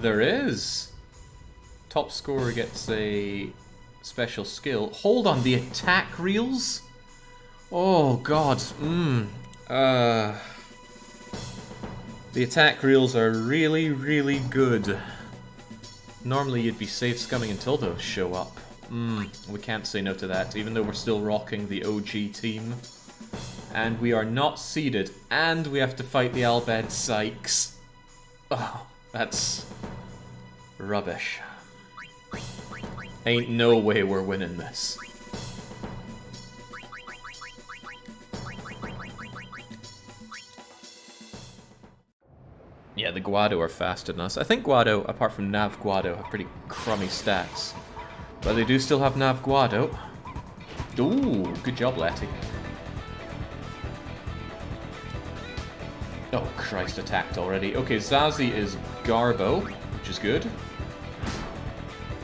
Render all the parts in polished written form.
There is. Top scorer gets a special skill. Hold on, the attack reels? Oh god. The attack reels are really, really good. Normally you'd be safe scumming until those show up. We can't say no to that, even though we're still rocking the OG team. And we are not seeded, and we have to fight the Albed Sykes. Oh, that's rubbish. Ain't no way we're winning this. Yeah, the Guado are faster than us. I think Guado, apart from Nav Guado, have pretty crummy stats. But they do still have Nav Guado. Ooh, good job, Letty. Oh, Christ, attacked already. Okay, Zazie is Garbo, which is good.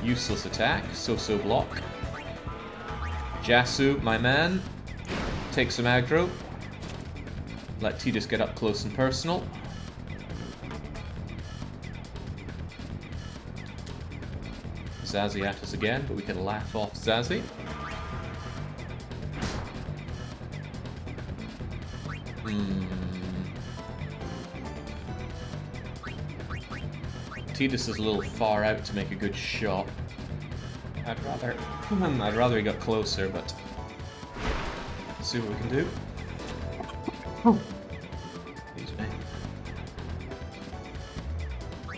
Useless attack, so-so block. Jasu, my man. Take some aggro. Let Tidus get up close and personal. Zazie at us again, but we can laugh off Zazie. Tidus is a little far out to make a good shot. I'd rather he got closer, but let's see what we can do.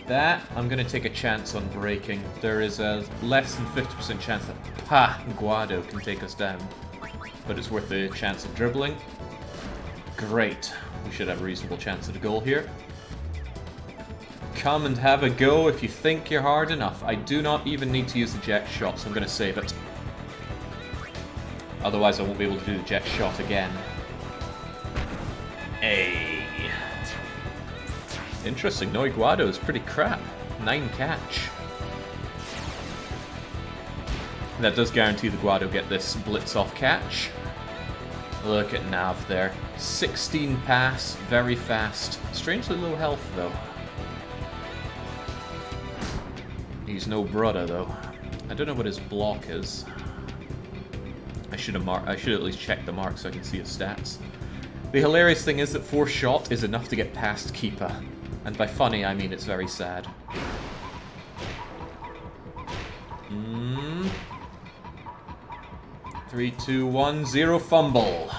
That, I'm going to take a chance on breaking. There is a less than 50% chance that Guado can take us down. But it's worth the chance of dribbling. Great. We should have a reasonable chance at a goal here. Come and have a go if you think you're hard enough. I do not even need to use the jet shot, so I'm going to save it. Otherwise I won't be able to do the jet shot again. Hey. Interesting, no Guado is pretty crap. 9 catch. That does guarantee the Guado get this blitz off catch. Look at Nav there. 16 pass, very fast. Strangely low health though. He's no brother though. I don't know what his block is. I should at least check the mark so I can see his stats. The hilarious thing is that 4 shot is enough to get past Keeper. And by funny, I mean it's very sad. 3, 2, 1, 0 fumble.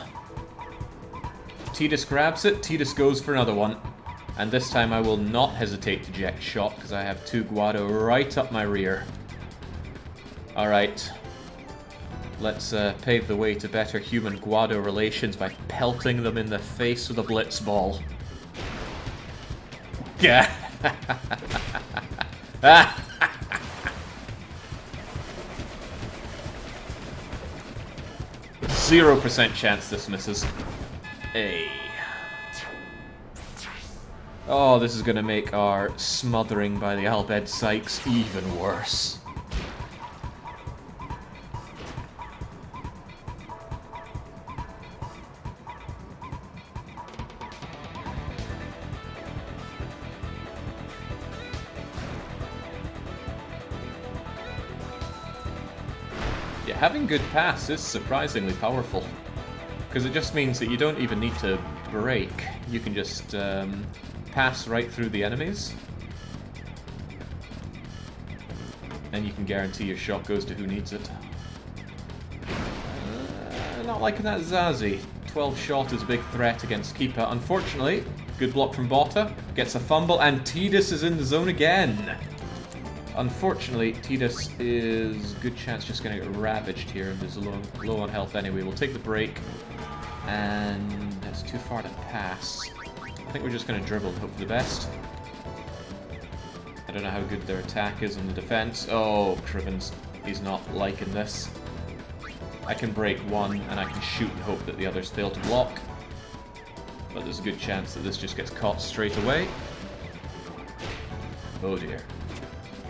Tidus grabs it, Tidus goes for another one. And this time I will not hesitate to jet shot, because I have 2 Guado right up my rear. Alright. Let's pave the way to better human-Guado relations by pelting them in the face with a blitz ball. Yeah. 0% chance this misses. Hey. Oh, this is gonna make our smothering by the Albed Sykes even worse. Yeah, having good pass is surprisingly powerful. Because it just means that you don't even need to break. You can just pass right through the enemies. And you can guarantee your shot goes to who needs it. Not liking that Zazie. 12 shot is a big threat against Keeper. Unfortunately, good block from Botta. Gets a fumble, and Tidus is in the zone again. Unfortunately, Tidus is good chance just going to get ravaged here, and is low on health anyway. We'll take the break, and that's too far to pass. I think we're just going to dribble and hope for the best. I don't know how good their attack is on the defense. Oh, Crivens, he's not liking this. I can break one, and I can shoot and hope that the others fail to block. But there's a good chance that this just gets caught straight away. Oh dear.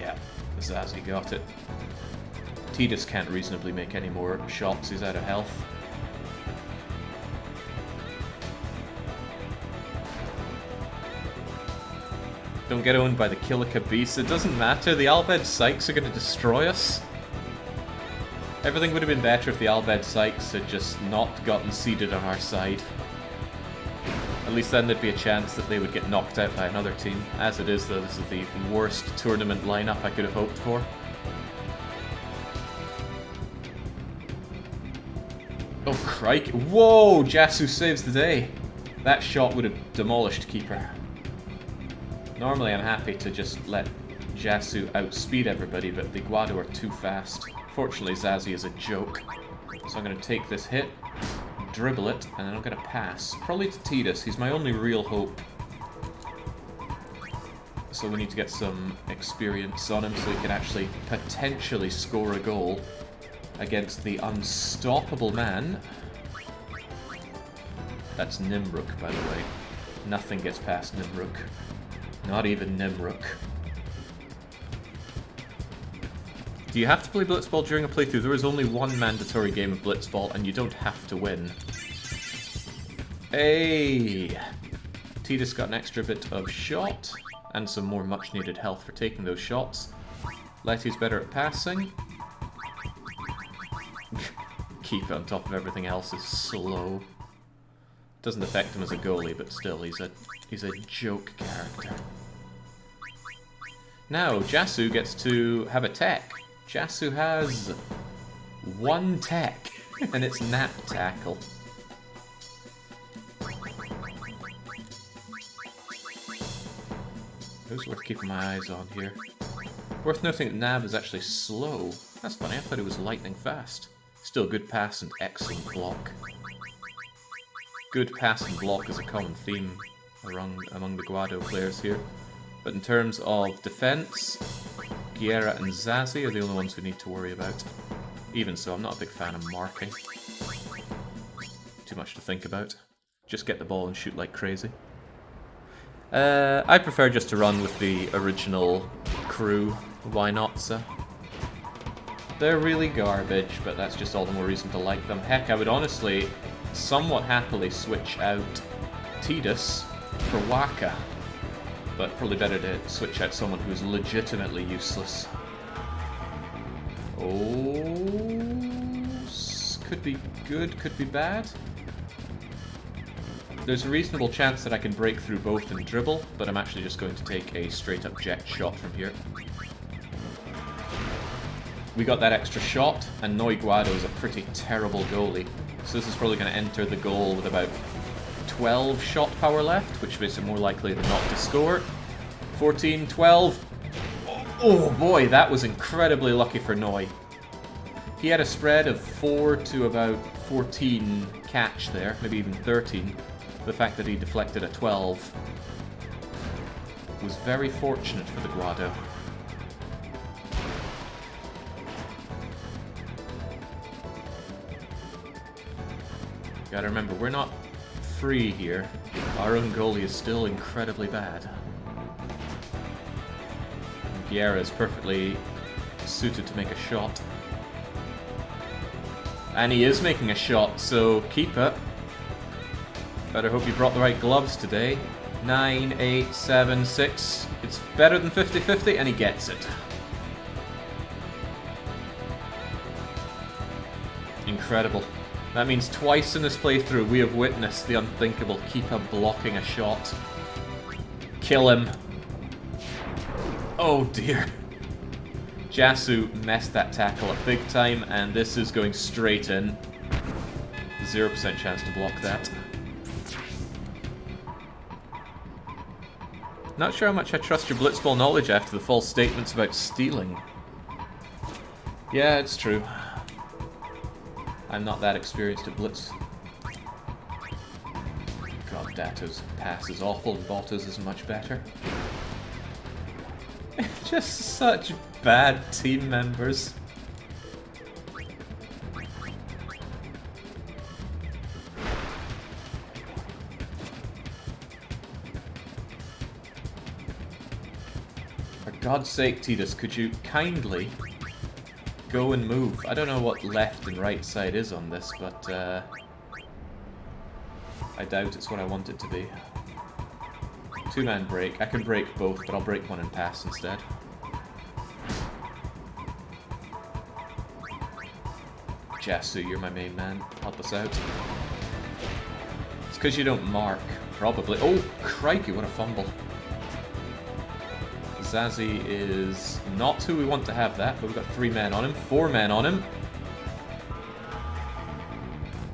Yeah, Zazie got it. Tidus can't reasonably make any more shots, he's out of health. Don't get owned by the Kilika Beast. It doesn't matter. The Albed Sykes are going to destroy us. Everything would have been better if the Albed Sykes had just not gotten seeded on our side. At least then there'd be a chance that they would get knocked out by another team. As it is, though, this is the worst tournament lineup I could have hoped for. Oh, crikey. Whoa! Jasu saves the day. That shot would have demolished Keeper. Normally I'm happy to just let Jasu outspeed everybody, but the Guado are too fast. Fortunately, Zazie is a joke. So I'm going to take this hit, dribble it, and then I'm going to pass. Probably to Tidus. He's my only real hope. So we need to get some experience on him so he can actually potentially score a goal against the unstoppable man. That's Nimruk, by the way. Nothing gets past Nimruk. Not even Nimruk. Do you have to play Blitzball during a playthrough? There is only one mandatory game of Blitzball, and you don't have to win. Hey! Tidus got an extra bit of shot, and some more much-needed health for taking those shots. Letty's better at passing. Keep it on top of everything else is slow. Doesn't affect him as a goalie, but still, he's a joke character. Now, Jasu gets to have a tech. Jasu has one tech, and it's Nap Tackle. Those are worth keeping my eyes on here. Worth noting that Nab is actually slow. That's funny, I thought it was lightning fast. Still good pass and excellent block. Good pass and block is a common theme among the Guado players here. But in terms of defense, Guerra and Zazie are the only ones we need to worry about. Even so, I'm not a big fan of marking. Too much to think about. Just get the ball and shoot like crazy. I prefer just to run with the original crew. Why not, sir? They're really garbage, but that's just all the more reason to like them. Heck, I would honestly somewhat happily switch out Tidus for Waka. But probably better to switch out someone who's legitimately useless. Oh, could be good, could be bad. There's a reasonable chance that I can break through both and dribble, but I'm actually just going to take a straight-up jet shot from here. We got that extra shot, and Noi Guado is a pretty terrible goalie. So this is probably going to enter the goal with about 12 shot power left, which makes it more likely than not to score. 14, 12. Oh boy, that was incredibly lucky for Noi. He had a spread of 4 to about 14 catch there, maybe even 13. The fact that he deflected a 12 was very fortunate for the Guado. Gotta remember, we're not free here. Our own goalie is still incredibly bad. Guerra is perfectly suited to make a shot. And he is making a shot, so keep it. Better hope you brought the right gloves today. 9, 8, 7, 6. It's better than 50-50, and he gets it. Incredible. That means twice in this playthrough we have witnessed the unthinkable. Keeper blocking a shot. Kill him. Oh dear. Jasu messed that tackle up big time, and this is going straight in. 0% chance to block that. Not sure how much I trust your Blitzball knowledge after the false statements about stealing. Yeah, it's true. I'm not that experienced at Blitz. God, Dato's pass is awful and Botta's is much better. Just such bad team members. For God's sake, Tidus, could you kindly go and move? I don't know what left and right side is on this, but I doubt it's what I want it to be. Two-man break. I can break both, but I'll break one and pass instead. Jasu, you're my main man. Help us out. It's because you don't mark, probably. Oh, crikey, what a fumble. Zazie is not who we want to have that, but we've got 3 men on him, 4 men on him.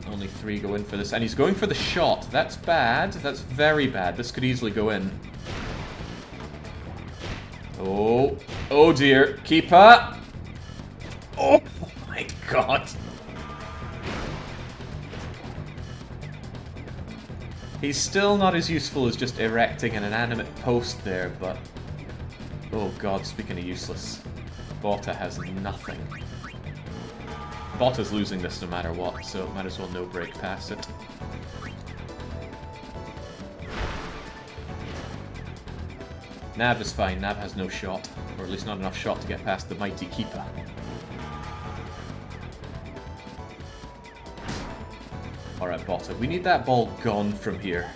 Only 3 go in for this, and he's going for the shot. That's bad. That's very bad. This could easily go in. Oh, oh dear. Keeper. Oh my god. He's still not as useful as just erecting an inanimate post there, but... Oh god, speaking of useless, Botta has nothing. Botta's losing this no matter what, so might as well no break past it. Nav is fine, Nav has no shot, or at least not enough shot to get past the mighty keeper. Alright, Botta, we need that ball gone from here.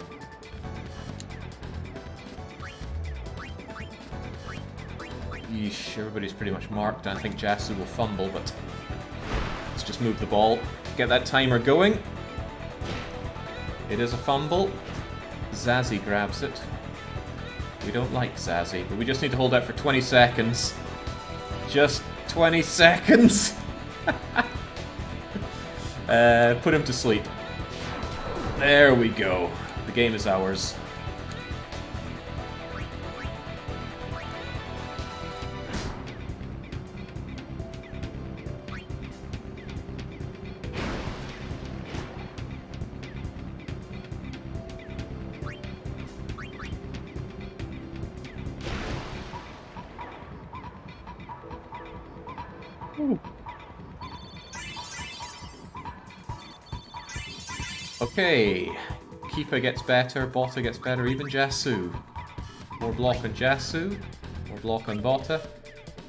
Yeesh, everybody's pretty much marked. I think Jasu will fumble, but let's just move the ball. Get that timer going. It is a fumble. Zazie grabs it. We don't like Zazie, but we just need to hold out for 20 seconds. Just 20 seconds! Put him to sleep. There we go. The game is ours. Okay, Keeper gets better, Botta gets better, even Jasu. More block on Jasu, more block on Botta.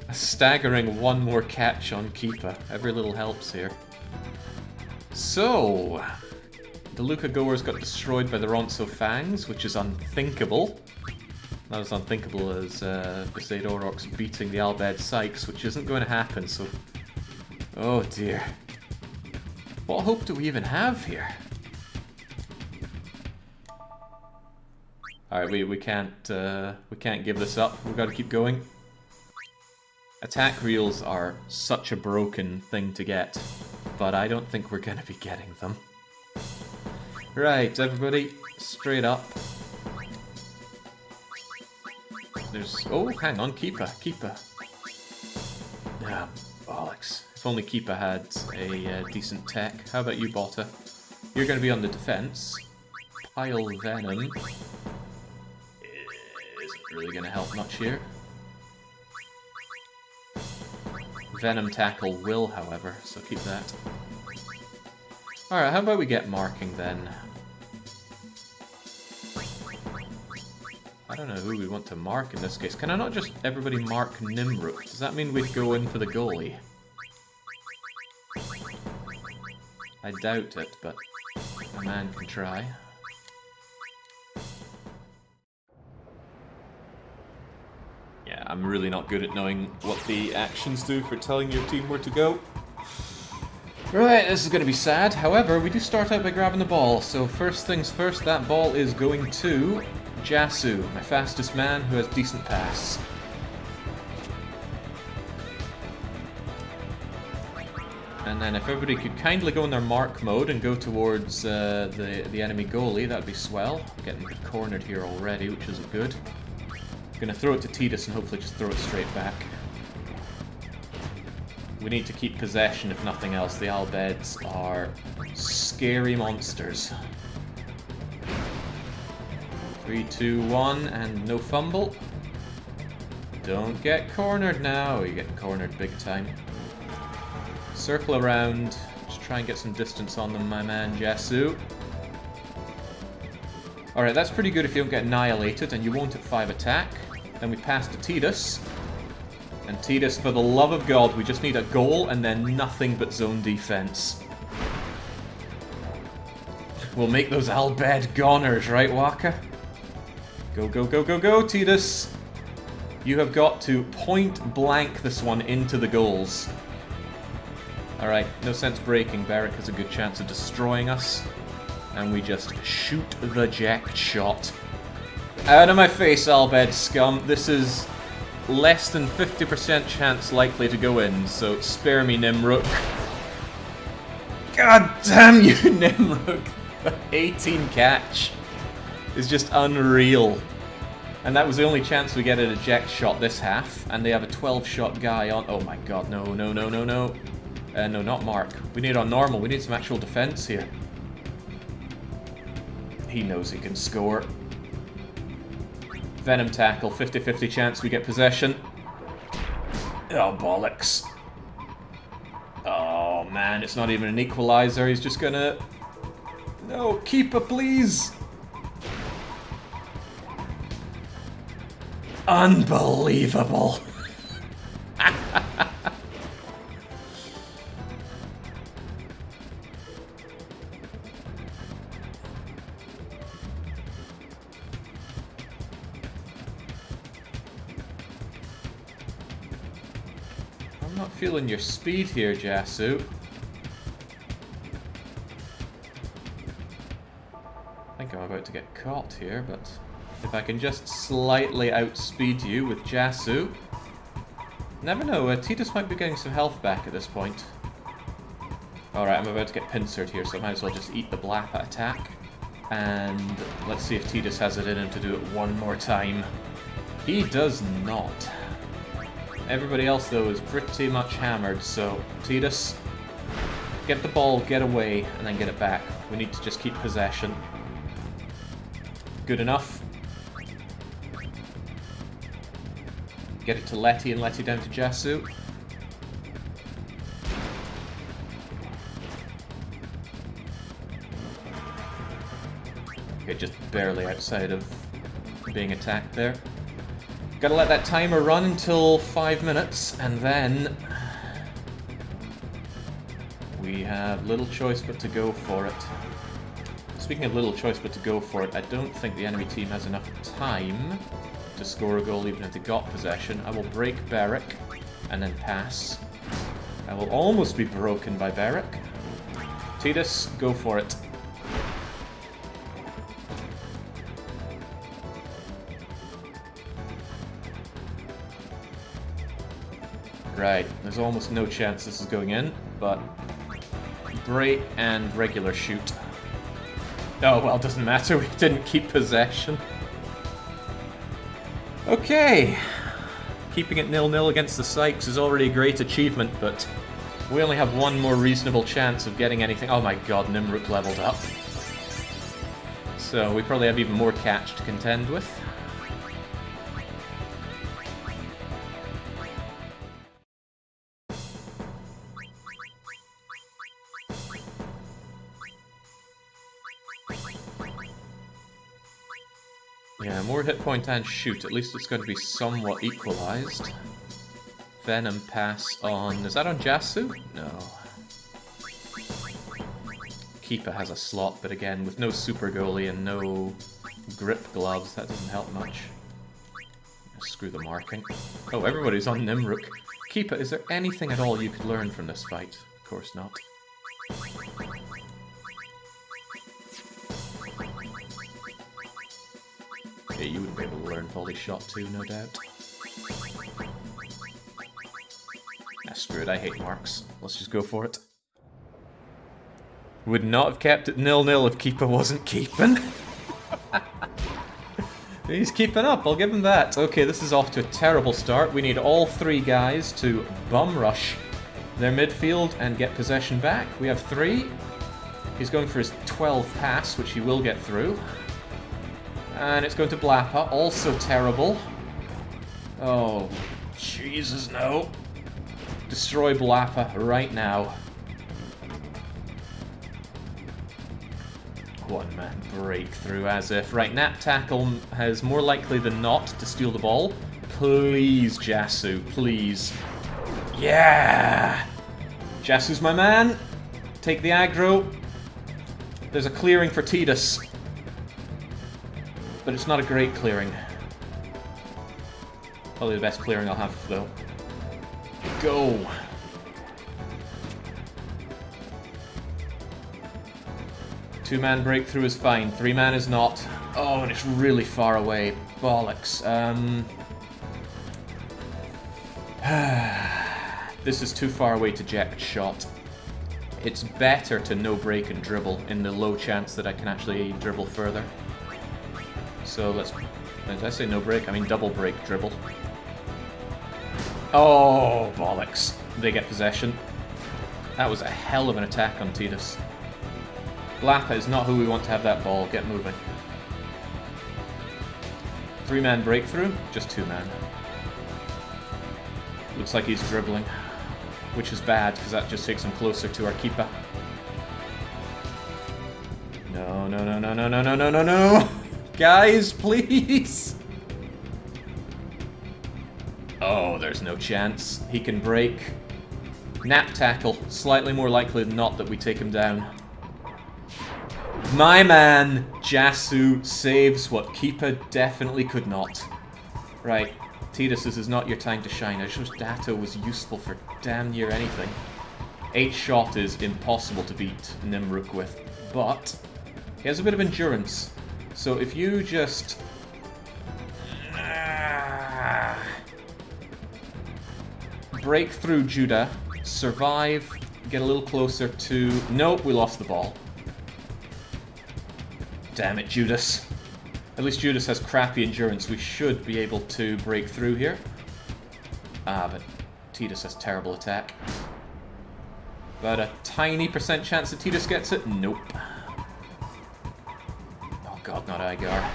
A staggering 1 more catch on Keeper. Every little helps here. So, the Luca goers got destroyed by the Ronso Fangs, which is unthinkable. Not as unthinkable as Besaid Aurochs beating the Albed Sykes, which isn't going to happen, so... Oh dear. What hope do we even have here? Alright, we can't give this up. We've got to keep going. Attack reels are such a broken thing to get, but I don't think we're going to be getting them. Right, everybody, straight up. There's... Oh, hang on, Keeper. Ah, bollocks. If only Keeper had a decent tech. How about you, Botta? You're going to be on the defense. Pile Venom. Isn't really going to help much here. Venom Tackle will, however, so keep that. Alright, how about we get marking then? I don't know who we want to mark in this case. Can I not just everybody mark Nimruk? Does that mean we'd go in for the goalie? I doubt it, but a man can try. Yeah, I'm really not good at knowing what the actions do for telling your team where to go. Right, this is going to be sad. However, we do start out by grabbing the ball. So first things first, that ball is going to Jasu, my fastest man who has decent pass. And then if everybody could kindly go in their mark mode and go towards the enemy goalie, that'd be swell. I'm getting cornered here already, which isn't good. Gonna throw it to Tidus and hopefully just throw it straight back. We need to keep possession if nothing else. The Albeds are scary monsters. 3, 2, 1, and no fumble. Don't get cornered now. You get cornered big time. Circle around. Just try and get some distance on them, my man Jasu. Alright, that's pretty good if you don't get annihilated, and you won't at 5 attack. Then we pass to Tidus. And Tidus, for the love of God, we just need a goal and then nothing but zone defense. We'll make those Albed goners, right, Waka? Go, go, go, go, go, Tidus! You have got to point blank this one into the goals. Alright, no sense breaking. Beric has a good chance of destroying us. And we just shoot the jacked shot. Out of my face, Albed scum. This is less than 50% chance likely to go in, so spare me, Nimrook. God damn you, Nimrook! The 18 catch is just unreal. And that was the only chance we get at a jacked shot this half, and they have a 12-shot guy on... Oh my god, no, no, no, no, no. No, not Mark. We need on normal. We need some actual defense here. He knows he can score. Venom tackle, 50-50 chance we get possession. Oh, bollocks. Oh, man, it's not even an equalizer. He's just gonna... No, keeper, please! Unbelievable! I'm not feeling your speed here, Jasu. I think I'm about to get caught here, but if I can just slightly outspeed you with Jasu... Never know, Tidus might be getting some health back at this point. Alright, I'm about to get pincered here, so I might as well just eat the Blappa attack. And let's see if Tidus has it in him to do it one more time. He does not. Everybody else, though, is pretty much hammered, so Tidus, get the ball, get away, and then get it back. We need to just keep possession. Good enough. Get it to Letty, and Letty down to Jasu. Okay, just barely outside of being attacked there. Gotta let that timer run until 5 minutes, and then we have little choice but to go for it. Speaking of little choice but to go for it, I don't think the enemy team has enough time to score a goal even if they got possession. I will break Beric, and then pass. I will almost be broken by Beric. Tidus, go for it. Right, there's almost no chance this is going in, but break and regular shoot. Oh, well, it doesn't matter, we didn't keep possession. Okay, keeping it 0-0 against the Sykes is already a great achievement, but we only have one more reasonable chance of getting anything. Oh my god, Nimrook leveled up. So we probably have even more catch to contend with. Yeah, more hit point and shoot. At least it's going to be somewhat equalized. Venom pass on... Is that on Jasu? No. Keeper has a slot, but again, with no super goalie and no grip gloves, that doesn't help much. Screw the marking. Oh, everybody's on Nimrook. Keeper, is there anything at all you could learn from this fight? Of course not. Yeah, you would be able to learn volley shot too, no doubt. Ah, screw it, I hate marks. Let's just go for it. Would not have kept it 0-0 if Keeper wasn't keeping. He's keeping up, I'll give him that. Okay, this is off to a terrible start. We need all three guys to bum rush their midfield and get possession back. We have 3. He's going for his 12th pass, which he will get through. And it's going to Blappa, also terrible. Oh, Jesus, no. Destroy Blappa right now. One-man breakthrough, as if. Right, Nap Tackle has more likely than not to steal the ball. Please, Jasu, please. Yeah! Jasu's my man. Take the aggro. There's a clearing for Tidus. but it's not a great clearing. Probably the best clearing I'll have, though. Go! Two-man breakthrough is fine. Three-man is not. Oh, and it's really far away. Bollocks. This is too far away to eject shot. It's better to no break and dribble in the low chance that I can actually dribble further. So let's... Did I say no break? I mean double break dribble. Oh, bollocks. They get possession. That was a hell of an attack on Tidus. Blappa is not who we want to have that ball. Get moving. Three-man breakthrough? Just two-man. Looks like he's dribbling. Which is bad, because that just takes him closer to our keeper. No, no, no, no, no, no, no, no, no, no! Guys, please! Oh, there's no chance. He can break. Nap tackle. Slightly more likely than not that we take him down. My man, Jasu, saves what Keepa definitely could not. Right, Tidus, this is not your time to shine. I just wish Datto was useful for damn near anything. 8 shot is impossible to beat Nimruk with, but he has a bit of endurance. So if you just... break through Judah, survive, get a little closer to... Nope, we lost the ball. Damn it, Judas. At least Judas has crappy endurance. We should be able to break through here. Ah, but Tidus has terrible attack. About a tiny % chance that Tidus gets it? Nope. Oh god, not Igar.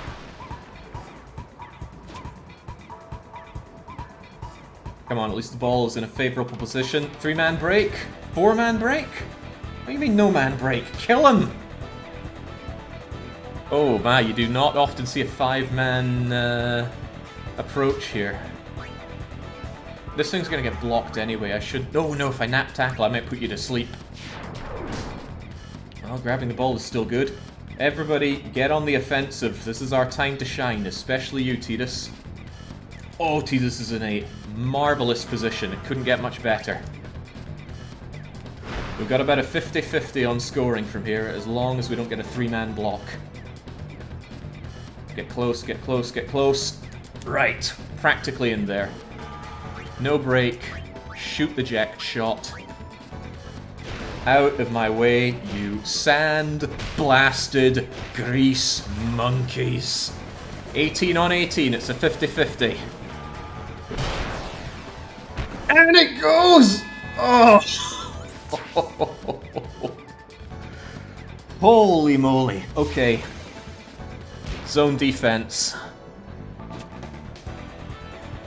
Come on, at least the ball is in a favourable position. 3-man break? 4-man break? What do you mean no man break? Kill him! Oh man, you do not often see a 5-man approach here. This thing's gonna get blocked anyway. I should... Oh no, if I nap tackle, I might put you to sleep. Oh, grabbing the ball is still good. Everybody, get on the offensive. This is our time to shine, especially you, Tidus. Oh, Tidus is in a marvellous position. It couldn't get much better. We've got about a 50-50 on scoring from here, as long as we don't get a 3-man block. Get close, get close, get close. Right, practically in there. No break. Shoot the eject shot. Out of my way, you sand-blasted grease monkeys. 18 on 18, it's a 50-50. And it goes! Oh! Holy moly. Okay. Zone defense.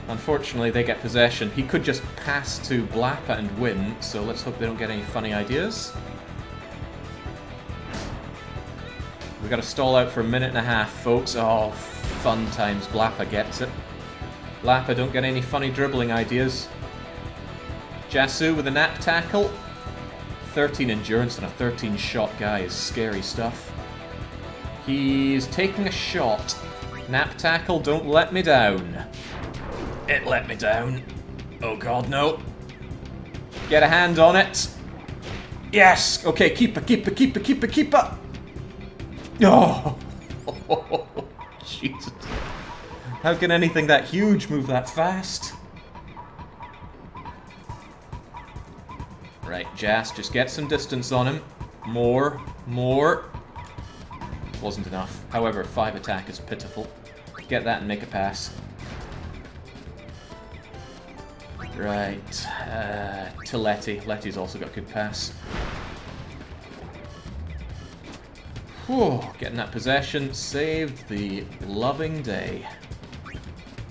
Unfortunately, they get possession. He could just pass to Blappa and win, so let's hope they don't get any funny ideas. We gotta stall out for a minute and a half, folks. Oh, fun times. Blappa gets it. Blappa, don't get any funny dribbling ideas. Jasu with a nap tackle. 13 endurance and a 13 shot guy is scary stuff. He's taking a shot. Nap tackle, don't let me down. It let me down. Oh god, no. Get a hand on it. Yes! Okay, keeper, keeper, keeper, keeper, keeper! Oh! Jesus. How can anything that huge move that fast? Right, Jas, just get some distance on him. More, more. Wasn't enough. However, 5 attack is pitiful. Get that and make a pass. Right, to Letty. Letty's also got a good pass. Whew, getting that possession saved the loving day.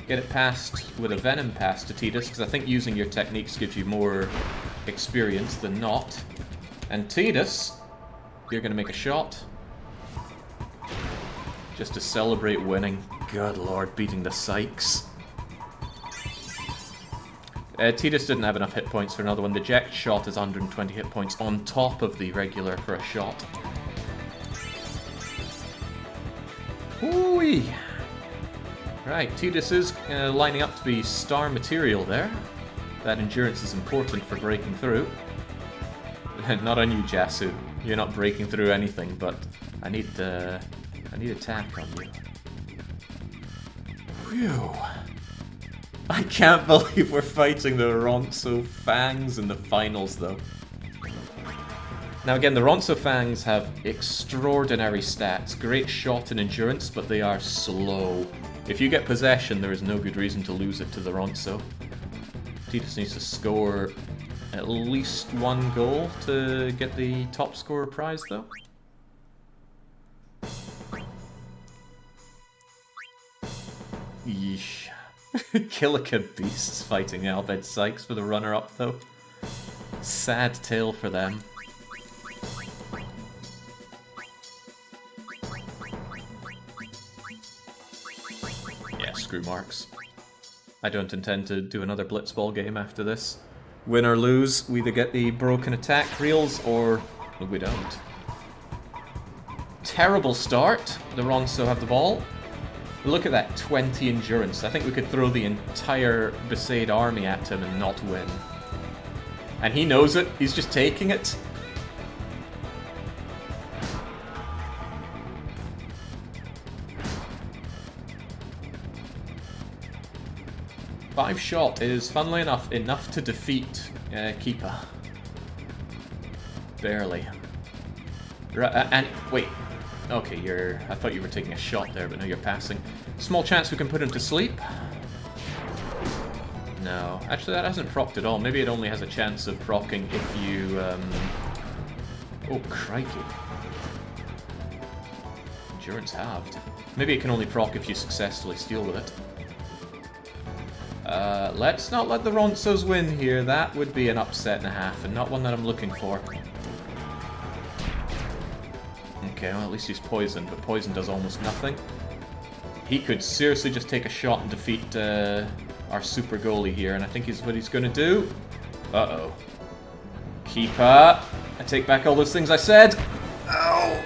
Get it past with a Venom pass to Tidus, because I think using your techniques gives you more experience than not. And Tidus, you're going to make a shot. Just to celebrate winning. Good lord, beating the Sykes. Tidus didn't have enough hit points for another one. The eject shot is 120 hit points on top of the regular for a shot. Ooh-wee. Right, Tidus is lining up to be star material there. That endurance is important for breaking through. Not on you, Jasu. You're not breaking through anything, but I need attack on you. Phew. I can't believe we're fighting the Ronso Fangs in the finals, though. Now again, the Ronso Fangs have extraordinary stats, great shot and endurance, but they are slow. If you get possession, there is no good reason to lose it to the Ronso. Tidus needs to score at least one goal to get the top scorer prize, though. Yeesh. Killica Beasts fighting Albed Sykes for the runner-up, though. Sad tale for them. Yeah, screw marks. I don't intend to do another Blitzball game after this. Win or lose, we either get the broken attack reels or we don't. Terrible start. The Ronso have the ball. Look at that 20 endurance. I think we could throw the entire Besaid army at him and not win. And he knows it. He's just taking it. Five shot is, funnily enough, to defeat Keeper. Barely. And wait. Okay, I thought you were taking a shot there, but no, you're passing. Small chance we can put him to sleep. No, actually that hasn't procced at all. Maybe it only has a chance of proccing if you, Oh, crikey. Endurance halved. Maybe it can only proc if you successfully steal with it. Let's not let the Ronsos win here. That would be an upset and a half, and not one that I'm looking for. Okay, well at least he's poisoned, but poison does almost nothing. He could seriously just take a shot and defeat our super goalie here, and I think he's what he's going to do. Uh-oh. Keeper. I take back all those things I said. Oh!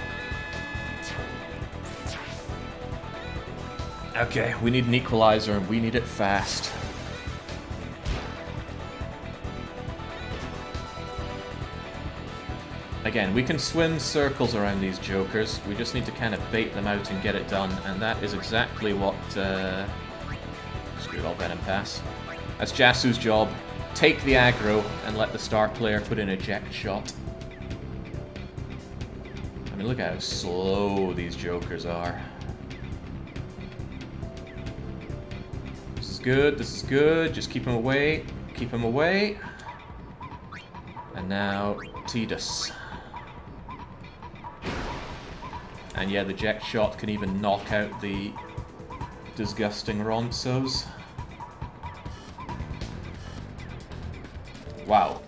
Okay, we need an equalizer, and we need it fast. Again, we can swim circles around these jokers. We just need to kind of bait them out and get it done, and that is exactly what... Screw it, I'll let him pass. That's Jasu's job. Take the aggro and let the star player put in a eject shot. I mean, look at how slow these jokers are. This is good, this is good. Just keep him away. Keep him away. And now, Tidus. And yeah, the eject shot can even knock out the disgusting Ronsos. Wow.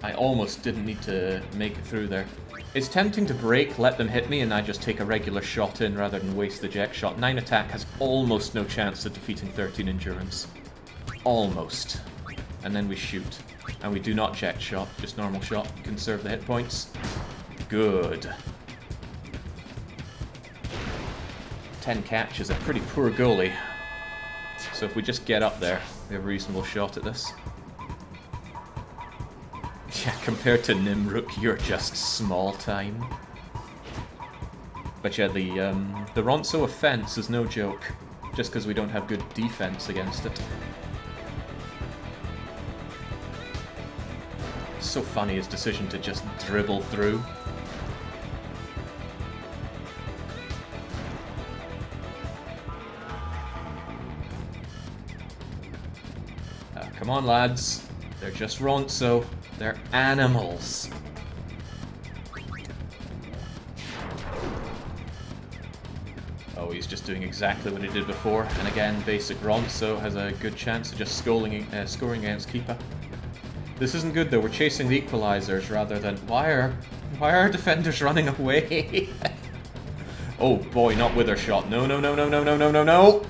I almost didn't need to make it through there. It's tempting to break, let them hit me, and I just take a regular shot in rather than waste the eject shot. 9 attack has almost no chance of defeating 13 endurance. Almost. And then we shoot. And we do not eject shot, just normal shot. Conserve the hit points. Good. 10 catches, a pretty poor goalie. So if we just get up there, we have a reasonable shot at this. Yeah, compared to Nimruk, you're just small time. But yeah, the Ronso offense is no joke, just because we don't have good defense against it. It's so funny his decision to just dribble through. Come on, lads. They're just Ronso. They're animals. Oh, he's just doing exactly what he did before. And again, basic Ronso has a good chance of just scoring against Keeper. This isn't good, though. We're chasing the equalizers rather than... Why are our defenders running away? Oh, boy, not Wither Shot. No, no, no, no, no, no, no, no, no!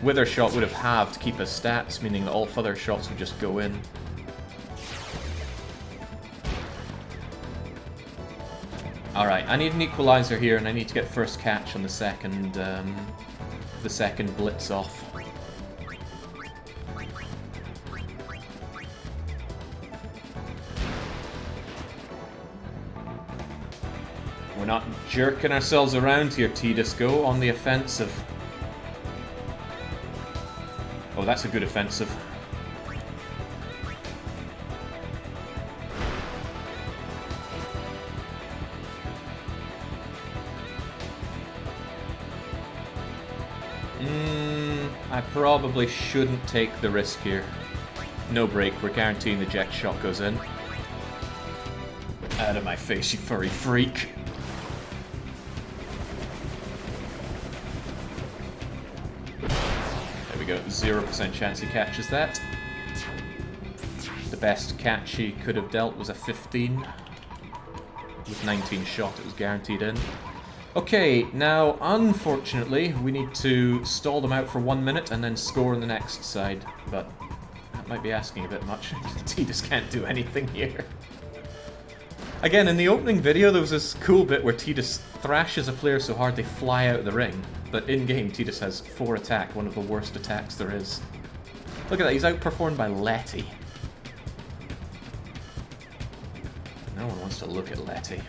Wither Shot would have halved Keeper's stats, meaning that all further shots would just go in. Alright, I need an equalizer here, and I need to get first catch on the second blitz off. We're not jerking ourselves around here, Tidus. Go on the offensive. Oh, that's a good offensive. I probably shouldn't take the risk here. No break, we're guaranteeing the eject shot goes in. Out of my face, you furry freak. There we go, 0% chance he catches that. The best catch he could have dealt was a 15. With 19 shot, it was guaranteed in. Okay, now, unfortunately, we need to stall them out for 1 minute and then score on the next side. But that might be asking a bit much. Tidus can't do anything here. Again, in the opening video, there was this cool bit where Tidus thrashes a player so hard they fly out of the ring. But in-game, Tidus has 4 attack, one of the worst attacks there is. Look at that, he's outperformed by Letty. No one wants to look at Letty.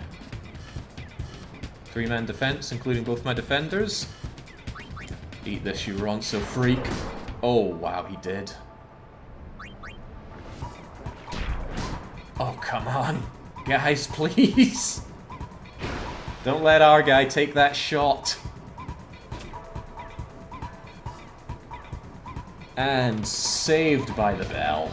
3-man defense, including both my defenders. Eat this, you Ronso freak. Oh, wow, he did. Oh, come on. Guys, please. Don't let our guy take that shot. And saved by the bell.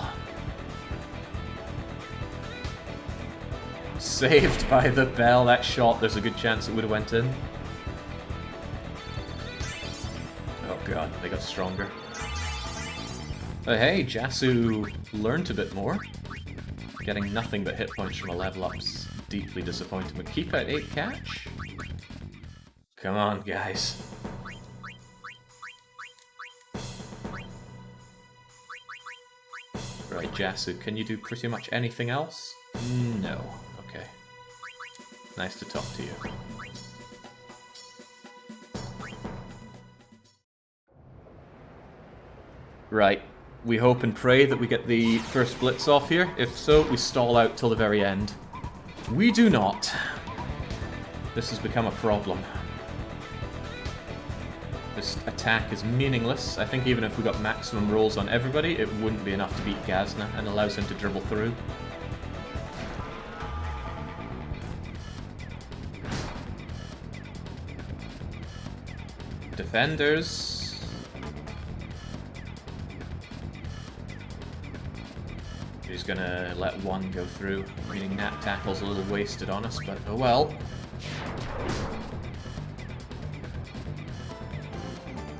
Saved by the bell. That shot, there's a good chance it would have went in. Oh god, they got stronger. But hey, Jasu learned a bit more. Getting nothing but hit points from a level up's deeply disappointing. But keep at 8 catch. Come on, guys. Right, Jasu, can you do pretty much anything else? No. Okay. Nice to talk to you. Right. We hope and pray that we get the first blitz off here. If so, we stall out till the very end. We do not. This has become a problem. This attack is meaningless. I think even if we got maximum rolls on everybody, it wouldn't be enough to beat Gazna and allows him to dribble through. Defenders. He's gonna let one go through, meaning Nap Tackle's a little wasted on us, but oh well.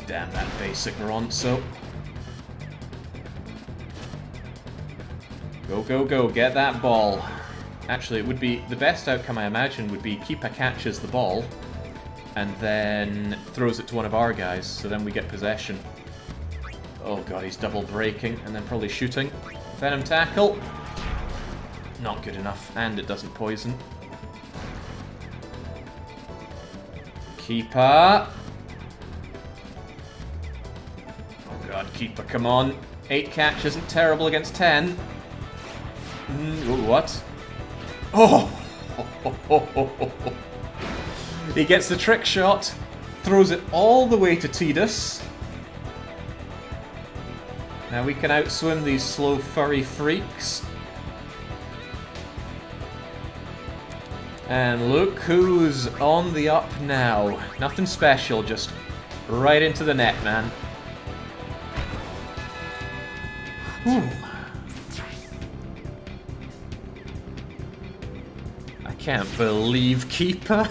Damn that basic Ronso. Go, go, go, get that ball. Actually, it would be, the best outcome I imagine would be Keepa catches the ball and then throws it to one of our guys, so then we get possession. Oh god, he's double breaking and then probably shooting. Venom Tackle. Not good enough, and it doesn't poison. Keepa. Oh god, Keepa, come on. 8 catch isn't terrible against 10. What? Oh! He gets the trick shot, throws it all the way to Tidus. Now we can outswim these slow furry freaks. And look who's on the up now. Nothing special, just right into the net, man. Whew. I can't believe Keeper.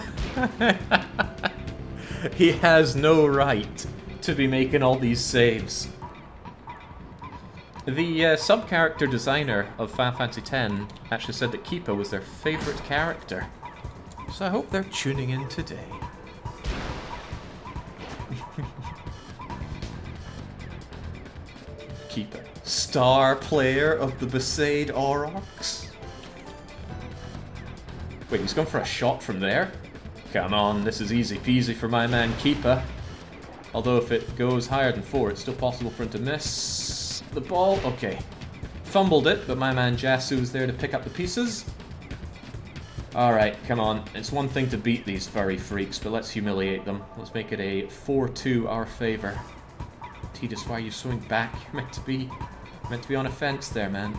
He has no right to be making all these saves. The sub-character designer of Final Fantasy X actually said that Keepa was their favourite character. So I hope they're tuning in today. Keepa, star player of the Besaid Aurochs. Wait, he's gone for a shot from there? Come on, this is easy peasy for my man Keeper. Although if it goes higher than 4, it's still possible for him to miss the ball. Okay. Fumbled it, but my man Jasu was there to pick up the pieces. Alright, come on. It's one thing to beat these furry freaks, but let's humiliate them. Let's make it a 4-2 our favour. Tidus, why are you swinging back? You're meant to be on a fence there, man.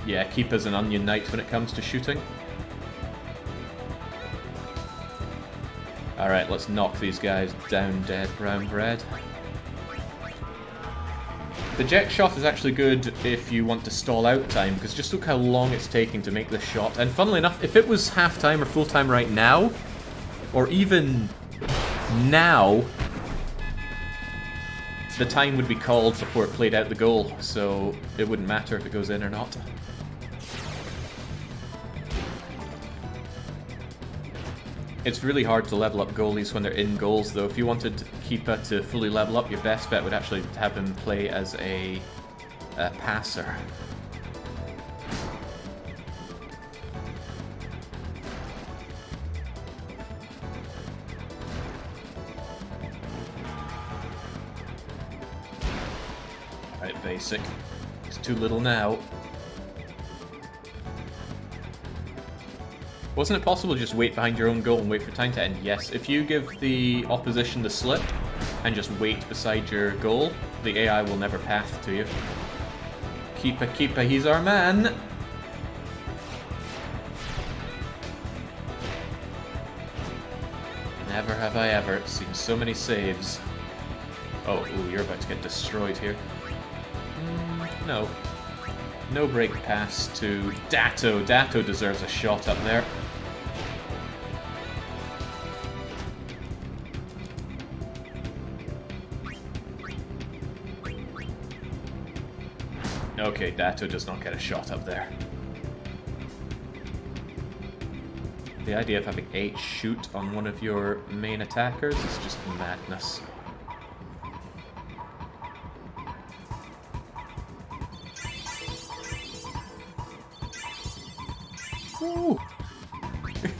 Yeah, Keeper's an onion knight when it comes to shooting. Alright, let's knock these guys down dead, brown bread. The jet shot is actually good if you want to stall out time, because just look how long it's taking to make this shot. And funnily enough, if it was half-time or full-time right now, or even now, the time would be called before it played out the goal, so it wouldn't matter if it goes in or not. It's really hard to level up goalies when they're in goals, though. If you wanted Keeper to fully level up, your best bet would actually have him play as a passer. Alright, basic. It's too little now. Wasn't it possible to just wait behind your own goal and wait for time to end? Yes, if you give the opposition the slip and just wait beside your goal, the AI will never pass to you. Keeper, Keeper, he's our man! Never have I ever seen so many saves. Oh, ooh, you're about to get destroyed here. No. No break pass to Datto. Datto deserves a shot up there. Okay, Datto does not get a shot up there. The idea of having 8 shoot on one of your main attackers is just madness. Ooh.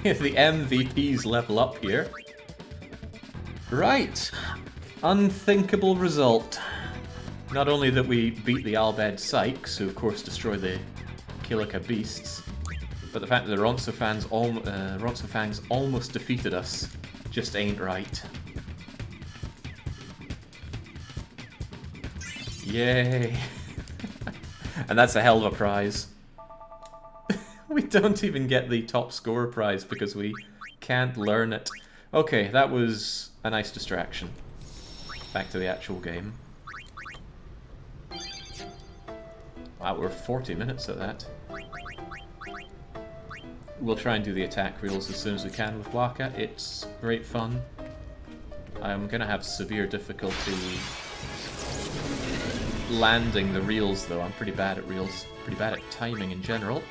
The MVPs level up here. Right. Unthinkable result. Not only that we beat the Albed Sykes, who of course destroy the Kilika Beasts, but the fact that the Ronsofangs almost defeated us just ain't right. Yay. And that's a hell of a prize. We don't even get the top scorer prize because we can't learn it. Okay, that was a nice distraction. Back to the actual game. Wow, we're 40 minutes at that. We'll try and do the attack reels as soon as we can with Waka. It's great fun. I'm gonna have severe difficulty landing the reels, though. I'm pretty bad at reels. Pretty bad at timing in general.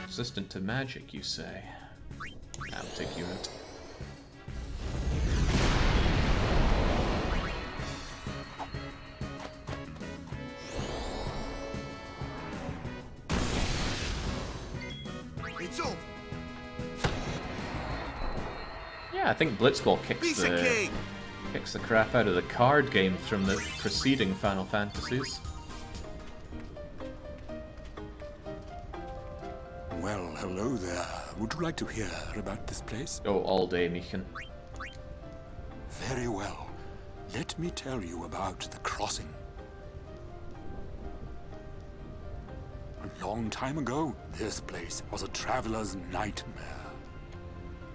Resistant to magic, you say? I'll take you out. It's over. Yeah, I think Blitzball kicks the crap out of the card games from the preceding Final Fantasies. Well, hello there. Would you like to hear about this place? Oh, all day, Meekin. Very well. Let me tell you about the crossing. A long time ago, this place was a traveler's nightmare.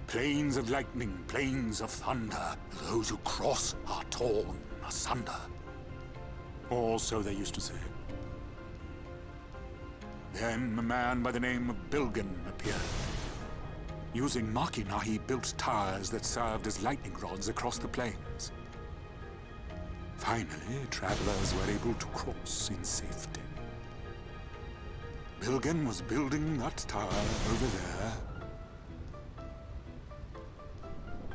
Plains of lightning, plains of thunder. Those who cross are torn asunder. Or so they used to say. Then a man by the name of Bilgan appeared. Using Machina, he built towers that served as lightning rods across the plains. Finally, travelers were able to cross in safety. Bilgen was building that tower over there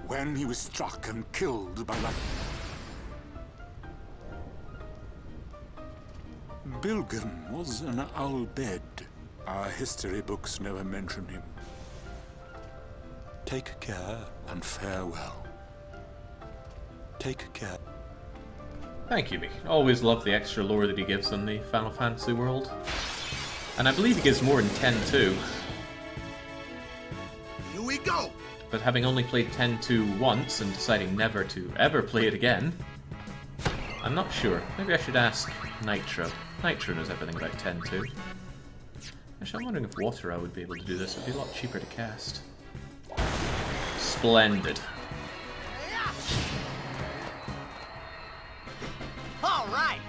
when he was struck and killed by lightning. Bilgen was an Al-Bed. Our history books never mention him. Take care and farewell. Take care. Thank you, me. Always love the extra lore that he gives on the Final Fantasy world. And I believe he gives more in 10-2. Here we go! But having only played 10-2 once and deciding never to ever play it again, I'm not sure. Maybe I should ask Nitro. Nitro knows everything about 10-2. Actually, I'm wondering if Water would be able to do this. It would be a lot cheaper to cast. Splendid. All right!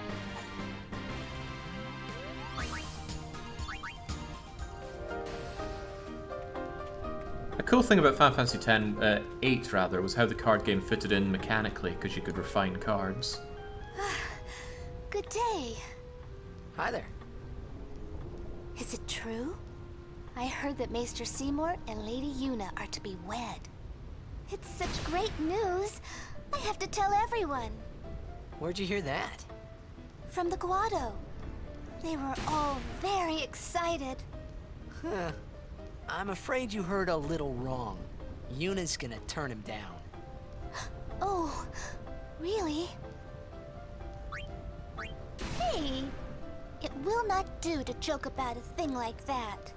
A cool thing about Final Fantasy X, 8 rather, was how the card game fitted in mechanically, because you could refine cards. Good day. Hi there. Is it true? I heard that Maester Seymour and Lady Yuna are to be wed. It's such great news. I have to tell everyone. Where'd you hear that? From the Guado. They were all very excited. Huh. I'm afraid you heard a little wrong. Yuna's gonna turn him down. Oh, really? Hey, it will not do to joke about a thing like that.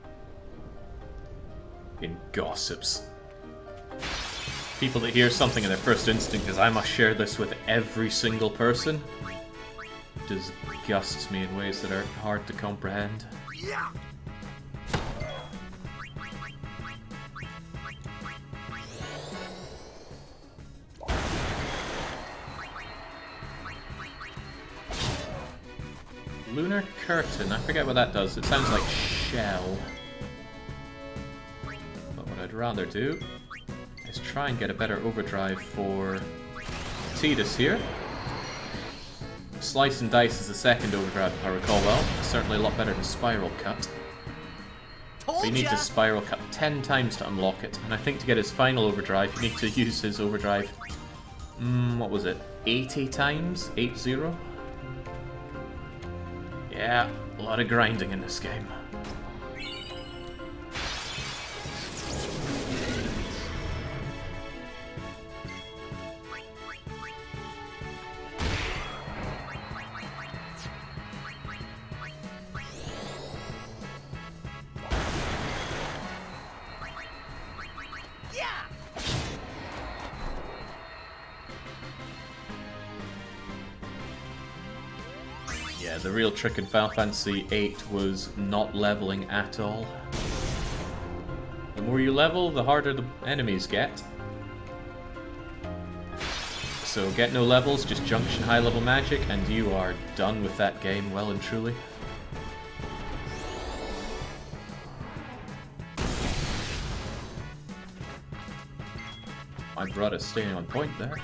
In gossips. People that hear something and their first instinct is, I must share this with every single person, disgusts me in ways that are hard to comprehend. Yeah! Lunar Curtain, I forget what that does. It sounds like shell. But what I'd rather do is try and get a better overdrive for Tidus here. Slice and Dice is the second overdrive, if I recall well. Certainly a lot better than Spiral Cut. But you need to Spiral Cut 10 times to unlock it, and I think to get his final overdrive, you need to use his overdrive, what was it, 80 times? 80? Yeah, a lot of grinding in this game. Yeah, the real trick in Final Fantasy VIII was not leveling at all. The more you level, the harder the enemies get. So get no levels, just junction high level magic, and you are done with that game well and truly. My brother's staying on point there.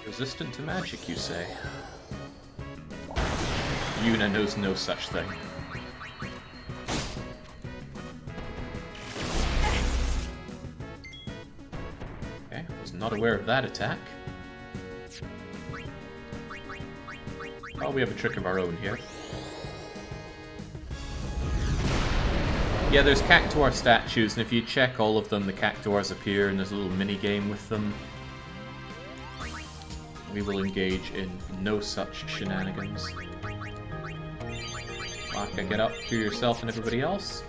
Resistant to magic, you say? Yuna knows no such thing. Okay, was not aware of that attack. Oh, we have a trick of our own here. Yeah, there's Cactuar statues, and if you check all of them, the Cactuars appear, and there's a little mini-game with them. We will engage in no such shenanigans. Maka, get up to yourself and everybody else.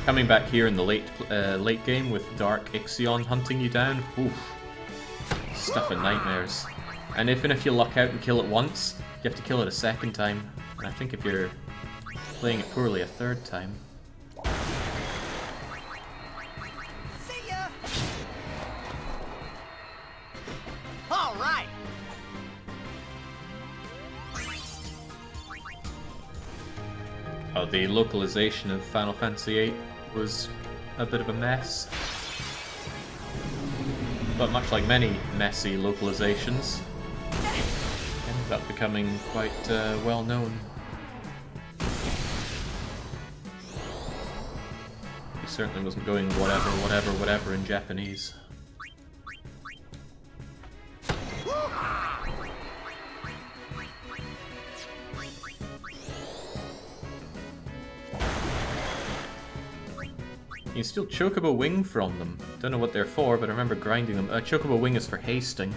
Coming back here in the late game with Dark Ixion hunting you down, oof, stuff of nightmares. And even if you luck out and kill it once, you have to kill it a second time. And I think if you're playing it poorly, a third time. Oh, the localization of Final Fantasy VIII was a bit of a mess. but much like many messy localizations, ended up becoming quite well known. He certainly wasn't going whatever in Japanese. You can steal Chocobo Wing from them. Don't know what they're for, but I remember grinding them. Chocobo Wing is for hasting,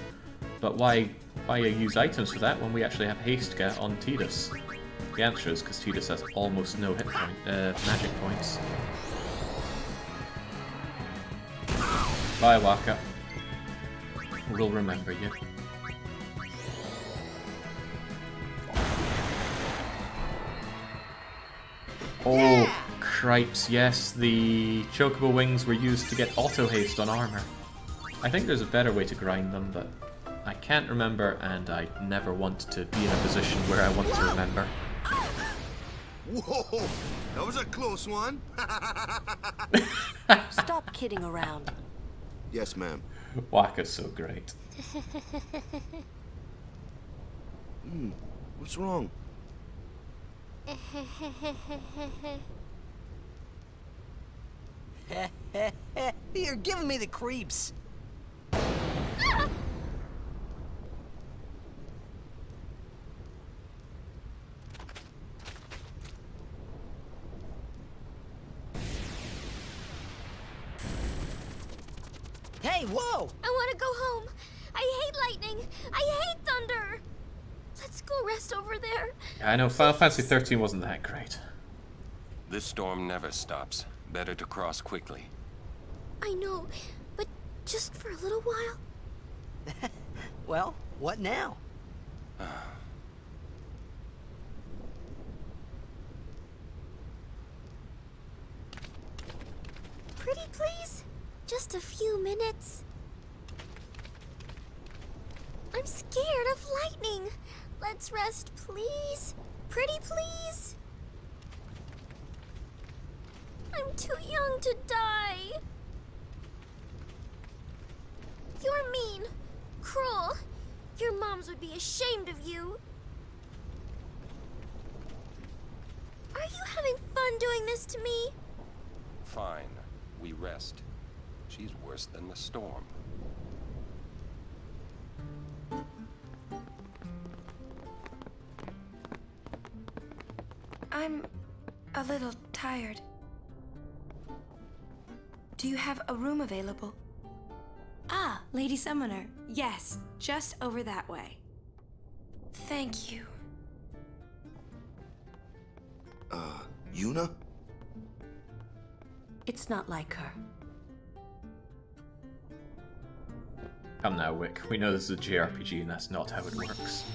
but why use items for that when we actually have haste get on Tidus? The answer is because Tidus has almost no hit point, magic points. Bye, Waka. We'll remember you. Oh, cripes, yes, the Chocobo Wings were used to get auto haste on armor. I think there's a better way to grind them, but I can't remember, and I never want to be in a position where I want to remember. Whoa, that was a close one. Stop kidding around. Yes, ma'am. Waka's so great. What's wrong? You're giving me the creeps. Hey, whoa! I want to go home. I hate lightning. I hate thunder. Let's go rest over there. Yeah, I know Final Fantasy 13 wasn't that great. This storm never stops. Better to cross quickly. I know, but just for a little while. Well, what now? Pretty please? Just a few minutes. I'm scared of lightning. Let's rest, please. Pretty please? I'm too young to die. You're mean, cruel. Your moms would be ashamed of you. Are you having fun doing this to me? Fine. We rest. She's worse than the storm. I'm a little tired. Do you have a room available? Ah, Lady Summoner. Yes, just over that way. Thank you. Yuna? It's not like her. Come now, Wick. We know this is a JRPG and that's not how it works.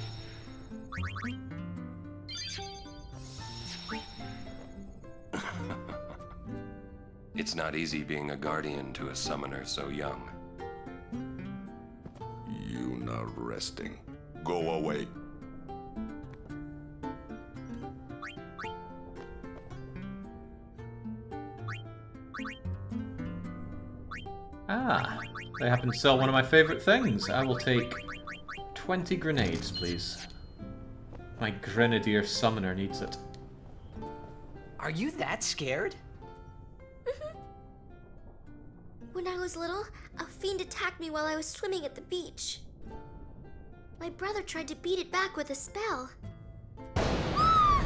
It's not easy being a guardian to a summoner so young. Yuna resting. Go away. Ah, they happen to sell one of my favorite things. I will take 20 grenades, please. My Grenadier Summoner needs it. Are you that scared? When I was little, a fiend attacked me while I was swimming at the beach. My brother tried to beat it back with a spell. Ah!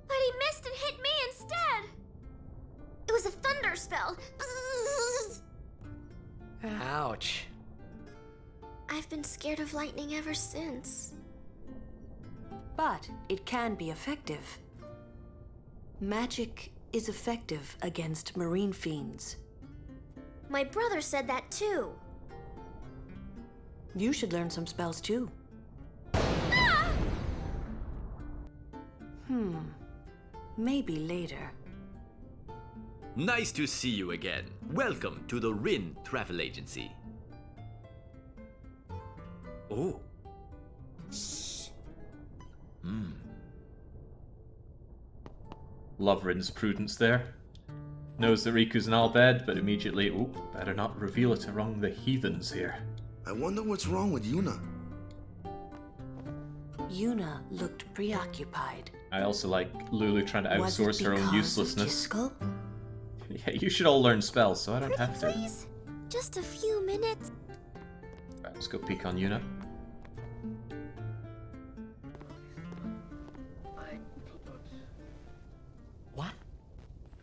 But he missed and hit me instead. It was a thunder spell. Ouch. I've been scared of lightning ever since. But it can be effective. Magic is effective against marine fiends. My brother said that too. You should learn some spells too. Ah! Maybe later. Nice to see you again. Welcome to the Rin Travel Agency. Oh. Love Rin's prudence there. Knows that Riku's in Al bed, but immediately, ooh, better not reveal it among the heathens here. I wonder what's wrong with Yuna. Yuna looked preoccupied. I also like Lulu trying to outsource her own uselessness. Jiskel? Yeah, you should all learn spells, so I don't have to. Please? Just a few minutes. Right, let's go peek on Yuna. What?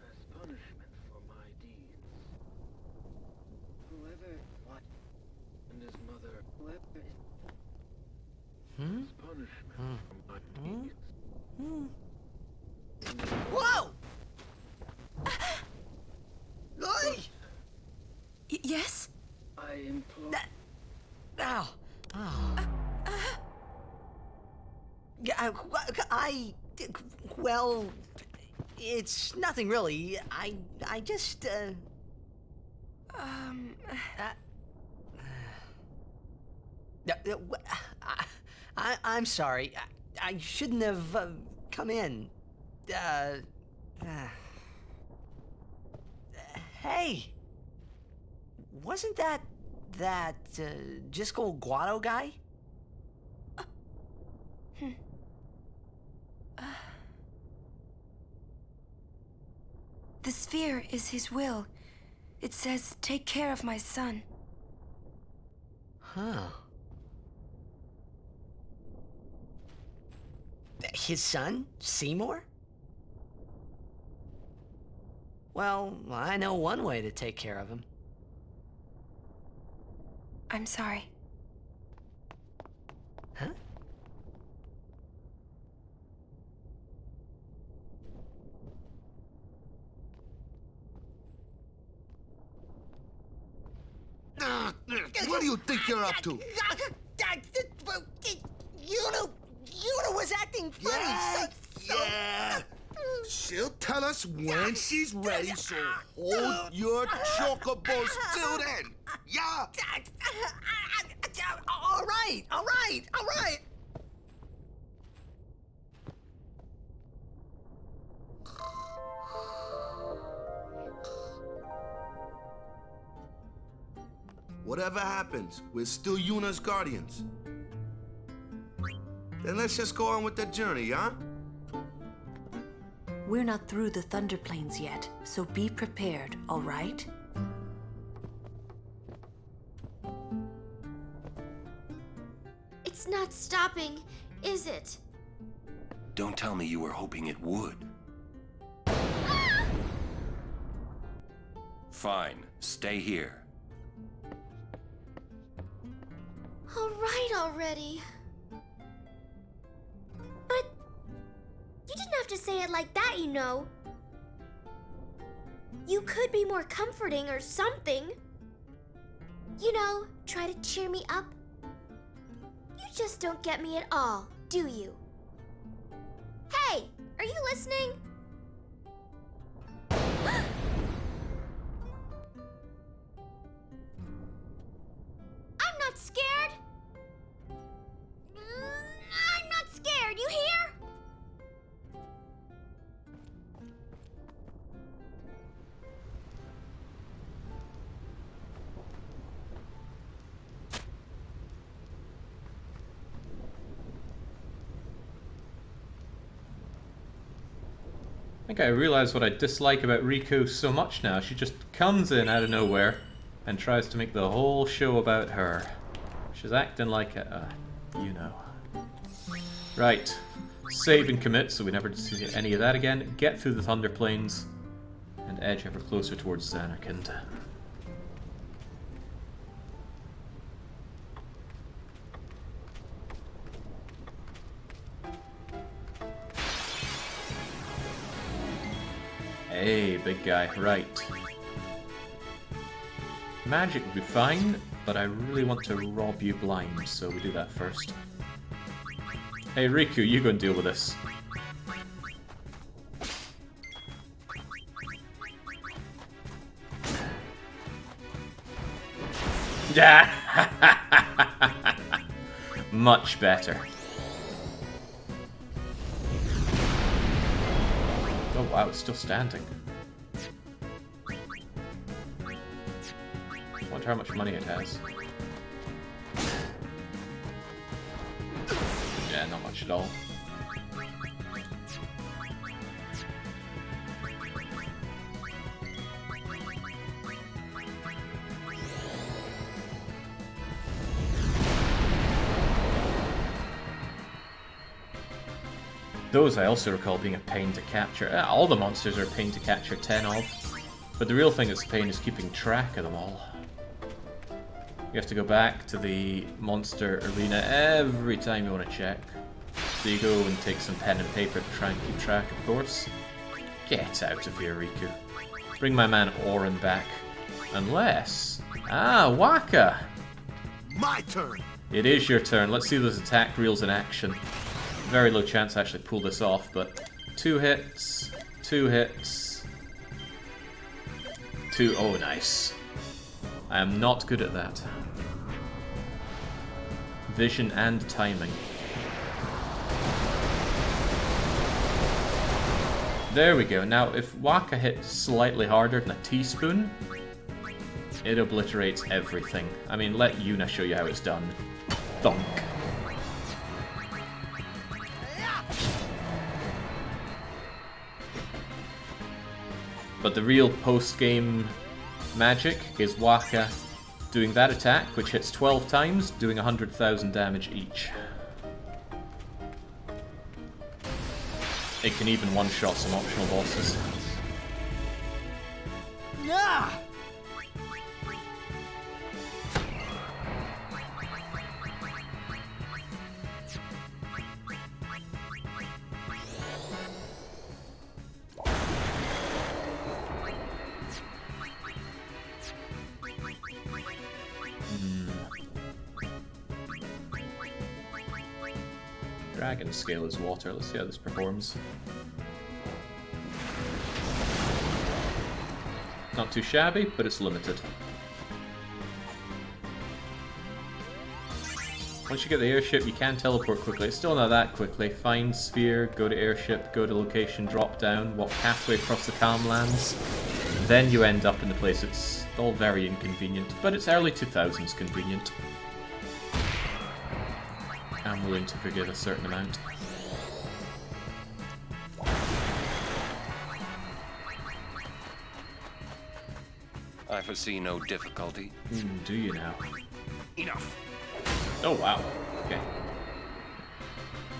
As punishment for my deeds. Whoever what and his mother whoever as punishment for my deeds. Whoa! Oi! Yes? I implore Ow! Oh. Well, it's nothing really. I just, I'm sorry. I shouldn't have come in. Hey! Wasn't that Jiskel Guado guy? The sphere is his will. It says, take care of my son. Huh. His son, Seymour? Well, I know one way to take care of him. I'm sorry. Huh? What do you think you're up to? Yuna was acting funny. Yeah. She'll tell us when she's ready, so hold your chocobos till then. Yeah. All right. Whatever happens, we're still Yuna's guardians. Then let's just go on with the journey, huh? We're not through the Thunder Plains yet, so be prepared, all right? It's not stopping, is it? Don't tell me you were hoping it would. Fine, stay here. All right already. But you didn't have to say it like that, you know. You could be more comforting or something. You know, try to cheer me up. You just don't get me at all, do you? Hey, are you listening? I'm not scared. I'm not scared, you hear? I think I realize what I dislike about Riku so much now. She just comes in out of nowhere and tries to make the whole show about her. She's acting like a, you know. Right. Save and commit so we never see any of that again. Get through the Thunder Plains and edge ever closer towards Zanarkand. Hey, big guy. Right. Magic would be fine, but I really want to rob you blind, so we do that first. Hey, Riku, you go and deal with this. Yeah! Much better. Oh wow, it's still standing. how much money it has. Yeah, not much at all. Those I also recall being a pain to capture. All the monsters are a pain to capture 10 of. But the real thing that's a pain is keeping track of them all. You have to go back to the monster arena every time you want to check. So you go and take some pen and paper to try and keep track, of course. Get out of here, Riku. Bring my man Orin back. Unless... Ah, Waka! My turn! It is your turn. Let's see those attack reels in action. Very low chance to actually pull this off, but 2 hits, 2 hits, 2. Oh, nice. I am not good at that. Vision and timing. There we go. Now, if Waka hits slightly harder than a teaspoon, it obliterates everything. I mean, let Yuna show you how it's done. Thunk. But the real post-game magic is Waka doing that attack, which hits 12 times, doing 100,000 damage each. It can even one-shot some optional bosses. Yeah! Dragon scale is water. Let's see how this performs. Not too shabby, but it's limited. Once you get the airship, you can teleport quickly. It's still not that quickly. Find sphere, go to airship, go to location, drop down, walk halfway across the calm lands. Then you end up in the place. It's all very inconvenient, but it's early 2000s convenient. I'm willing to forgive a certain amount. I foresee no difficulty. Do you now? Enough. Oh wow. Okay.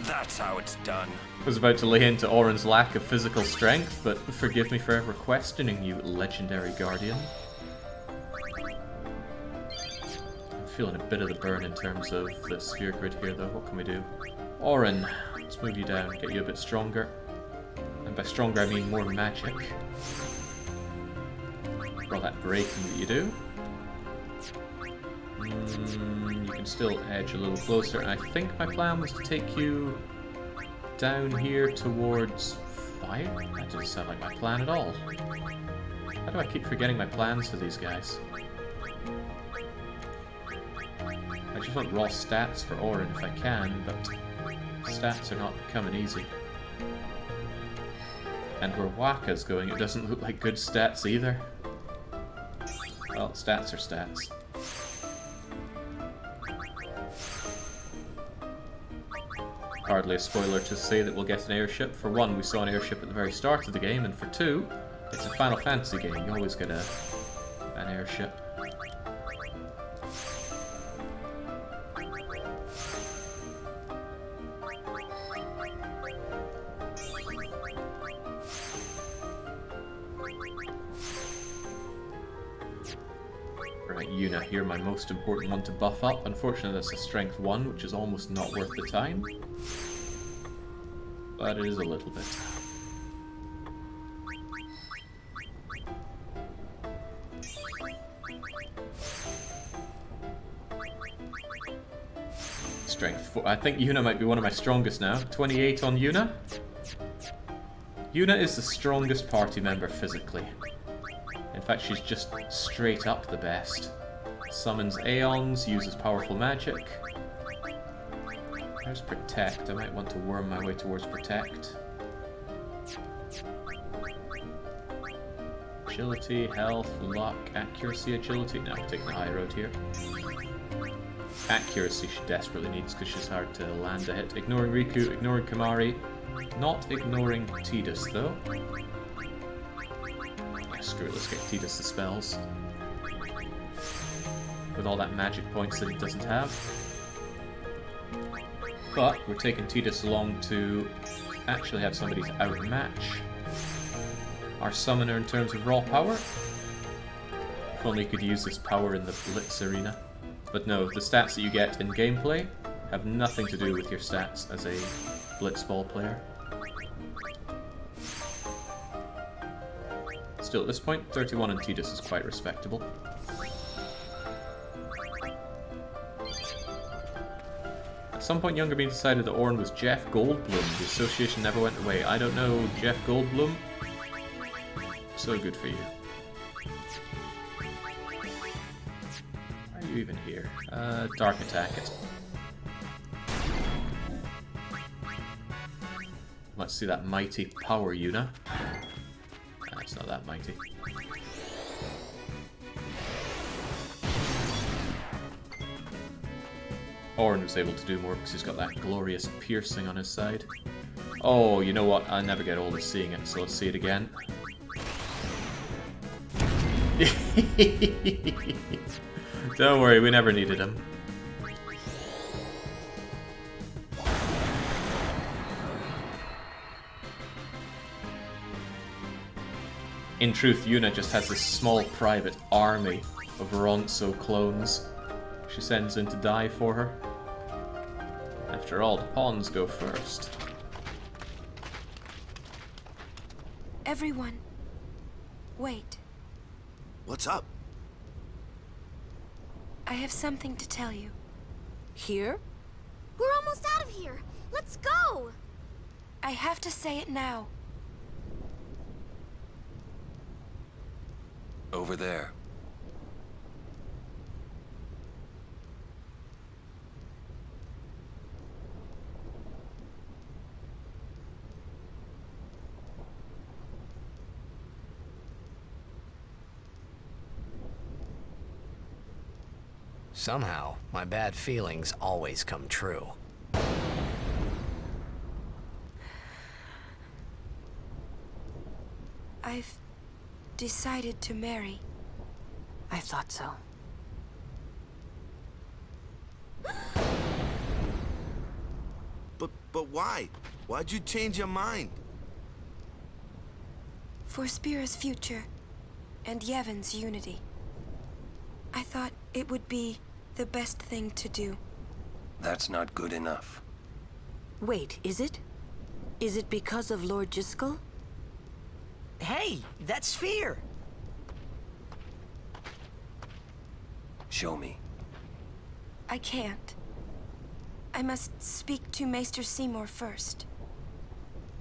That's how it's done. I was about to lay into Orin's lack of physical strength, but forgive me for ever questioning you, legendary guardian. Feeling a bit of the burn in terms of the sphere grid here, though. What can we do? Orin, let's move you down, get you a bit stronger. And by stronger, I mean more magic. For all that breaking that you do. You can still edge a little closer, and I think my plan was to take you down here towards fire? That doesn't sound like my plan at all. How do I keep forgetting my plans for these guys? I just want raw stats for Orin if I can, but stats are not coming easy. And where Waka's going, it doesn't look like good stats either. Well, stats are stats. Hardly a spoiler to say that we'll get an airship. For one, we saw an airship at the very start of the game, and for two, it's a Final Fantasy game. You always get an airship. Right, Yuna, you're my most important one to buff up. Unfortunately, that's a strength 1, which is almost not worth the time. But it is a little bit. Strength 4. I think Yuna might be one of my strongest now. 28 on Yuna. Yuna is the strongest party member physically. In fact, she's just straight up the best. Summons Aeons, uses powerful magic. There's Protect. I might want to worm my way towards Protect. Agility, health, luck, accuracy, agility. No, I'm taking the high road here. Accuracy she desperately needs because she's hard to land a hit. Ignoring Riku, ignoring Kamari. Not ignoring Tidus, though. Yeah, screw it, let's get Tidus the spells. With all that magic points that it doesn't have. But we're taking Tidus along to actually have somebody to outmatch our summoner in terms of raw power. If only you could use this power in the Blitz arena. But no, the stats that you get in gameplay have nothing to do with your stats as a Blitzball player. Still, at this point, 31 on Tidus is quite respectable. At some point, Younger Bean decided that Orin was Jeff Goldblum. The association never went away. I don't know Jeff Goldblum. So good for you. Why are you even here? Dark attack it. Let's see that mighty power, Yuna. It's not that mighty. Orin was able to do more because he's got that glorious piercing on his side. Oh, you know what? I never get old of seeing it, so let's see it again. Don't worry, we never needed him. In truth, Yuna just has this small private army of Ronso clones she sends in to die for her. After all, the pawns go first. Everyone, wait. What's up? I have something to tell you. Here? We're almost out of here. Let's go! I have to say it now. Over there. Somehow, my bad feelings always come true. I've decided to marry. I thought so. But why? Why'd you change your mind? For Spira's future and Yevon's unity. I thought it would be the best thing to do. That's not good enough. Wait, is it? Is it because of Lord Jiskel? Hey, that sphere! Show me. I can't. I must speak to Maester Seymour first.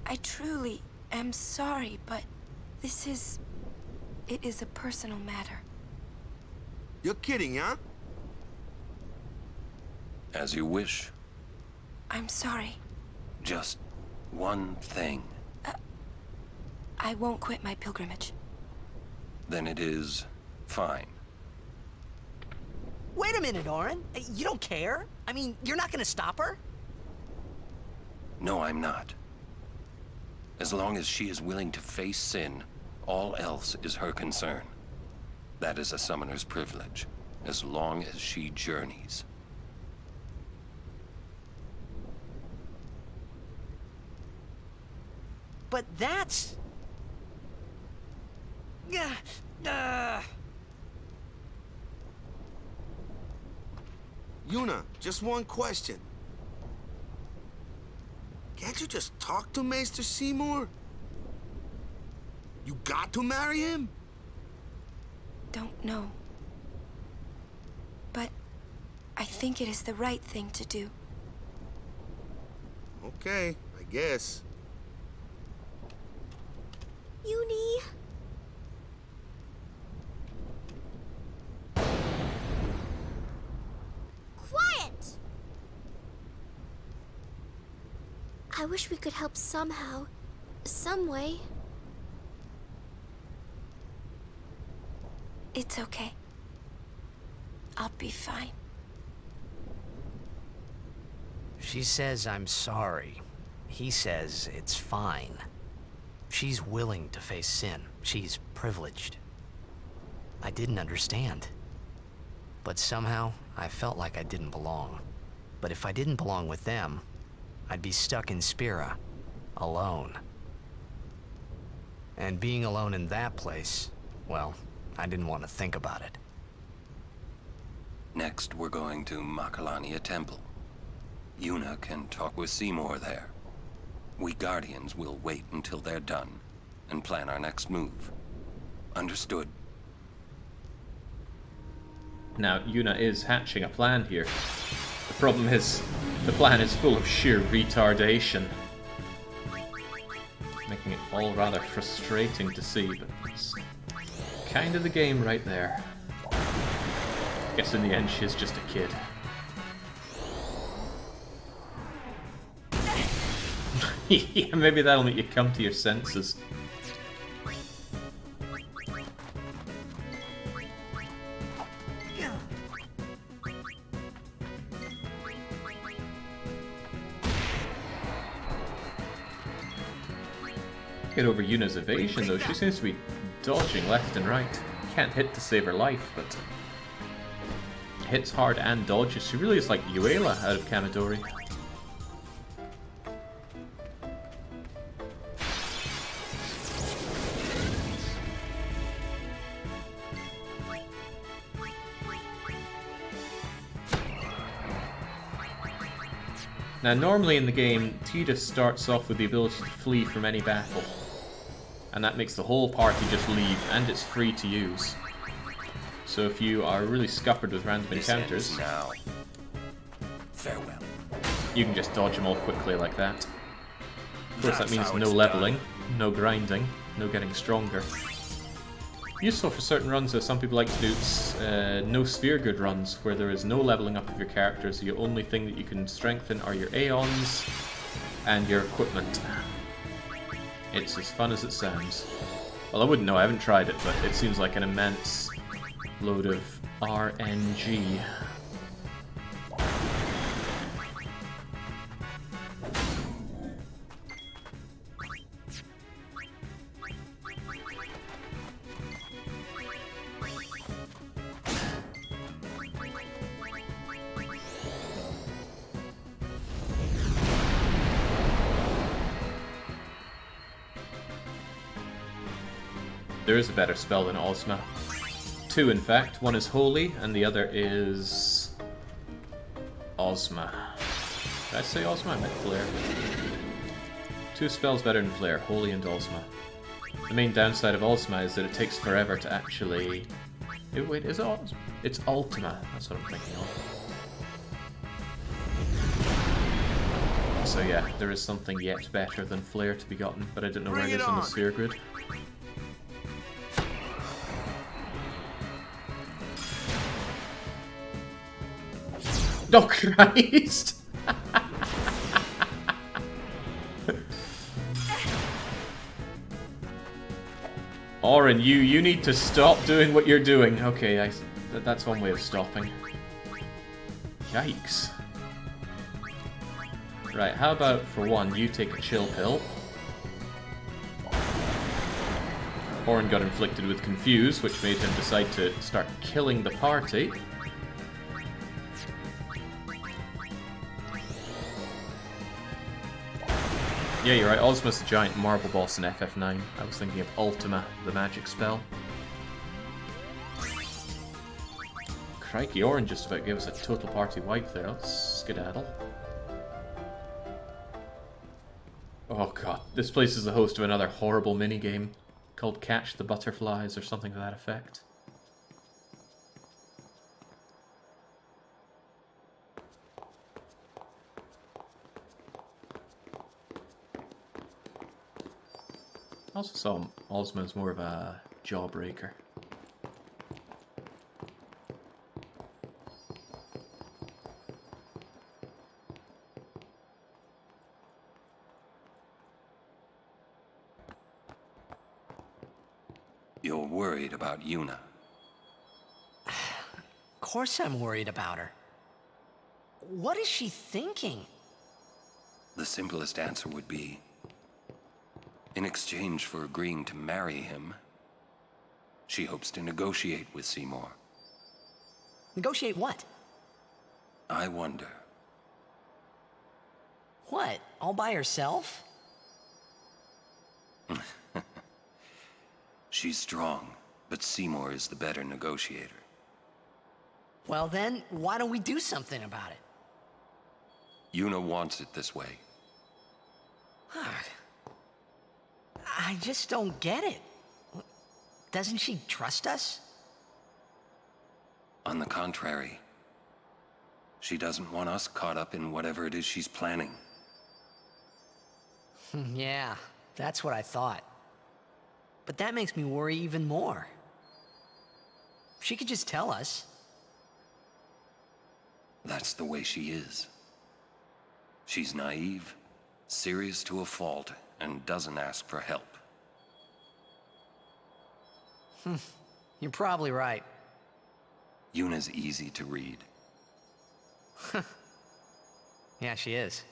I truly am sorry, but this is... it is a personal matter. You're kidding, huh? As you wish. I'm sorry. Just one thing. I won't quit my pilgrimage. Then it is fine. Wait a minute, Orin. You don't care? I mean, you're not gonna stop her? No, I'm not. As long as she is willing to face sin, all else is her concern. That is a summoner's privilege, as long as she journeys. But that's... Yuna, just one question. Can't you just talk to Maester Seymour? You got to marry him? Don't know. But I think it is the right thing to do. Okay, I guess. Uni. Quiet! I wish we could help somehow. Some way. It's okay. I'll be fine. She says I'm sorry. He says it's fine. She's willing to face sin. She's privileged. I didn't understand. But somehow, I felt like I didn't belong. But if I didn't belong with them, I'd be stuck in Spira, alone. And being alone in that place, well, I didn't want to think about it. Next, we're going to Makalania Temple. Yuna can talk with Seymour there. We Guardians will wait until they're done and plan our next move. Understood? Now, Yuna is hatching a plan here. The problem is, the plan is full of sheer retardation. Making it all rather frustrating to see, but it's kind of the game right there. Guess in the end, she's just a kid. Yeah, maybe that'll make you come to your senses. Get over Yuna's evasion though, she seems to be dodging left and right. Can't hit to save her life, but hits hard and dodges. She really is like Yuela out of Kamidori. Now, normally in the game, Tidus starts off with the ability to flee from any battle. And that makes the whole party just leave, and it's free to use. So if you are really scuppered with random encounters, now. Farewell. You can just dodge them all quickly like that. Of course, that means no leveling, no grinding, no getting stronger. Useful for certain runs, though. Some people like to do no sphere good runs, where there is no leveling up of your characters. The only thing that you can strengthen are your Aeons and your equipment. It's as fun as it sounds. Well, I wouldn't know, I haven't tried it, but it seems like an immense load of RNG. There is a better spell than Ozma. Two, in fact. One is Holy, and the other is Ozma. Did I say Ozma? I meant Flare. Two spells better than Flare, Holy and Ozma. The main downside of Ozma is that it takes forever to actually... Wait, is it Ozma? It's Ultima. That's what I'm thinking of. So yeah, there is something yet better than Flare to be gotten, but I don't know where it is on the sphere grid. Oh, Christ! Orin, you need to stop doing what you're doing. Okay, that's one way of stopping. Yikes. Right, how about, for one, you take a chill pill. Orin got inflicted with Confuse, which made him decide to start killing the party. Yeah, you're right. Ozma's the giant marble boss in FF9. I was thinking of Ultima, the magic spell. Crikey, Orin just about gave us a total party wipe there. Let's skedaddle. Oh god, this place is the host of another horrible minigame called Catch the Butterflies or something to that effect. I also saw Ozma as more of a jawbreaker. You're worried about Yuna. course I'm worried about her. What is she thinking? The simplest answer would be, in exchange for agreeing to marry him, she hopes to negotiate with Seymour. Negotiate what? I wonder. What? All by herself? She's strong, but Seymour is the better negotiator. Well then, why don't we do something about it? Yuna wants it this way. I just don't get it. Doesn't she trust us? On the contrary, she doesn't want us caught up in whatever it is she's planning. Yeah, that's what I thought. But that makes me worry even more. She could just tell us. That's the way she is. She's naive, serious to a fault, and doesn't ask for help. You're probably right. Yuna's easy to read. Yeah, she is.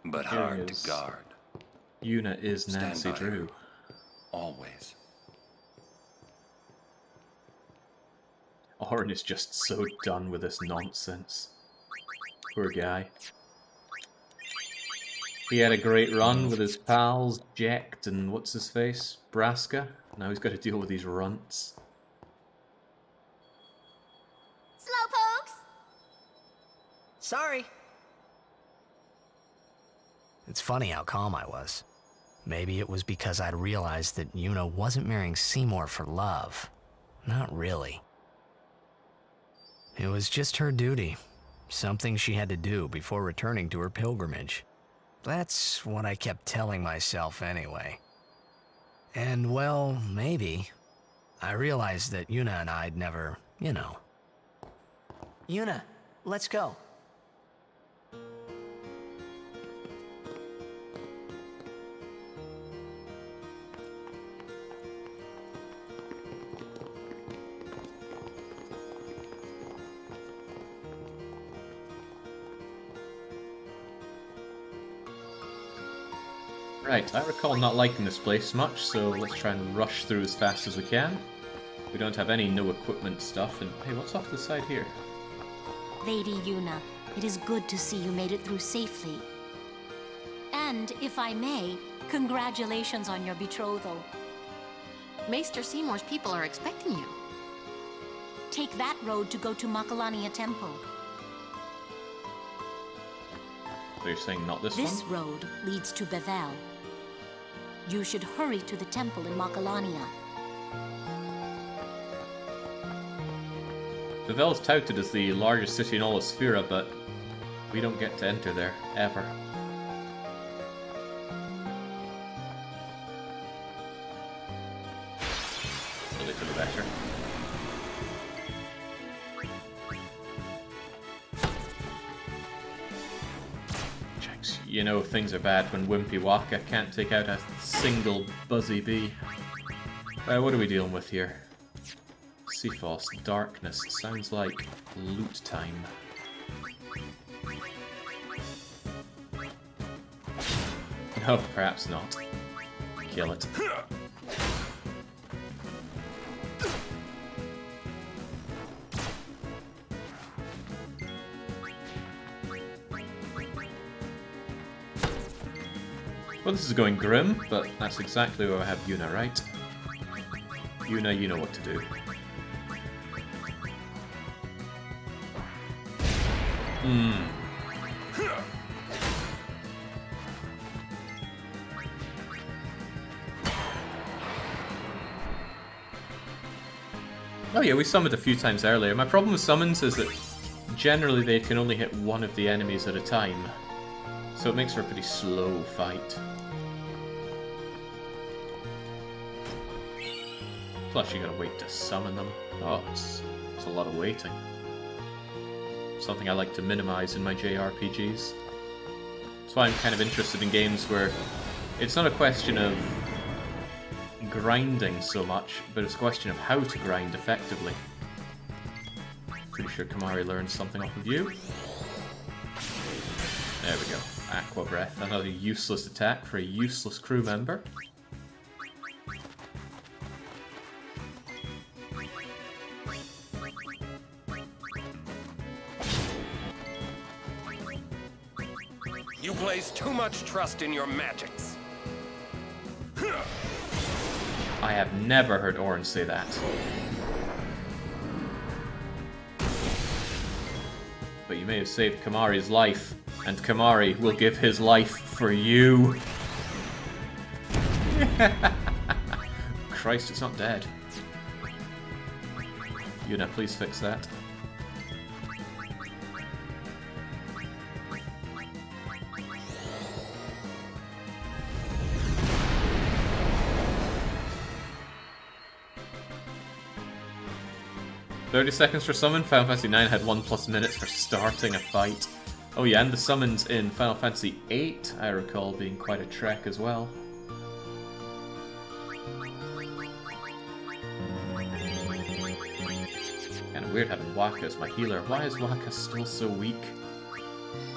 But Here hard is. to guard. Yuna is Stand Nancy by her. Drew. Always. Orin is just so done with this nonsense. Poor guy. He had a great run with his pals, Jecht and what's his face? Braska. Now he's got to deal with these runts. Slowpokes! Sorry. It's funny how calm I was. Maybe it was because I'd realized that Yuna wasn't marrying Seymour for love. Not really. It was just her duty. Something she had to do before returning to her pilgrimage. That's what I kept telling myself anyway. And well, maybe. I realized that Yuna and I'd never, Yuna, let's go. Right, I recall not liking this place much, so let's try and rush through as fast as we can. We don't have any no equipment stuff, and hey, what's off to the side here? Lady Yuna, it is good to see you made it through safely. And, if I may, congratulations on your betrothal. Maester Seymour's people are expecting you. Take that road to go to Makalania Temple. So you're saying not this This one? road leads to Bevel. You should hurry to the temple in Makalania. Bevel is touted as the largest city in all of Sphera, but we don't get to enter there, ever. Really for the better. Checks, you know things are bad when Wimpy Waka can't take out a single buzzy bee. What are we dealing with here? Seafoss, darkness, sounds like loot time. No, perhaps not. Kill it. Well, this is going grim, but that's exactly where I have Yuna, right? Yuna, you know what to do. Oh yeah, we summoned a few times earlier. My problem with summons is that generally they can only hit one of the enemies at a time. So it makes for a pretty slow fight. Plus you gotta wait to summon them. Oh, it's a lot of waiting. Something I like to minimize in my JRPGs. That's why I'm kind of interested in games where it's not a question of grinding so much, but it's a question of how to grind effectively. Pretty sure Kamari learned something off of you. There we go. Aqua Breath. Another useless attack for a useless crew member. You place too much trust in your magics. I have never heard Orin say that. But you may have saved Kamari's life, and Kamari will give his life for you. Christ, it's not dead. Yuna, please fix that. "30 seconds for summon." Final Fantasy IX had 1+ minutes for starting a fight. Oh yeah, and the summons in Final Fantasy VIII, I recall, being quite a trek as well. Kinda weird having Waka as my healer. Why is Waka still so weak?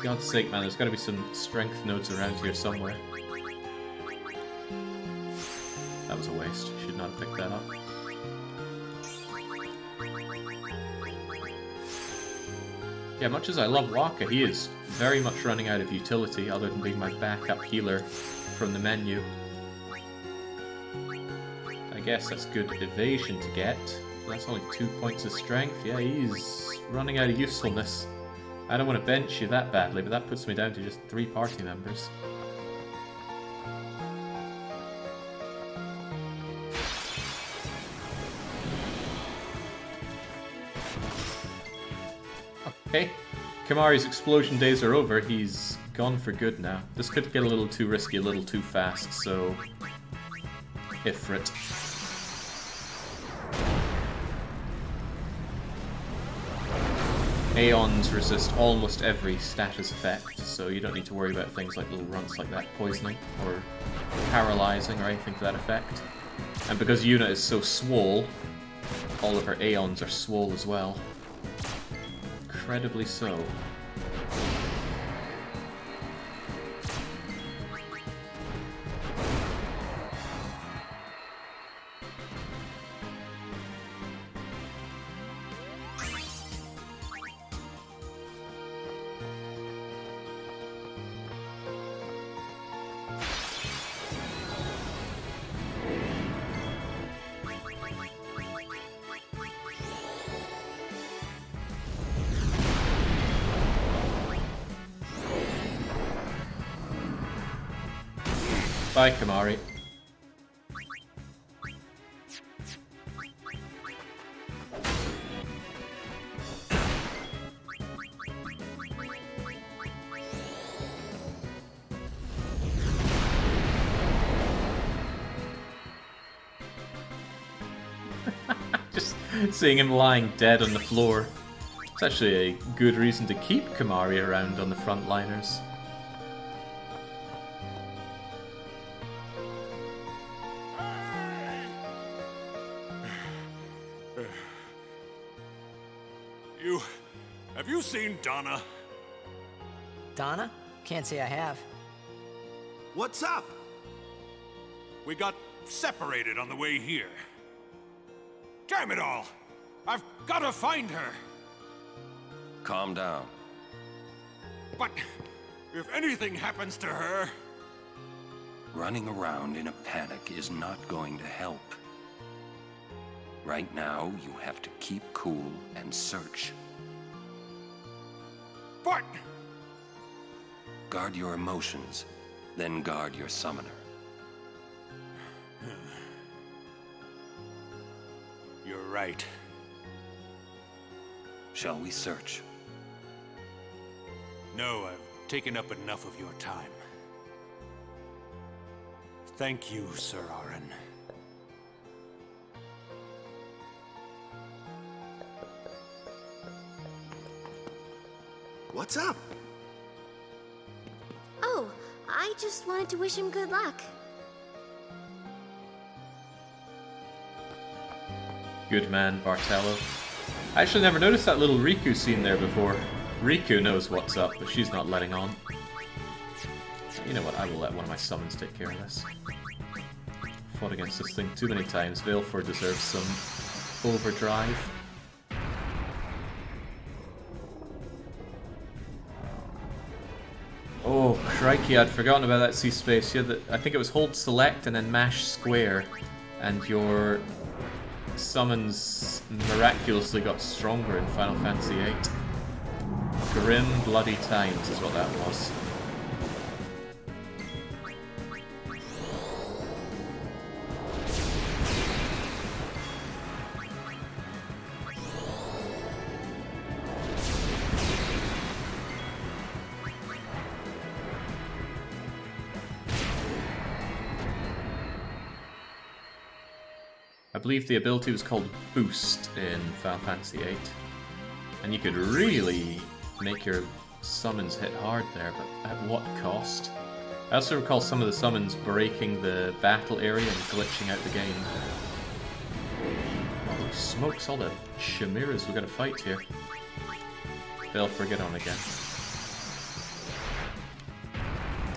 God's sake, man, there's gotta be some strength nodes around here somewhere. That was a waste. Should not have picked that up. Yeah, much as I love Waka, he is very much running out of utility other than being my backup healer from the menu. I guess that's good evasion to get. That's only 2 points of strength. Yeah, he's running out of usefulness. I don't want to bench you that badly, but that puts me down to just 3 party members. Okay, Kamari's explosion days are over. He's gone for good now. This could get a little too risky, a little too fast, so... Ifrit. Aeons resist almost every status effect, so you don't need to worry about things like little runts like that poisoning, or paralyzing, or anything to that effect. And because Yuna is so swole, all of her Aeons are swole as well. Incredibly so. Bye, Kamari. Just seeing him lying dead on the floor. It's actually a good reason to keep Kamari around on the frontliners. Have you seen Donna? Donna? Can't say I have. What's up? We got separated on the way here. Damn it all! I've got to find her! Calm down. But if anything happens to her... Running around in a panic is not going to help. Right now, you have to keep cool and search. But... Guard your emotions, then guard your summoner. You're right. Shall we search? No, I've taken up enough of your time. Thank you, Sir Aaron. What's up? Oh, I just wanted to wish him good luck. Good man, Bartello. I actually never noticed that little Riku scene there before. Riku knows what's up, but she's not letting on. You know what, I will let one of my summons take care of this. Fought against this thing too many times. Valefor deserves some overdrive. Oh, crikey, I'd forgotten about that C-space. I think it was hold select and then mash square, and your summons miraculously got stronger in Final Fantasy VIII. Grim bloody times is what that was. I believe the ability was called Boost in Final Fantasy VIII. And you could really make your summons hit hard there, but at what cost? I also recall some of the summons breaking the battle area and glitching out the game. Holy smokes, all the chimeras we're gonna fight here. Valefor, get on again.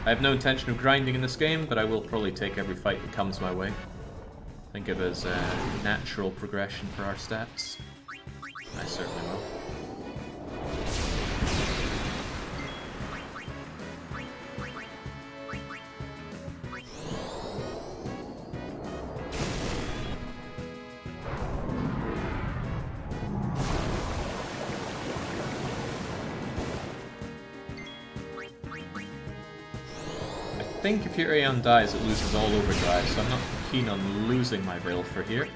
I have no intention of grinding in this game, but I will probably take every fight that comes my way. Think of it as a natural progression for our stats. I certainly will. I think if your Aeon dies, it loses all overdrive, so I'm not keen on losing my Valefor here.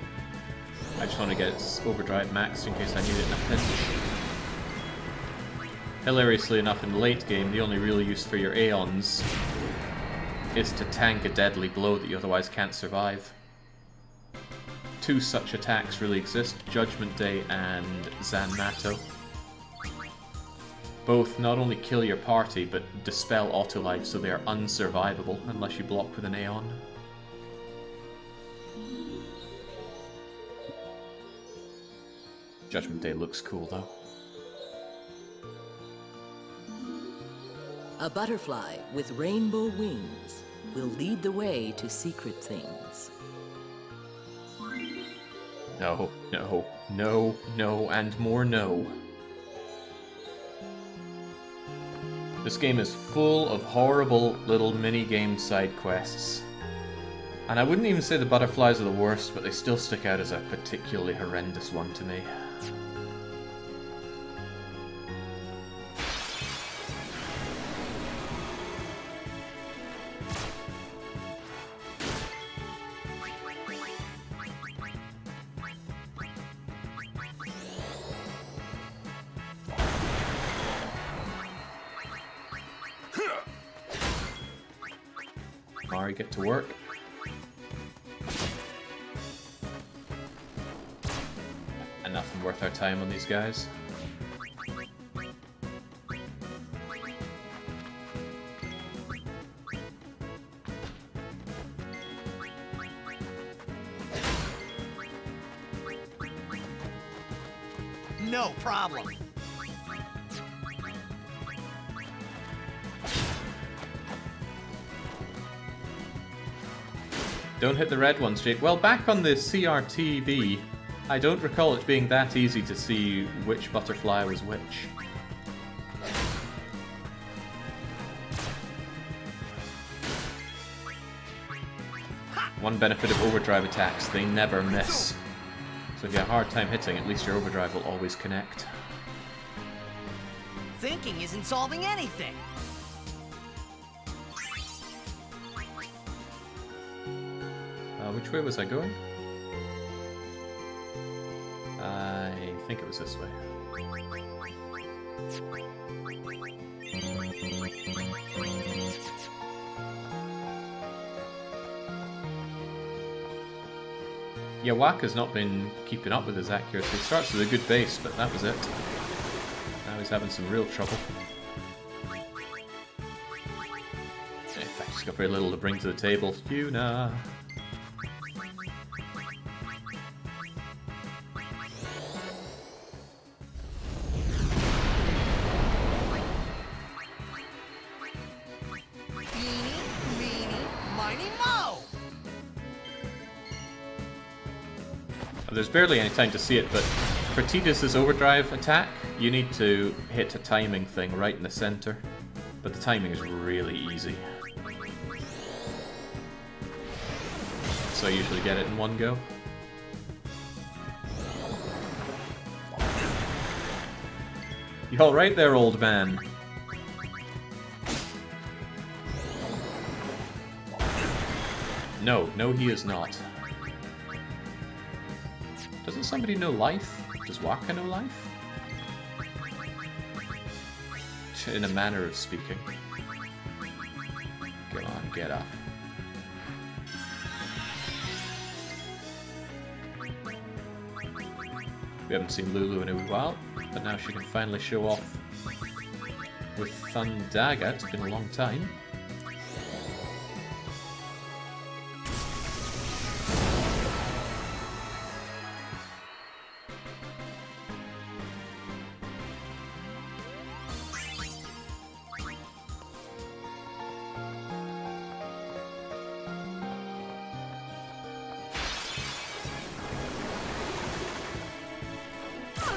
I just want to get its overdrive maxed in case I need it in a pinch. Hilariously enough, in the late game, the only real use for your Aeons is to tank a deadly blow that you otherwise can't survive. Two such attacks really exist, Judgment Day and Zanmato. Both not only kill your party, but dispel auto-life so they are unsurvivable unless you block with an Aeon. Judgment Day looks cool though. A butterfly with rainbow wings will lead the way to secret things. No, no, no, no, and more no. This game is full of horrible little mini-game side quests. And I wouldn't even say the butterflies are the worst, but they still stick out as a particularly horrendous one to me. Mari, get to work. And nothing worth our time on these guys. No problem. Don't hit the red ones, Jake. Well, back on the CRTV, I don't recall it being that easy to see which butterfly was which. One benefit of overdrive attacks, they never miss. So if you have a hard time hitting, at least your overdrive will always connect. Thinking isn't solving anything. Which way was I going? I think it was this way. Yeah, Waka's not been keeping up with his accuracy. He starts with a good base, but that was it. Now he's having some real trouble. In fact, he's got very little to bring to the table. Yuna! There's barely any time to see it, but for Tidus's overdrive attack, you need to hit a timing thing right in the center. But the timing is really easy. So I usually get it in one go. You alright there, old man? No, he is not. Doesn't somebody know life? Does Waka know life? In a manner of speaking. Come on, get up. We haven't seen Lulu in a wee while, but now she can finally show off with Thundaga. It's been a long time.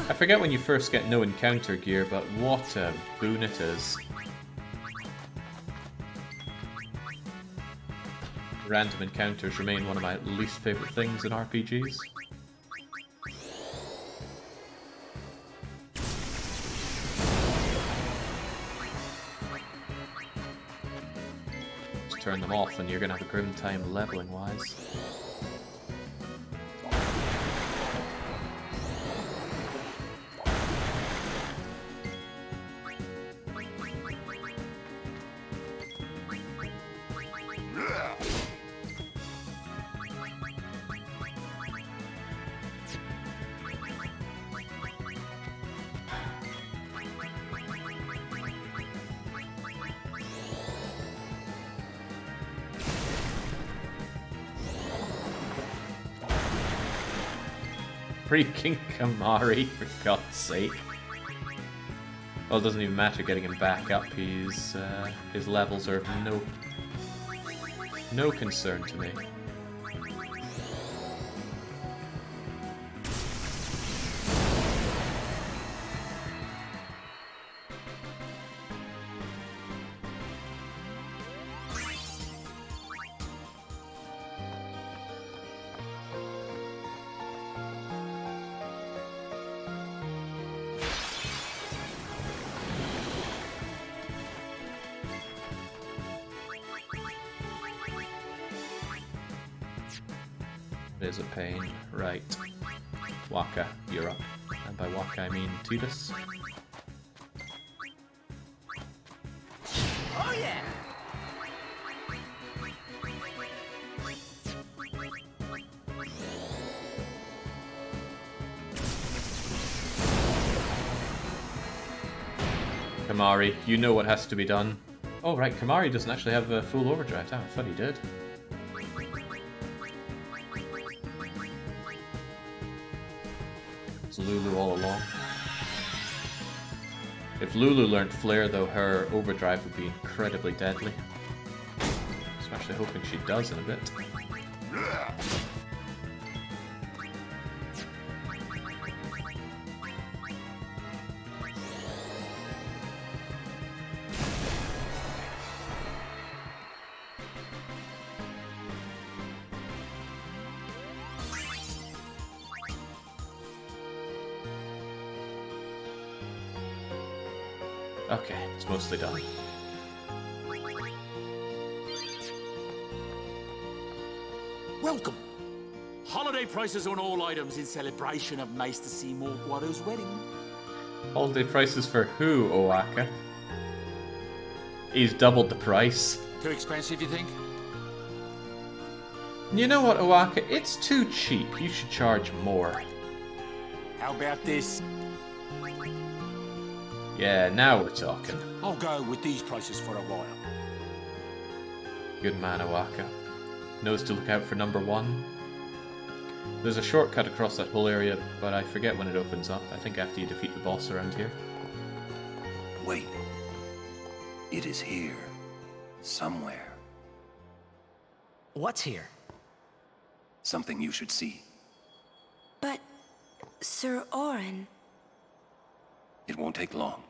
I forget when you first get no encounter gear, but what a boon it is. Random encounters remain one of my least favorite things in RPGs. Just turn them off and you're gonna have a grim time leveling wise. Freaking Kamari, for God's sake. Well, it doesn't even matter getting him back up. His levels are of no concern to me. It is a pain. Right. Waka, you're up. And by Waka I mean Tidus. Oh yeah! Kamari, you know what has to be done. Oh right, Kamari doesn't actually have a full overdrive. Damn, I thought he did. It's Lulu all along. If Lulu learnt Flare though, her overdrive would be incredibly deadly. I'm actually hoping she does in a bit. Okay, it's mostly done. Welcome! Holiday prices on all items in celebration of Maester Seymour Guado's wedding. Holiday prices for who, Owaka? He's doubled the price. Too expensive, you think? You know what, Owaka? It's too cheap. You should charge more. How about this? Yeah, now we're talking. I'll go with these prices for a while. Good man, Owaka. Knows to look out for number one. There's a shortcut across that whole area, but I forget when it opens up. I think after you defeat the boss around here. Wait. It is here. Somewhere. What's here? Something you should see. Sir Orin. It won't take long.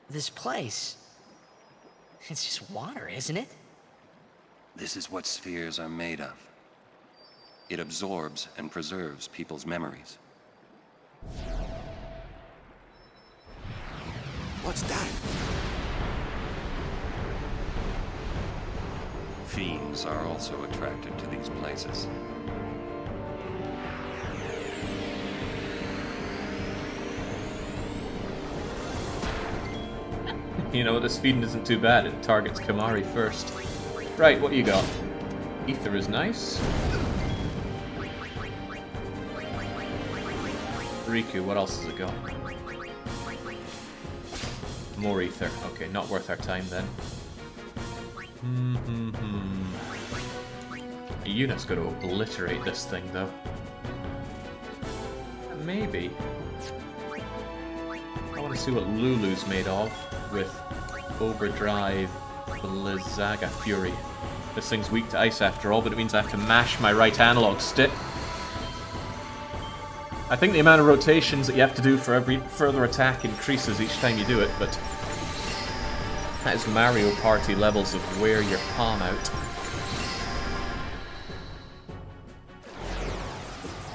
This place, it's just water, isn't it? This is what spheres are made of. It absorbs and preserves people's memories. What's that? Fiends are also attracted to these places. You know, this feeding isn't too bad. It targets Kimahri first. Right, what you got? Ether is nice. Riku, what else has it got? More ether. Okay, not worth our time then. Yuna's got to obliterate this thing, though. Maybe. I want to see what Lulu's made of with Overdrive Blizzaga Fury. This thing's weak to ice after all, but it means I have to mash my right analog stick. I think the amount of rotations that you have to do for every further attack increases each time you do it, but that is Mario Party levels of wear your palm out.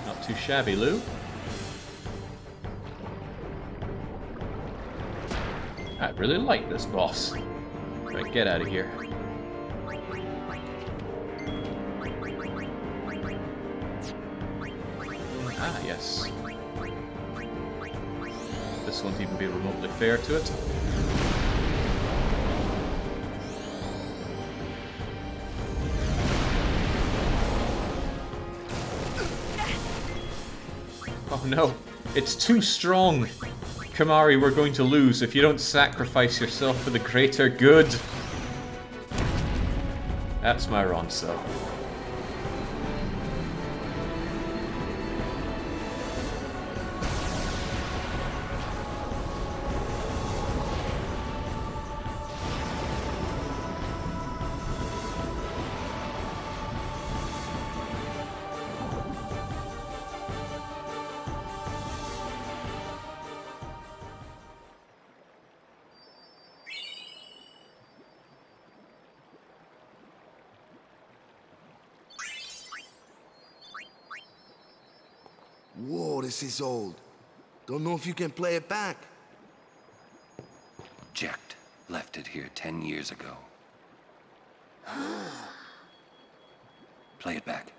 Not too shabby, Lou. I really like this boss. Right, get out of here. Ah, yes. This won't even be remotely fair to it. Oh no, it's too strong. Kimahri, we're going to lose if you don't sacrifice yourself for the greater good. That's my Ronso. Whoa, this is old. Don't know if you can play it back. Jecht left it here 10 years ago. Play it back.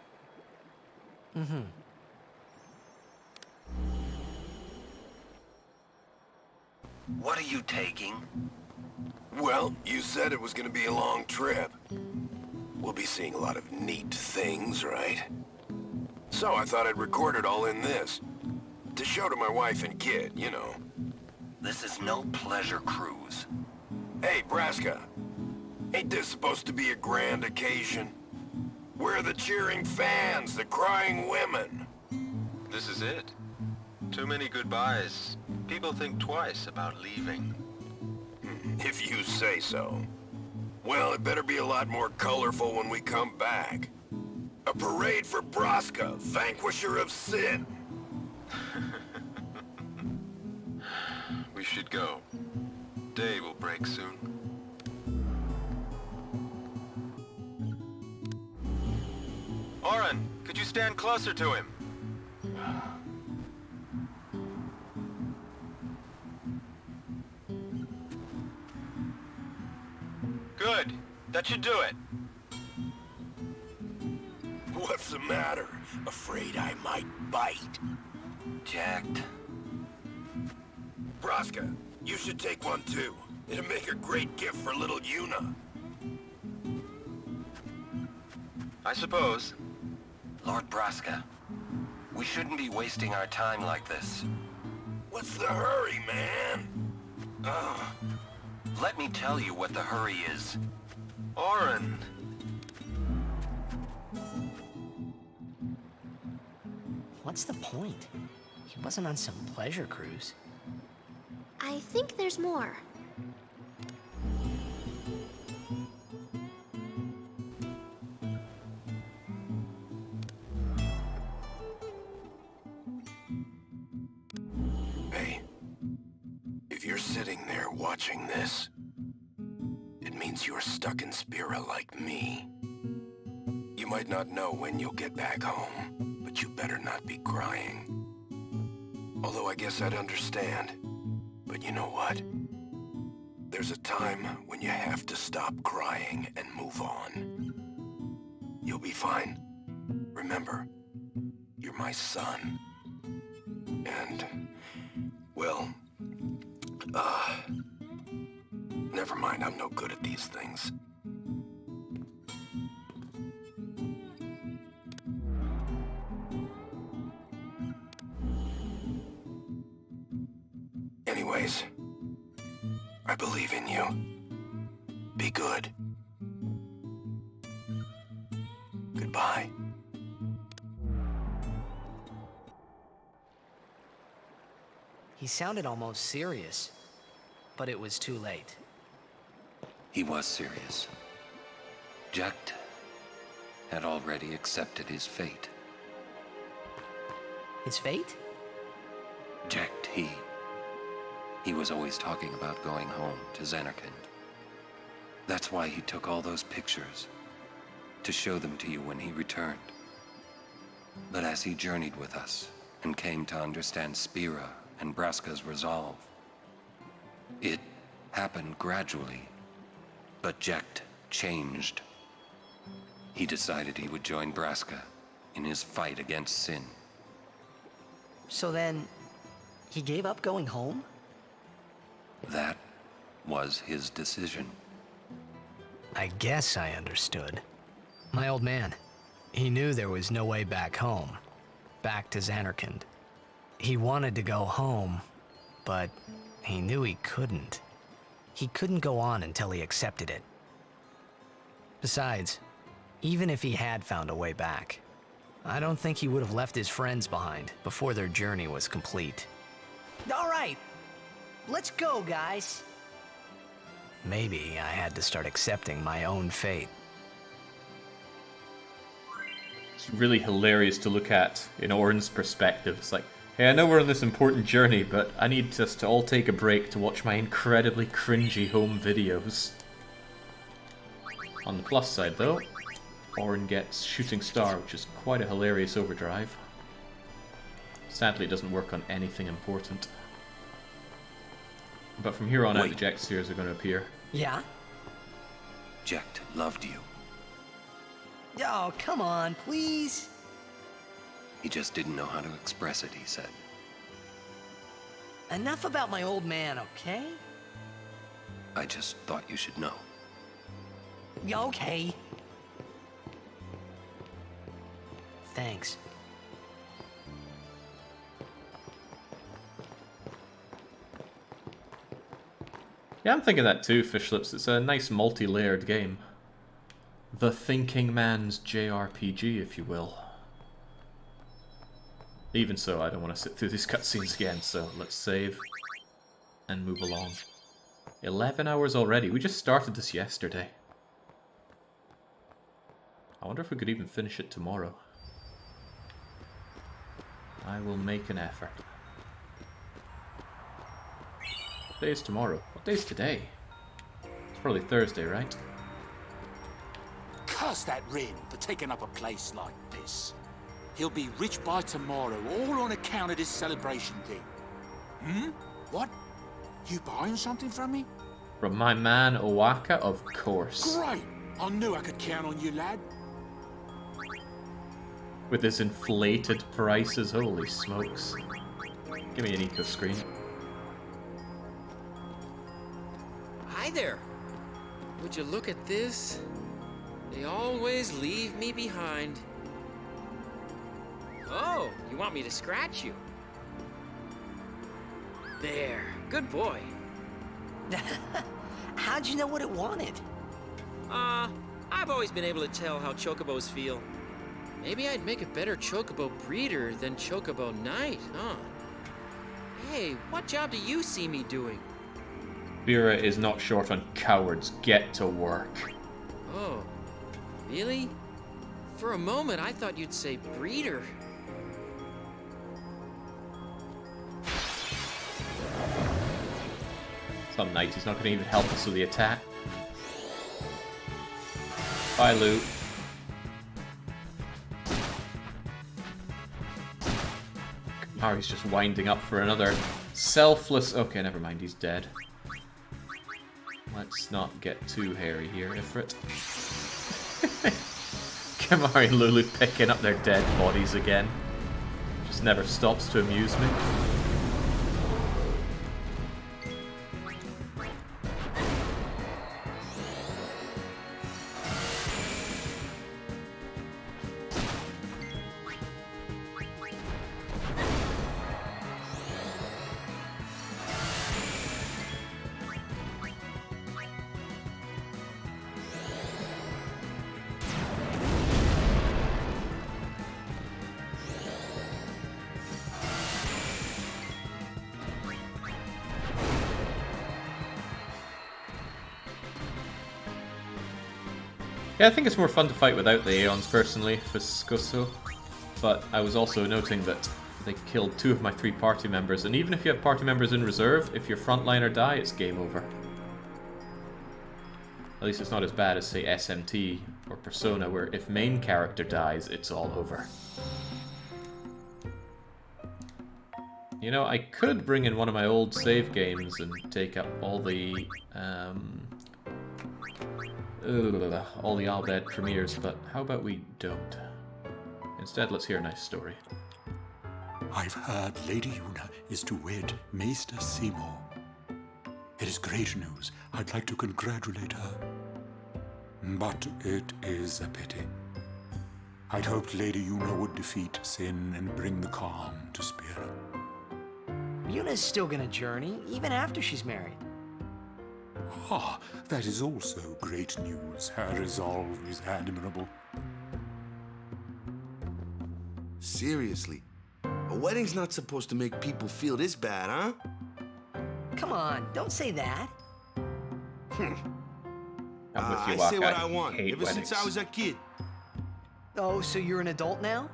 What are you taking? Well, you said it was gonna be a long trip. We'll be seeing a lot of neat things, right? So I thought I'd record it all in this. To show to my wife and kid, you know. This is no pleasure cruise. Hey, Braska. Ain't this supposed to be a grand occasion? We're the cheering fans, the crying women. This is it. Too many goodbyes. People think twice about leaving. If you say so. Well, it better be a lot more colorful when we come back. A parade for Braska, vanquisher of sin. We should go. Day will break soon. Orin, could you stand closer to him? Good. That should do it. What's the matter? Afraid I might bite? Jacked. Braska, you should take one too. It'd make a great gift for little Yuna. I suppose. Lord Braska, we shouldn't be wasting our time like this. What's the hurry, man? Let me tell you what the hurry is. Orin. What's the point? He wasn't on some pleasure cruise. I think there's more. Hey, if you're sitting there watching this, it means you're stuck in Spira like me. You might not know when you'll get back home, but you better not be crying. Although I guess I'd understand. But you know what? There's a time when you have to stop crying and move on. You'll be fine. Remember, you're my son. And, well, never mind, I'm no good at these things. Anyways, I believe in you. Be good. Goodbye. He sounded almost serious, but it was too late. He was serious. Jekt had already accepted his fate. His fate? Jekt, he was always talking about going home to Zanarkand. That's why he took all those pictures, to show them to you when he returned. But as he journeyed with us and came to understand Spira and Braska's resolve, it happened gradually, but Jekt changed. He decided he would join Braska in his fight against sin. So then, he gave up going home? That was his decision. I guess I understood. My old man, he knew there was no way back home, back to Zanarkand. He wanted to go home, but he knew he couldn't. He couldn't go on until he accepted it. Besides, even if he had found a way back, I don't think he would have left his friends behind before their journey was complete. All right, let's go, guys. Maybe I had to start accepting my own fate. It's really hilarious to look at in Orin's perspective. It's like, hey, I know we're on this important journey, but I need us to all take a break to watch my incredibly cringy home videos. On the plus side, though, Orin gets Shooting Star, which is quite a hilarious overdrive. Sadly, it doesn't work on anything important. But from here on out, the Jekt spheres are going to appear. Yeah? Jekt loved you. Oh, come on, please. He just didn't know how to express it, he said. Enough about my old man, okay? I just thought you should know. Okay. Thanks. Yeah, I'm thinking that too, Fishlips. It's a nice multi-layered game. The thinking man's JRPG, if you will. Even so, I don't want to sit through these cutscenes again, so let's save and move along. 11 hours already. We just started this yesterday. I wonder if we could even finish it tomorrow. I will make an effort. What day is tomorrow? What day is today? It's probably Thursday, right? Curse that Rin for taking up a place like this. He'll be rich by tomorrow, all on account of this celebration thing. Hmm? What? You buying something from me? From my man Owaka, of course. Great! I knew I could count on you, lad. With his inflated prices, holy smokes. Give me an eco screen. there. Would you look at this? They always leave me behind. Oh, you want me to scratch you? There, good boy. How'd you know what it wanted? I've always been able to tell how chocobos feel. Maybe I'd make a better chocobo breeder than chocobo knight, huh? Hey, what job do you see me doing? Vera is not short on cowards. Get to work. Oh, really? For a moment, I thought you'd say breeder. Some knight, he's not going to even help us with the attack. Bye, Lou. Kamari's just winding up for another selfless... Okay, never mind, he's dead. Let's not get too hairy here, Ifrit. Kamari and Lulu picking up their dead bodies again. Just never stops to amuse me. Yeah, I think it's more fun to fight without the Aeons, personally, Fiscoso. But I was also noting that they killed 2 of my 3 party members, and even if you have party members in reserve, if your frontliner die, it's game over. At least it's not as bad as, say, SMT or Persona, where if main character dies, it's all over. You know, I could bring in one of my old save games and take up all the Al Bhed premieres, but how about we don't? Instead, let's hear a nice story. I've heard Lady Yuna is to wed Maester Seymour. It is great news. I'd like to congratulate her. But it is a pity. I'd hoped Lady Yuna would defeat Sin and bring the calm to Spira. Yuna's still gonna journey, even after she's married. Ah, that is also great news. Her resolve is admirable. Seriously, a wedding's not supposed to make people feel this bad, huh? Come on, don't say that. I'm with you, I Waka. say what I want, hate ever weddings. since I was a kid. Oh, so you're an adult now?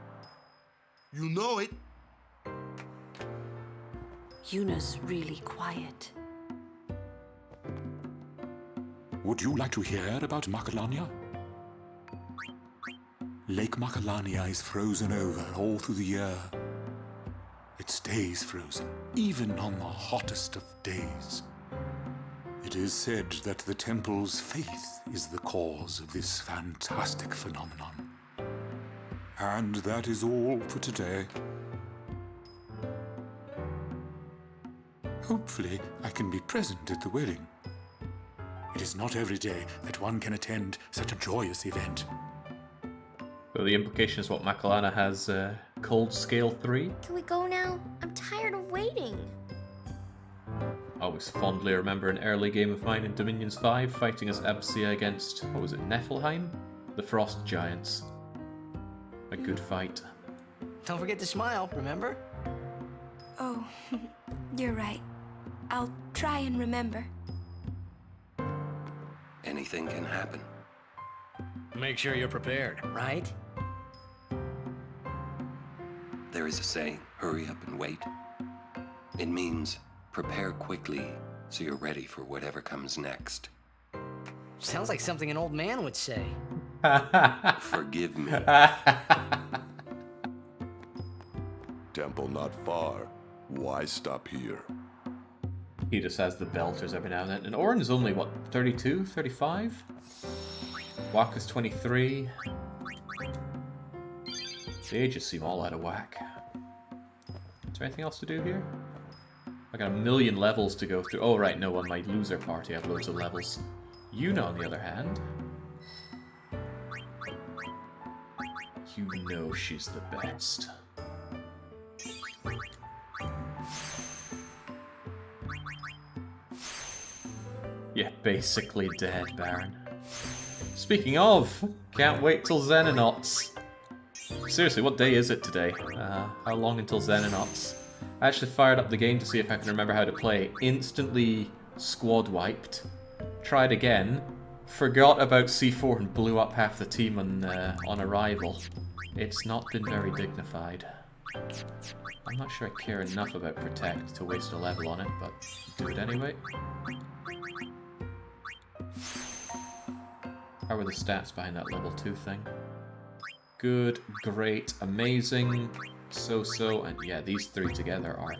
You know it. Yuna's really quiet. Would you like to hear about Macalania? Lake Macalania is frozen over all through the year. It stays frozen, even on the hottest of days. It is said that the temple's faith is the cause of this fantastic phenomenon. And that is all for today. Hopefully, I can be present at the wedding. It is not every day that one can attend such a joyous event. So the implication is what Macalana has Cold Scale 3. Can we go now? I'm tired of waiting. I always fondly remember an early game of mine in Dominions 5 fighting as Absia against, what was it, Niflheim? The Frost Giants. A good fight. Don't forget to smile, remember? Oh, you're right. I'll try and remember. Anything can happen. Make sure you're prepared, right? There is a saying, hurry up and wait. It means prepare quickly so you're ready for whatever comes next. Sounds like something an old man would say. Forgive me. Temple not far. Why stop here? He just has the belters every now and then. And Orin's only, what, 32, 35? Waka's 23. The ages seem all out of whack. Is there anything else to do here? A got a million levels to go through. Oh, right, no, on my loser party I have loads of levels. Yuna, on the other hand, you know she's the best. Yeah, basically dead, Baron. Speaking of, can't wait till Xenonauts. Seriously, what day is it today? How long until Xenonauts? I actually fired up the game to see if I can remember how to play. Instantly squad wiped. Tried again. Forgot about C4 and blew up half the team on arrival. It's not been very dignified. I'm not sure I care enough about Protect to waste a level on it, but do it anyway. How were the stats behind that level 2 thing? Good, great, amazing, so-so, and yeah, these three together are...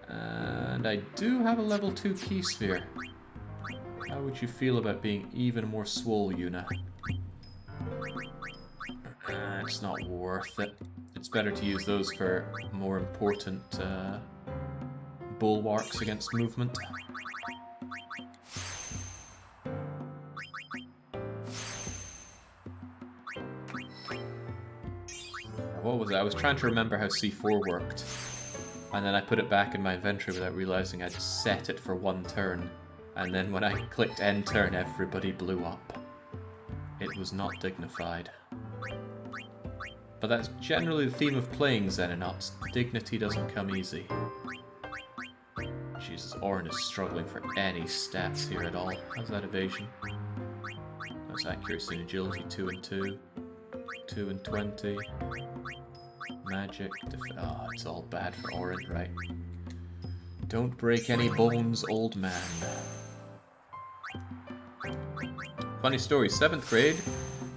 And I do have a level 2 key sphere. How would you feel about being even more swole, Yuna? It's not worth it. It's better to use those for more important bulwarks against movement. What was it? I was trying to remember how C4 worked, and then I put it back in my inventory without realizing I'd set it for 1 turn, and then when I clicked end turn, everybody blew up. It was not dignified. But that's generally the theme of playing Xenonauts. Dignity doesn't come easy. Jesus, Orin is struggling for any stats here at all. How's that evasion? That's accuracy and agility, 2 and 2. 2 and 20. Magic. Oh, it's all bad for Orin, right? Don't break any bones, old man. Funny story, 7th grade,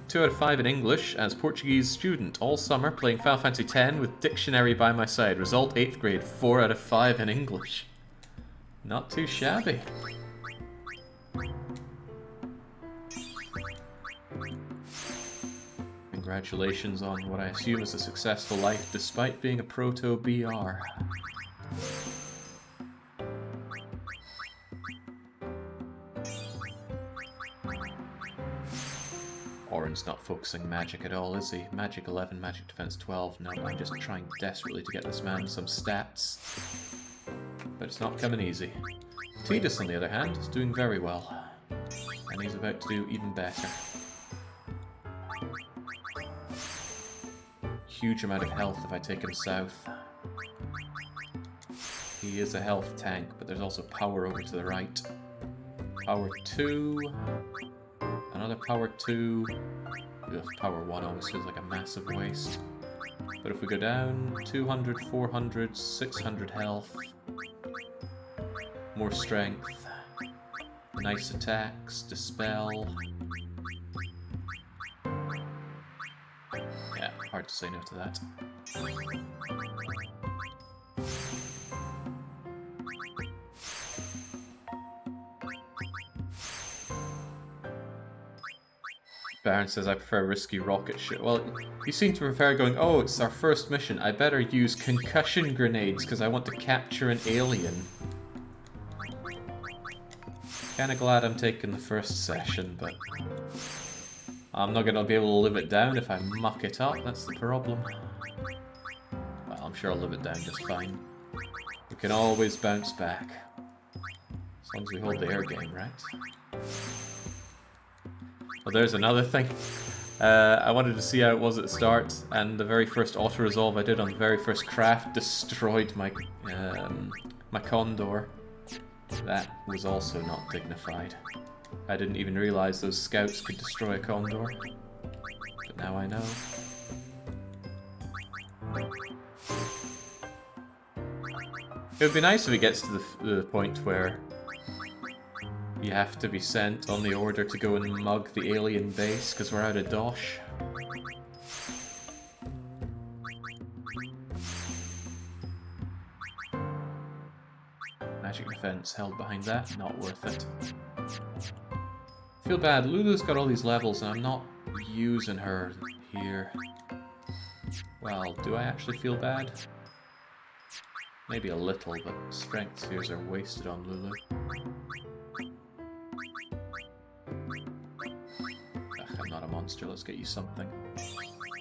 2 out of 5 in English as Portuguese student all summer playing Final Fantasy X with dictionary by my side. Result 8th grade, 4 out of 5 in English. Not too shabby. Congratulations on what I assume is a successful life despite being a proto-BR. Orin's not focusing magic at all, is he? Magic 11, magic defense 12. No, I'm just trying desperately to get this man some stats. But it's not coming easy. Tidus, on the other hand, is doing very well. And he's about to do even better. Huge amount of health if I take him south. He is a health tank, but there's also power over to the right. Power 2. Another power 2. Ugh, power 1 always feels like a massive waste. But if we go down, 200, 400, 600 health. More strength. Nice attacks, dispel. Yeah, hard to say no to that. Baron says I prefer risky rocket shit. Well, you seem to prefer going, oh, it's our first mission. I better use concussion grenades because I want to capture an alien. Kinda glad I'm taking the first session, but I'm not gonna be able to live it down if I muck it up, that's the problem. Well, I'm sure I'll live it down just fine. We can always bounce back. As long as we hold the air game, right? Well, there's another thing. I wanted to see how it was at the start, and the very first auto-resolve I did on the very first craft destroyed my, my Condor. That was also not dignified. I didn't even realize those scouts could destroy a Condor. But now I know. It would be nice if it gets to the point where you have to be sent on the order to go and mug the alien base because we're out of dosh. Magic defense held behind that, not worth it. Feel bad, Lulu's got all these levels and I'm not using her here. Well, do I actually feel bad? Maybe a little, but strength spheres are wasted on Lulu. Ugh, I'm not a monster, let's get you something.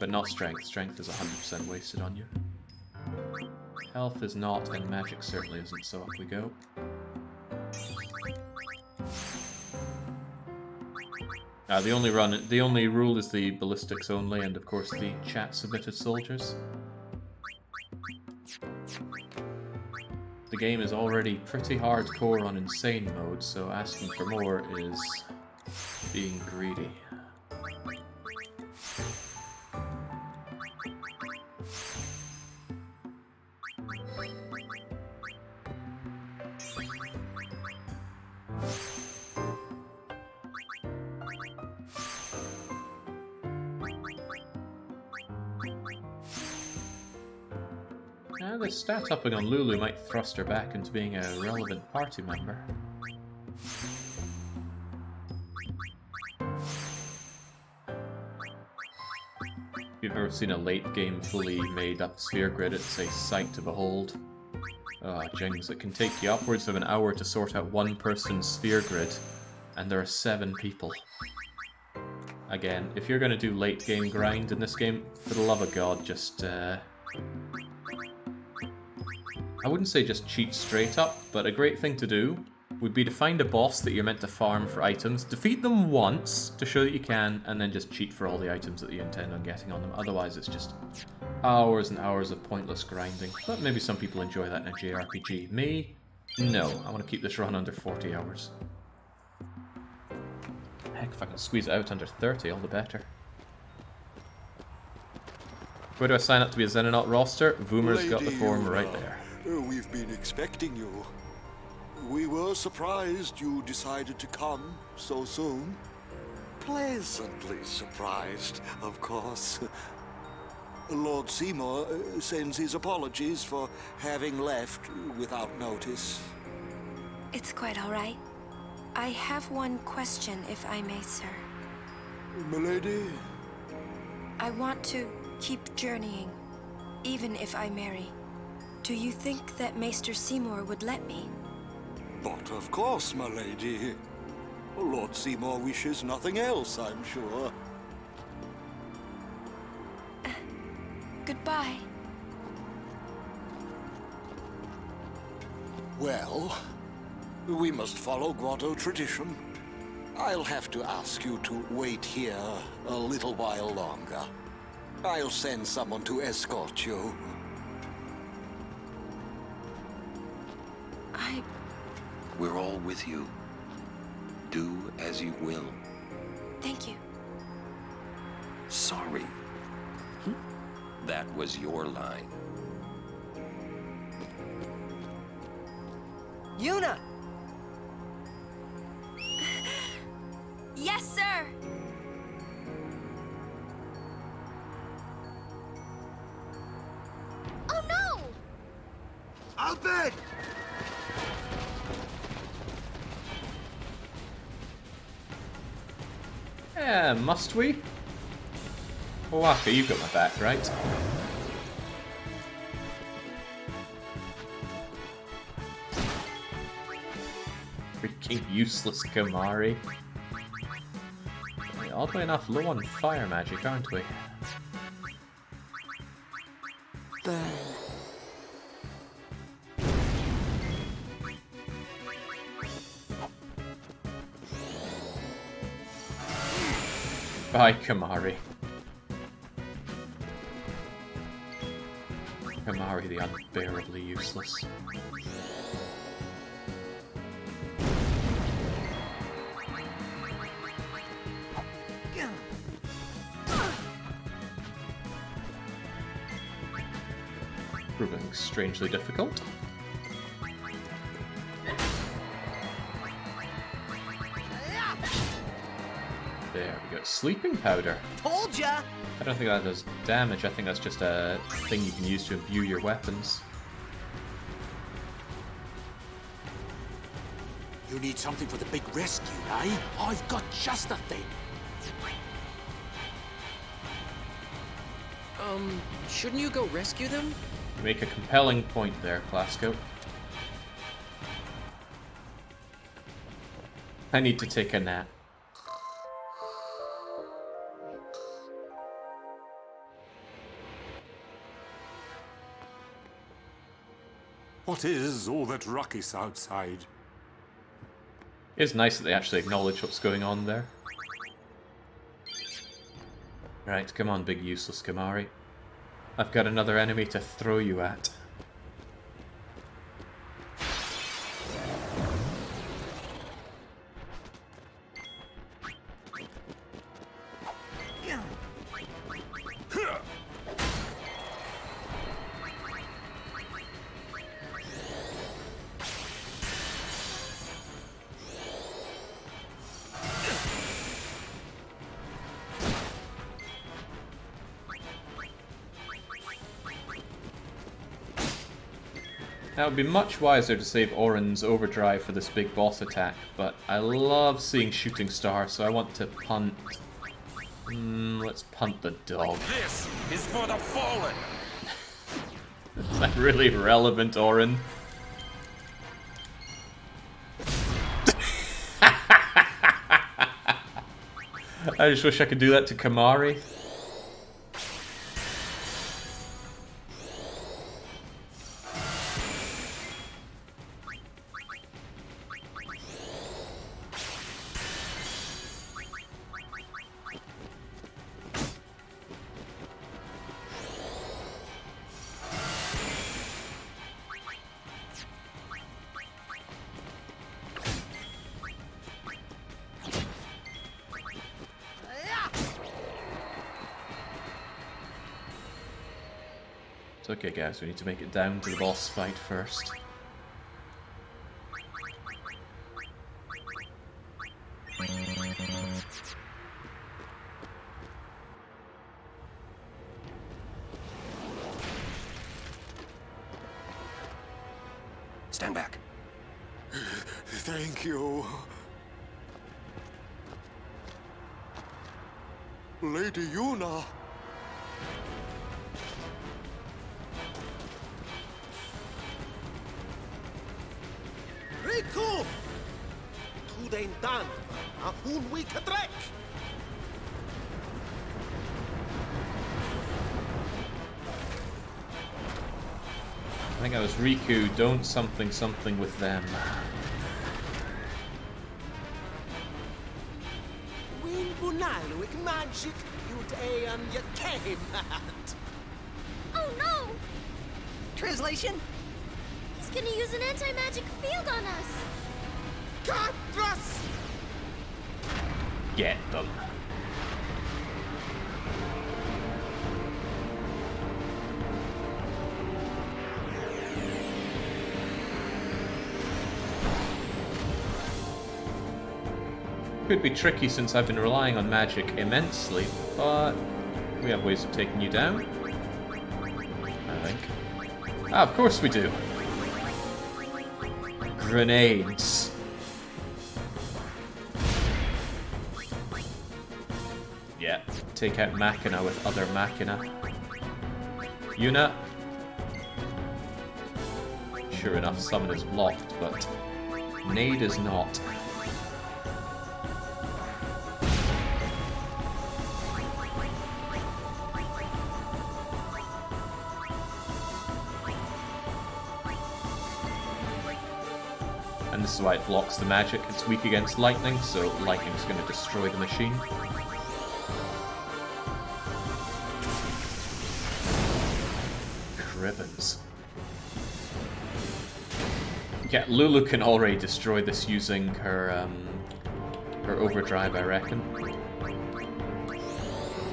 But not strength. Strength is 100% wasted on you. Health is not, and magic certainly isn't, so up we go. The only rule is the ballistics only, and of course the chat-submitted soldiers. The game is already pretty hardcore on insane mode, so asking for more is being greedy. The stat upping on Lulu might thrust her back into being a relevant party member. If you've ever seen a late game fully made up sphere grid, it's a sight to behold. Oh, jings, it can take you upwards of an hour to sort out one person's sphere grid, and there are 7 people. Again, if you're going to do late game grind in this game, for the love of God, just I wouldn't say just cheat straight up, but a great thing to do would be to find a boss that you're meant to farm for items, defeat them once to show that you can, and then just cheat for all the items that you intend on getting on them. Otherwise it's just hours and hours of pointless grinding. But maybe some people enjoy that in a JRPG. Me? No. I want to keep this run under 40 hours. Heck, if I can squeeze it out under 30, all the better. Where do I sign up to be a Xenonaut roster? Voomer's got the form right there. We've been expecting you. We were surprised you decided to come so soon. Pleasantly surprised, of course. Lord Seymour sends his apologies for having left without notice. It's quite all right. I have one question, if I may, sir. Milady? I want to keep journeying, even if I marry. Do you think that Maester Seymour would let me? But of course, my lady. Lord Seymour wishes nothing else, I'm sure. Goodbye. Well, we must follow Grotto tradition. I'll have to ask you to wait here a little while longer. I'll send someone to escort you. We're all with you. Do as you will. Thank you. Sorry. That was your line. Yuna! Yes, sir! Oh no! I'll bed! Yeah, must we? Waka, you've got my back, right? Freaking useless Kamari. Oddly enough, low on fire magic, aren't we? Bye, Kamari. Kamari the unbearably useless. Proving strangely difficult. There we go. Sleeping powder. Told ya! I don't think that does damage. I think that's just a thing you can use to imbue your weapons. You need something for the big rescue, eh? I've got just the thing. Shouldn't you go rescue them? You make a compelling point there, Clasco. I need to take a nap. What is all that ruckus outside? It's nice that they actually acknowledge what's going on there. Right, come on, big useless Kamari. I've got another enemy to throw you at. Now, it would be much wiser to save Orin's overdrive for this big boss attack, but I love seeing Shooting Star, so I want to punt. Let's punt the dog. This is for the fallen! Is that really relevant, Orin? I just wish I could do that to Kamari. Okay guys, we need to make it down to the boss fight first. Stand back. Thank you. Lady Yuna. Riku! Tu den dan, a hun we katrek! I think I was Riku, don't something something with them. Win bunal with magic, you and you came at. Oh no! Translation? He's gonna use an anti-magic field on us! Katras! Get them. Could be tricky since I've been relying on magic immensely, but we have ways of taking you down. I think. Ah, of course we do. Grenades. Yeah, take out Machina with other Machina. Yuna. Sure enough, summon is blocked, but Nade is not. And this is why it blocks the magic. It's weak against lightning, so lightning's going to destroy the machine. Crivens. Yeah, Lulu can already destroy this using her her overdrive, I reckon.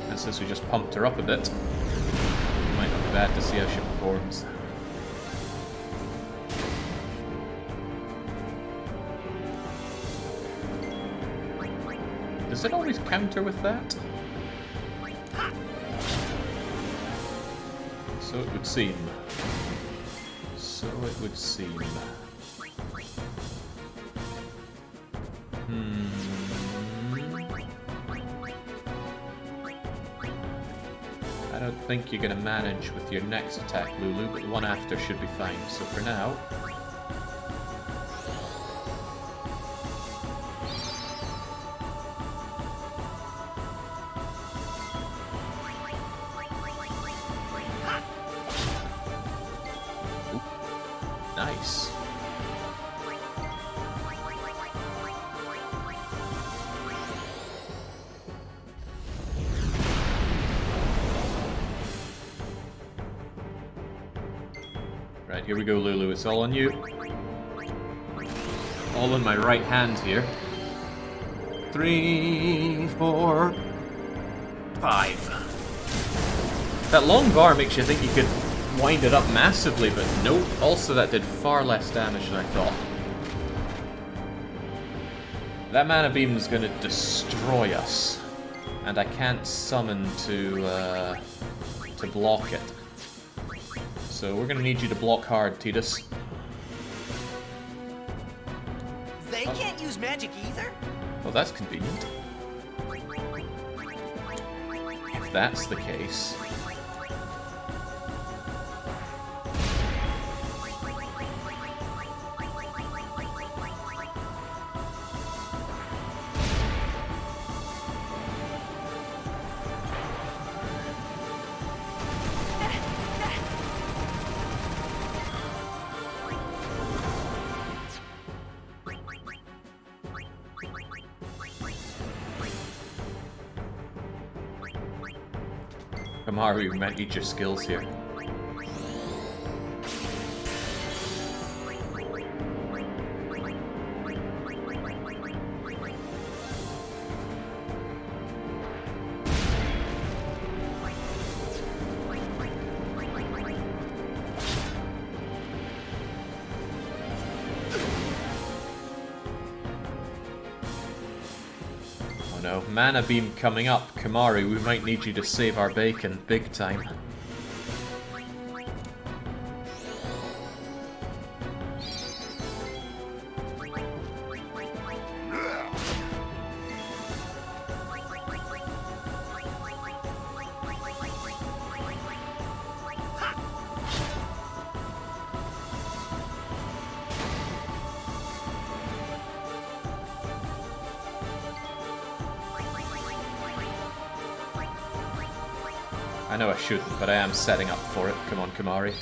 And since we just pumped her up a bit, it might not be bad to see how she performs. Does it always counter with that? So it would seem. So it would seem. I don't think you're going to manage with your next attack, Lulu, but the one after should be fine. So for now... Ooh. Nice. Right, here we go, Lulu. It's all on you. All in my right hand here. 3, 4, 5. That long bar makes you think you could wind it up massively, but nope. Also, that did far less damage than I thought. That mana beam is going to destroy us, and I can't summon to block it. So we're going to need you to block hard, Tidus. They can't use magic either? Well, that's convenient. If that's the case... Kamaru, we might need your skills here. Oh no, mana beam coming up. Kamaru, we might need you to save our bacon big time. I know I shouldn't, but I am setting up for it. Come on, Kamari.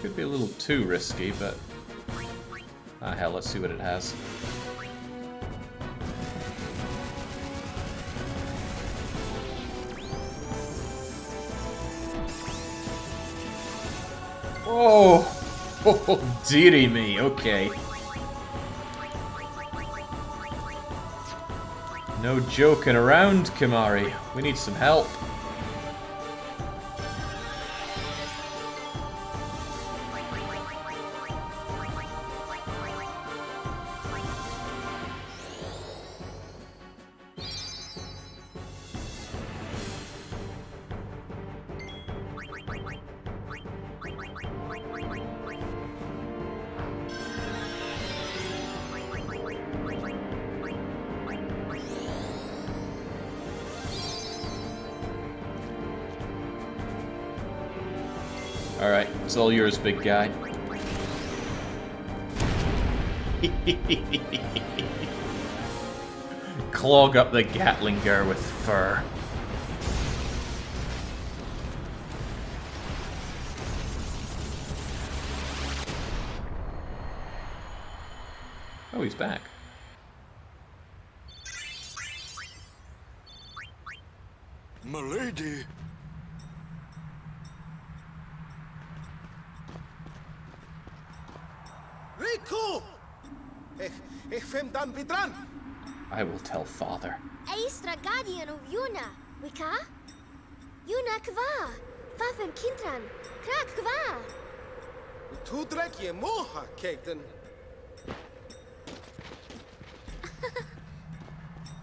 Could be a little too risky, but... ah, hell, let's see what it has. Oh! Oh, dearie me, okay. No joking around, Kimari. We need some help. Alright, it's all yours, big guy. Clog up the Gatlinger with fur. Oh, he's back. Milady! Riku! Ich fem dan vidran! I will tell father. Aistra guardian of Yuna, Wika? Yuna kva, Fafen Kintran, Krak kva. Tu drek je moha, Kegden.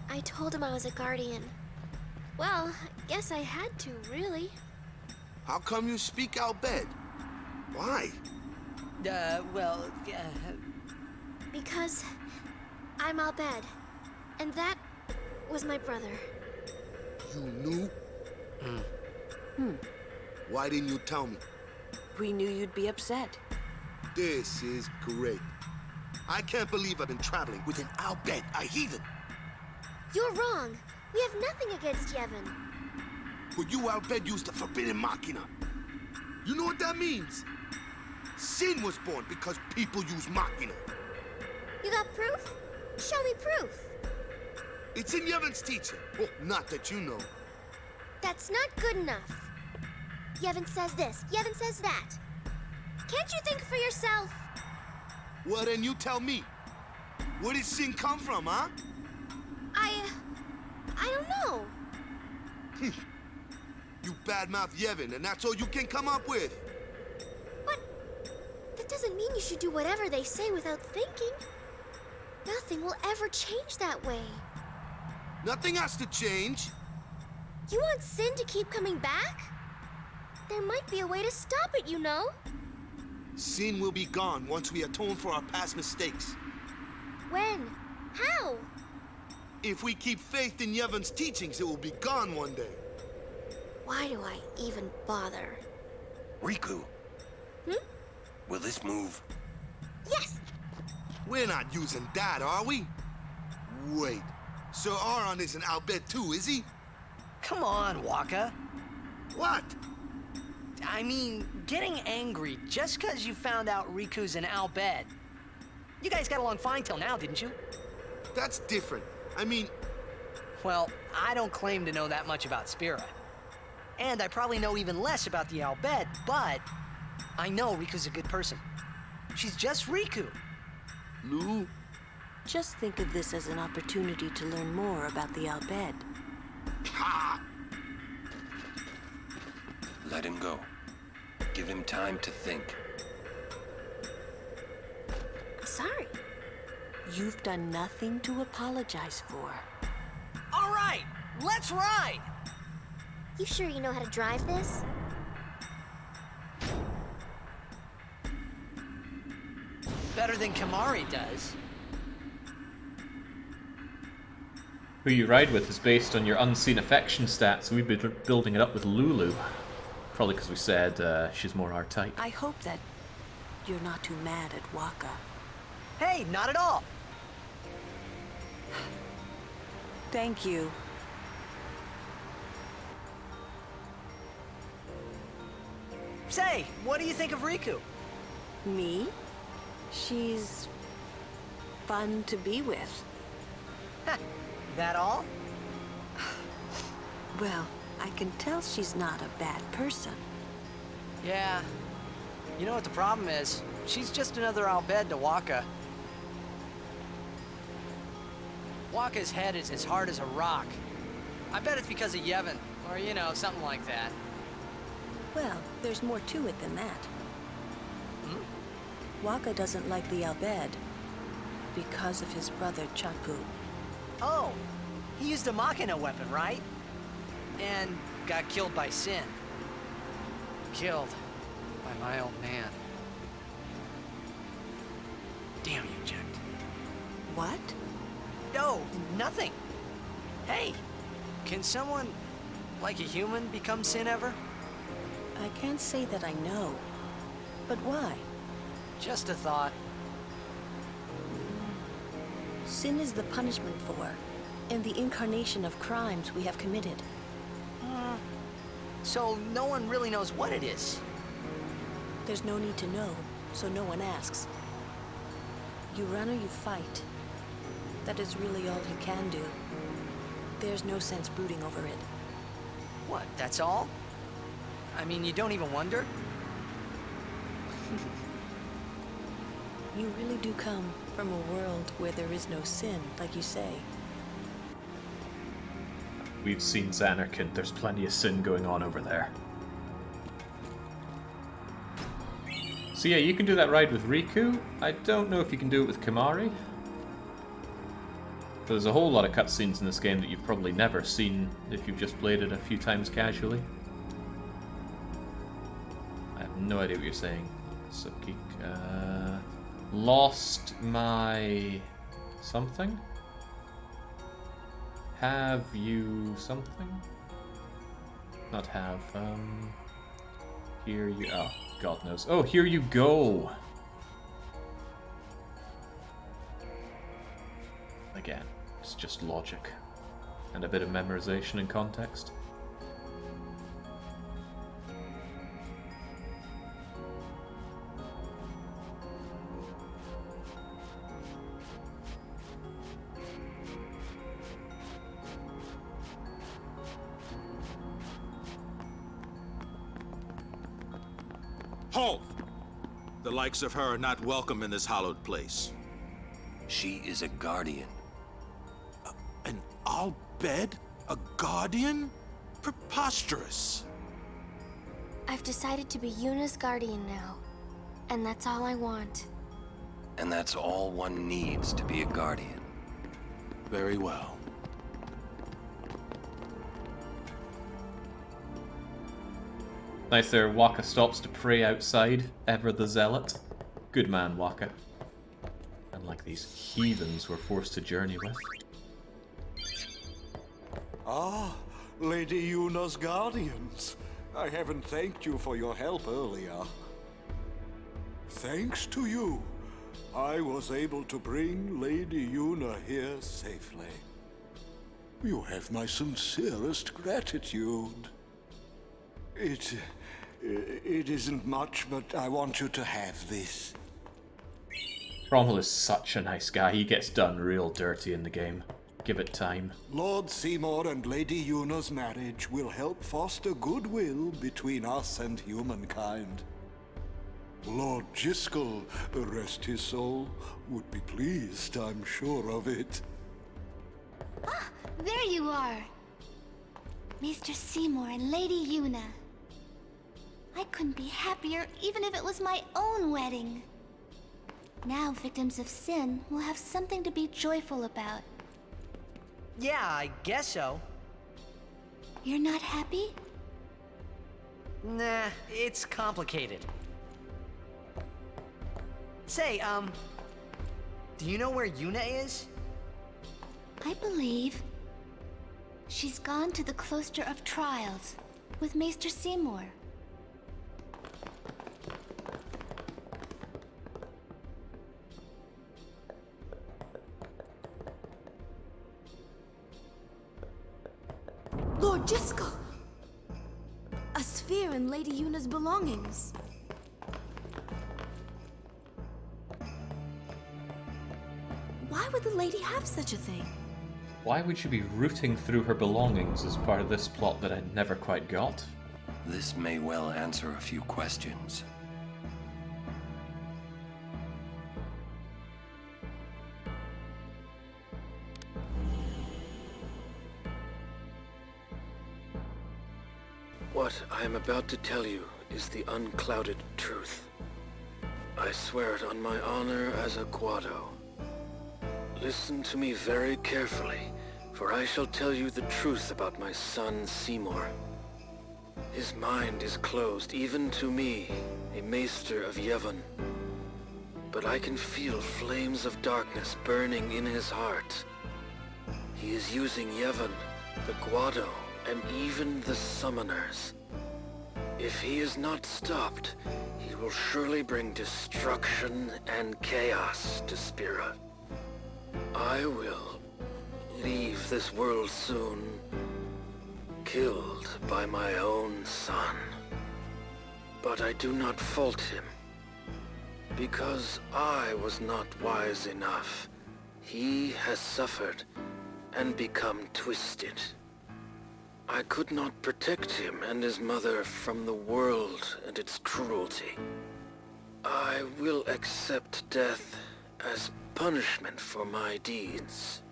I told him I was a guardian. Well, I guess I had to, really. How come you speak Albed? Why? Well, Because I'm Albed, and that was my brother. You knew? Why didn't you tell me? We knew you'd be upset. This is great. I can't believe I've been traveling with an Albed, a heathen. You're wrong. We have nothing against Yevon. But you Albed used the forbidden machina. You know what that means? Sin was born because people use machina. You got proof? Show me proof. It's in Yevon's teaching. Well, not that you know. That's not good enough. Yevon says this, Yevon says that. Can't you think for yourself? Well, then you tell me. Where did sin come from, huh? I don't know. You badmouth Yevon, and that's all you can come up with. But that doesn't mean you should do whatever they say without thinking. Nothing will ever change that way. Nothing has to change. You want sin to keep coming back? There might be a way to stop it, you know? Sin will be gone once we atone for our past mistakes. When? How? If we keep faith in Yevon's teachings, it will be gone one day. Why do I even bother? Riku. Will this move? Yes! We're not using that, are we? Wait. Sir Aron is an Albed too, is he? come on, Waka. What? I mean, getting angry just because you found out Riku's an Albed. You guys got along fine till now, didn't you? That's different. I mean... Well, I don't claim to know that much about Spira. And I probably know even less about the Albed, but I know Riku's a good person. She's just Riku. Lou? Just think of this as an opportunity to learn more about the Albed. Ha! Let him go. Give him time to think. I'm sorry. You've done nothing to apologize for. All right, let's ride! You sure you know how to drive this? Better than Kamari does. Who you ride with is based on your unseen affection stats. We've been building it up with Lulu. Probably because we said she's more our type. I hope that you're not too mad at Waka. Hey, not at all. Thank you. Say, what do you think of Riku? Me? She's fun to be with. That all? Well, I can tell she's not a bad person. Yeah. You know what the problem is? She's just another Albed to Waka. Waka's head is as hard as a rock. I bet it's because of Yevon, or, you know, something like that. Well, there's more to it than that. Waka doesn't like the Albed because of his brother Chapu. Oh, he used a Machina weapon, right? And got killed by Sin. Killed by my old man. Damn you, Jack. What? No, nothing. Hey, can someone, like a human, become Sin ever? I can't say that I know. But why? Just a thought. Sin is the punishment for, and the incarnation of crimes we have committed. So no one really knows what it is? There's no need to know, so no one asks. You run or you fight. That is really all you can do. There's no sense brooding over it. What, that's all? I mean, you don't even wonder? You really do come from a world where there is no sin, like you say. We've seen Zanarkand. There's plenty of sin going on over there. So yeah, you can do that ride with Riku. I don't know if you can do it with Kimahri. But there's a whole lot of cutscenes in this game that you've probably never seen if you've just played it a few times casually. I have no idea what you're saying. Subgeek. Lost my... something? Have you something? Not have, Here you... oh, God knows. Oh, here you go! Again, it's just logic. And a bit of memorization and context. Halt! The likes of her are not welcome in this hallowed place. She is a guardian. An Al Bhed? A guardian? Preposterous. I've decided to be Yuna's guardian now. And that's all I want. And that's all one needs to be a guardian. Very well. Nice there, Waka stops to pray outside, ever the zealot. Good man, Waka. Unlike these heathens we're forced to journey with. Ah, Lady Yuna's guardians. I haven't thanked you for your help earlier. Thanks to you, I was able to bring Lady Yuna here safely. You have my sincerest gratitude. It isn't much, but I want you to have this. Cromwell is such a nice guy. He gets done real dirty in the game. Give it time. Lord Seymour and Lady Yuna's marriage will help foster goodwill between us and humankind. Lord Jiskel, rest his soul, would be pleased, I'm sure of it. Ah, there you are! Maester Seymour and Lady Yuna. I couldn't be happier even if it was my own wedding. Now victims of sin will have something to be joyful about. Yeah, I guess so. You're not happy? Nah, it's complicated. Say, do you know where Yuna is? I believe she's gone to the Cloister of Trials with Maester Seymour. Lord Jiskel! A sphere and Lady Yuna's belongings. Why would the lady have such a thing? Why would she be rooting through her belongings as part of this plot that I never quite got? This may well answer a few questions. What I am about to tell you is the unclouded truth. I swear it on my honor as a Guado. Listen to me very carefully, for I shall tell you the truth about my son Seymour. His mind is closed even to me, a maester of Yevon. But I can feel flames of darkness burning in his heart. He is using Yevon, the Guado, and even the summoners. If he is not stopped, he will surely bring destruction and chaos to Spira. I will leave this world soon, killed by my own son. But I do not fault him, because I was not wise enough. He has suffered and become twisted. I could not protect him and his mother from the world and its cruelty. I will accept death as punishment for my deeds.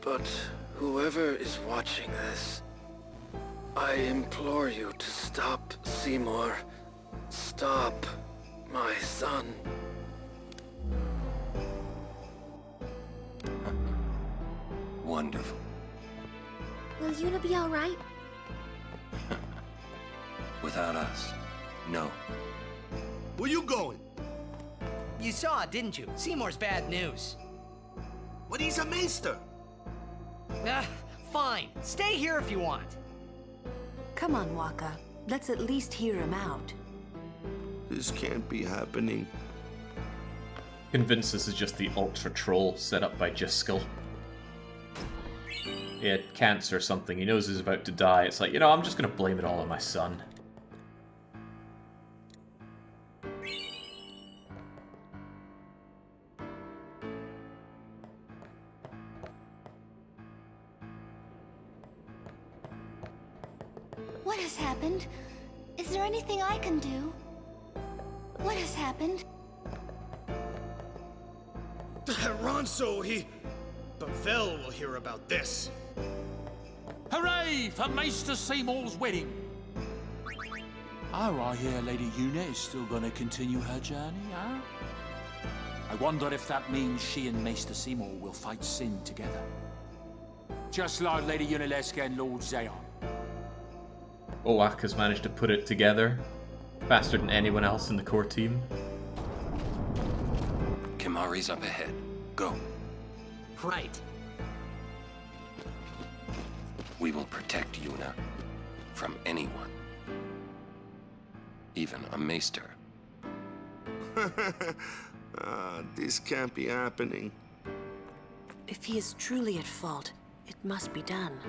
But Whoever is watching this, I implore you to stop Seymour. Stop my son. Wonderful. Will Yuna be all right? Without us, no. Where you going? You saw it, didn't you? Seymour's bad news. But he's a maester. Fine. Stay here if you want. Come on, Waka. Let's at least hear him out. This can't be happening. Convinced this is just the ultra troll set up by Jiskel. He had cancer or something. He knows he's about to die. It's like, you know, I'm just gonna blame it all on my son. What has happened? Is there anything I can do? What has happened? Ronso, he... But Vel will hear about this. Hooray for Maester Seymour's wedding! Oh, I hear Lady Yuna is still going to continue her journey, huh? I wonder if that means she and Maester Seymour will fight Sin together. Just like Lady Yunalesca and Lord Zayon. Oak has managed to put it together faster than anyone else in the core team. Kimahri's up ahead. Go. Right. We will protect Yuna from anyone. Even a maester. This can't be happening. If he is truly at fault, it must be done.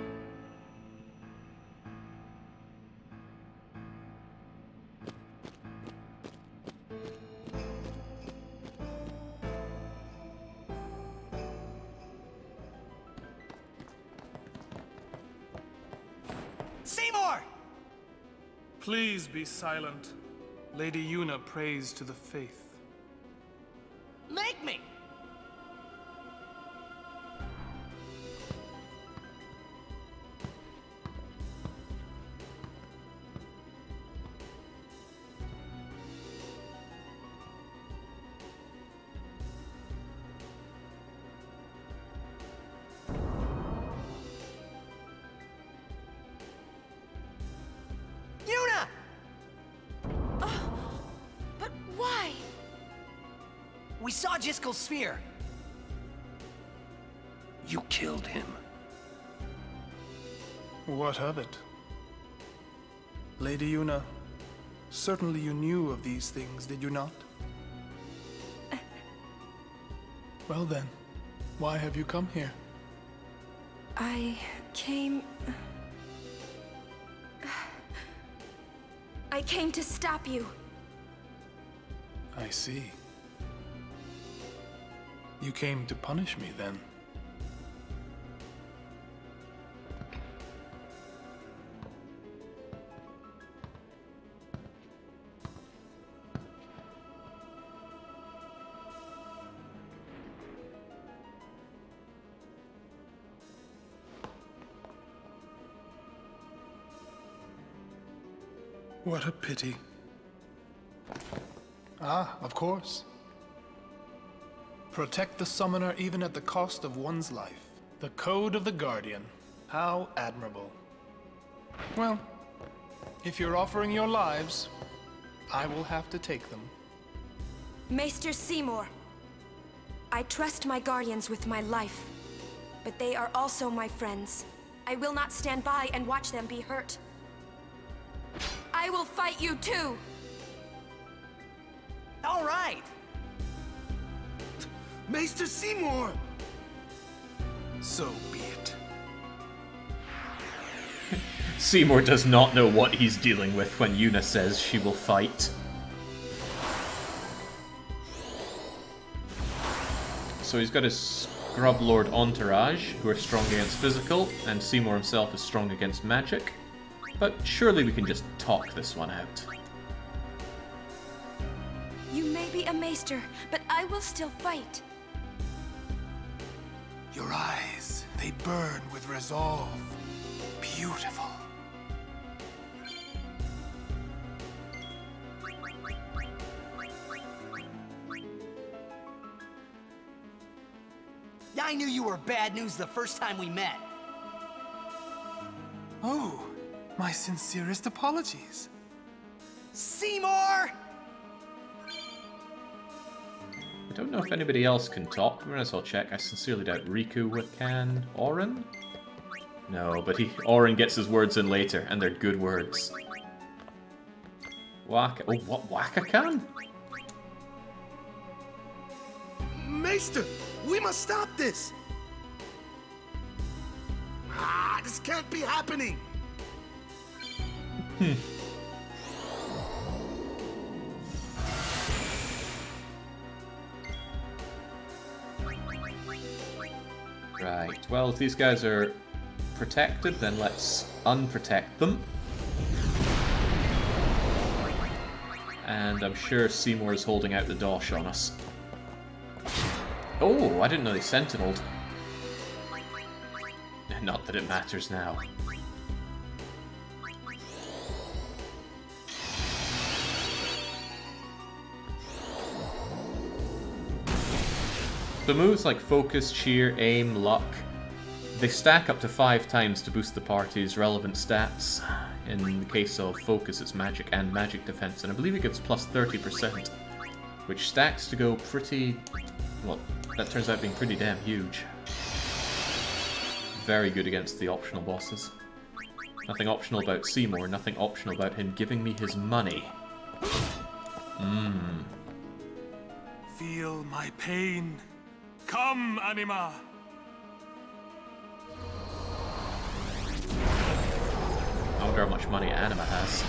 Seymour! Please be silent. Lady Yuna prays to the faith. Make me! Yuna! But why? We saw Jiskel's sphere. You killed him. What of it? Lady Yuna, certainly you knew of these things, did you not? Well then, why have you come here? I came to stop you. I see. You came to punish me, then. What a pity. Ah, of course. Protect the summoner even at the cost of one's life. The code of the Guardian. How admirable. Well, if you're offering your lives, I will have to take them. Maester Seymour, I trust my guardians with my life, but they are also my friends. I will not stand by and watch them be hurt. I will fight you too! All right! Maester Seymour! So be it. Seymour does not know what he's dealing with when Yuna says she will fight. So he's got his Scrub Lord entourage, who are strong against physical, and Seymour himself is strong against magic. But surely we can just talk this one out. You may be a maester, but I will still fight. Your eyes, They burn with resolve. Beautiful. I knew you were bad news the first time we met. Oh, my sincerest apologies. Seymour! I don't know if anybody else can talk. We might as well check. I sincerely doubt Riku can. Orin? No, but Orin gets his words in later, and they're good words. Waka... Oh, what? Waka can? Maester, we must stop this! Ah, this can't be happening! Right, well, if these guys are protected, then let's unprotect them. And I'm sure Seymour is holding out the dosh on us. Oh, I didn't know they sentineled. Not that it matters now. The moves like Focus, Cheer, Aim, Luck, they stack up to 5 times to boost the party's relevant stats. In the case of Focus, it's Magic and Magic Defense, and I believe it gives plus 30%, which stacks to go pretty... well, that turns out being pretty damn huge. Very good against the optional bosses. Nothing optional about Seymour, nothing optional about him giving me his money. Feel my pain. Come, Anima! I wonder how much money Anima has.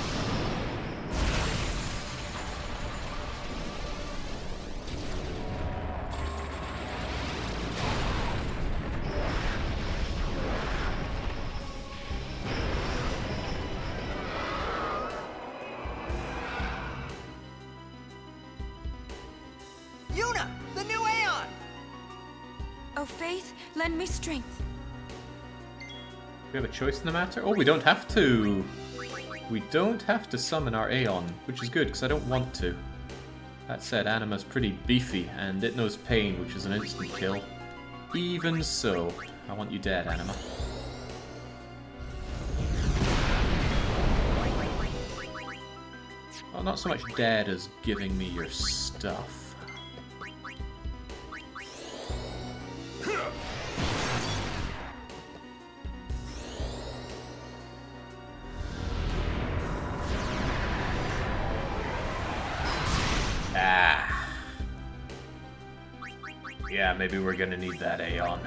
Yuna, the new Aeon! Oh, Faith, lend me strength. We have a choice in the matter? Oh, we don't have to! We don't have to summon our Aeon, which is good, because I don't want to. That said, Anima's pretty beefy, and it knows pain, which is an instant kill. Even so, I want you dead, Anima. Well, not so much dead as giving me your stuff. Yeah, maybe we're gonna need that Aeon.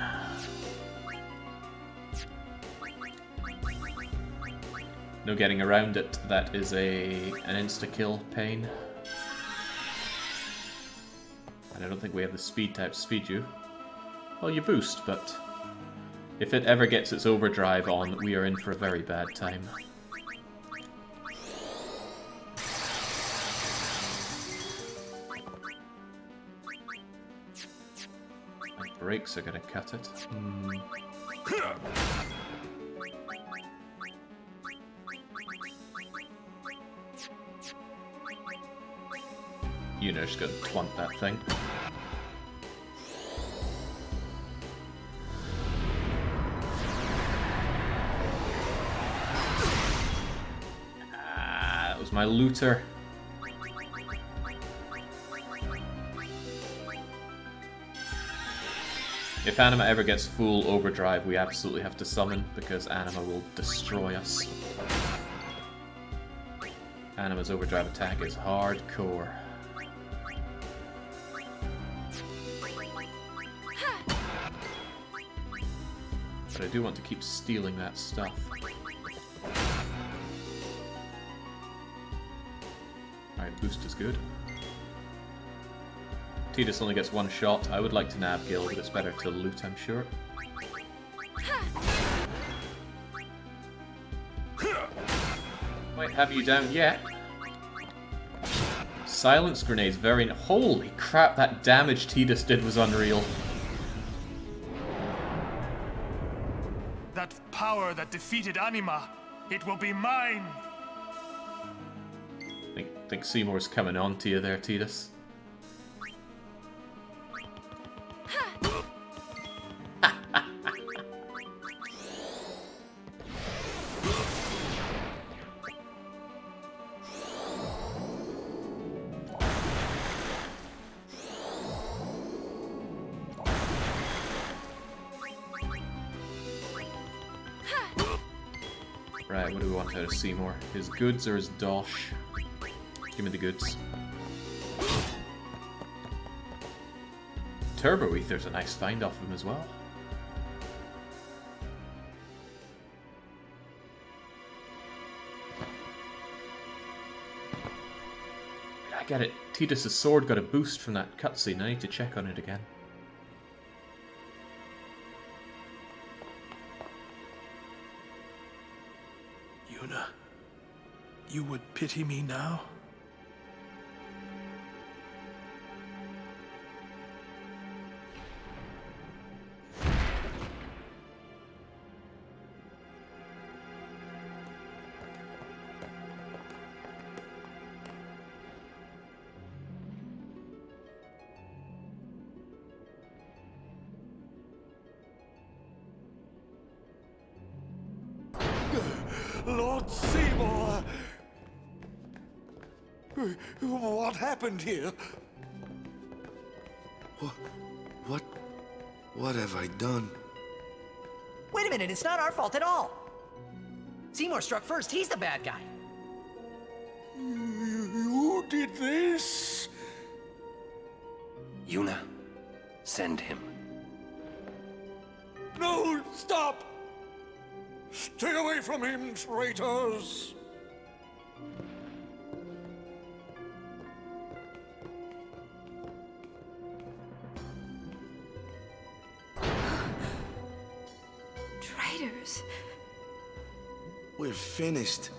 No getting around it. That is an insta-kill pain. And I don't think we have the speed to outspeed you. Well, you boost, but if it ever gets its overdrive on, we are in for a very bad time. Brakes are gonna cut it. Yuna's gonna twant that thing. Ah, that was my looter. If Anima ever gets full overdrive, we absolutely have to summon, because Anima will destroy us. Anima's overdrive attack is hardcore. But I do want to keep stealing that stuff. Alright, boost is good. Tidus only gets one shot. I would like to nab Gil, but it's better to loot, I'm sure. Might have you down yet. Silence grenades, very... Holy crap, that damage Tidus did was unreal. power that defeated Anima. It will be mine. Think Seymour's coming on to you there, Tidus. Right, what do we want out of Seymour? His goods or his dosh? Give me the goods. Turbo Ether's a nice find off him as well. I get it. Tidus' sword got a boost from that cutscene. I need to check on it again. Yuna, you would pity me now? Lord Seymour! What happened here? What have I done? Wait a minute, it's not our fault at all. Seymour struck first, he's the bad guy. You did this? Yuna, send him. No, stop! Stay away from him, traitors! Traitors. We're finished.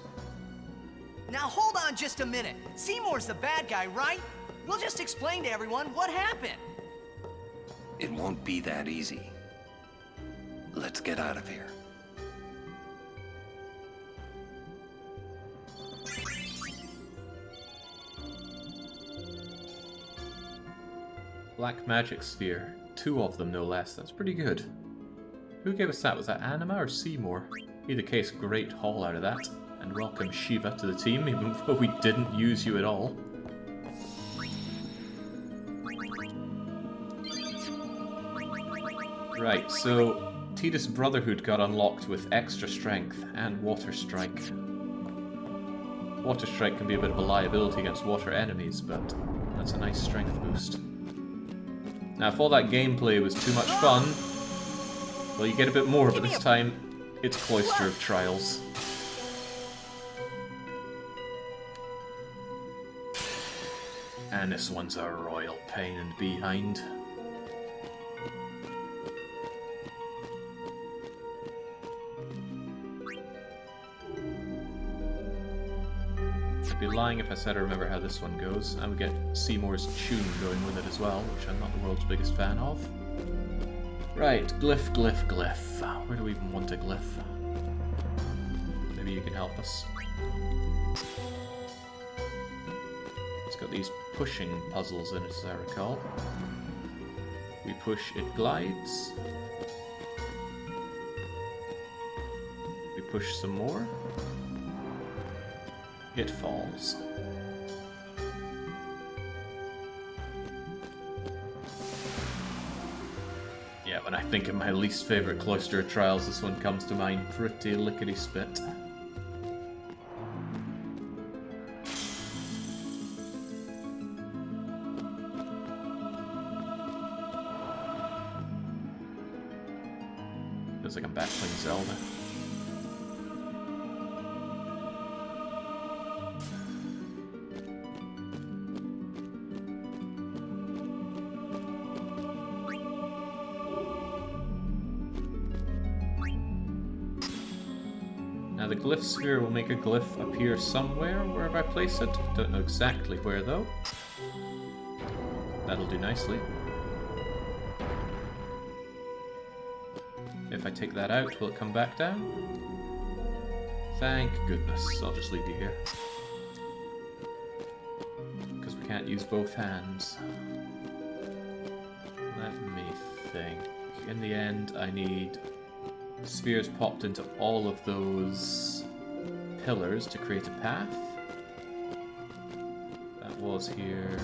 Now hold on just a minute. Seymour's the bad guy, right? We'll just explain to everyone what happened. It won't be that easy. Let's get out of here. Black Magic Sphere. 2 of them, no less. That's pretty good. Who gave us that? Was that Anima or Seymour? Either case, great haul out of that. And welcome Shiva to the team, even though we didn't use you at all. Right, so Tidus Brotherhood got unlocked with extra strength and Water Strike. Water Strike can be a bit of a liability against water enemies, but that's a nice strength boost. Now, if all that gameplay was too much fun, well, you get a bit more, but this time, it's Cloister of Trials. And this one's a royal pain in the behind. I'd be lying if I said I remember how this one goes. And we get Seymour's tune going with it as well, which I'm not the world's biggest fan of. Right, glyph, glyph, glyph. Where do we even want a glyph? Maybe you can help us. It's got these pushing puzzles in it, as I recall. We push, it glides. We push some more. It falls. Yeah, when I think of my least favourite Cloister of Trials, this one comes to mind pretty lickety-spit. Feels like I'm back playing Zelda. Now the glyph sphere will make a glyph appear somewhere wherever I place it. Don't know exactly where though. That'll do nicely. if I take that out, will it come back down? Thank goodness. I'll just leave you here. Because we can't use both hands. Let me think. In the end, I need spheres popped into all of those pillars to create a path. That was here.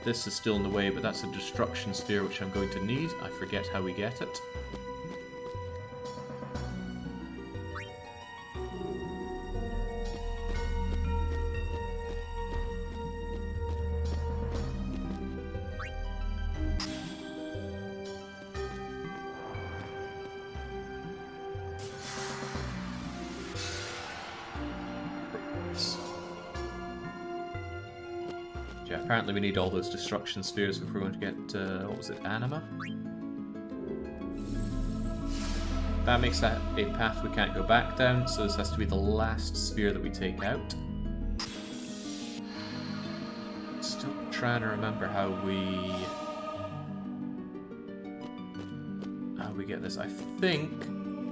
This is still in the way, but that's a destruction sphere which I'm going to need. I forget how we get it. Yeah, apparently we need all those destruction spheres if we're going to get, what was it, anima? That makes that a path we can't go back down, so this has to be the last sphere that we take out. Still trying to remember how we get this. I think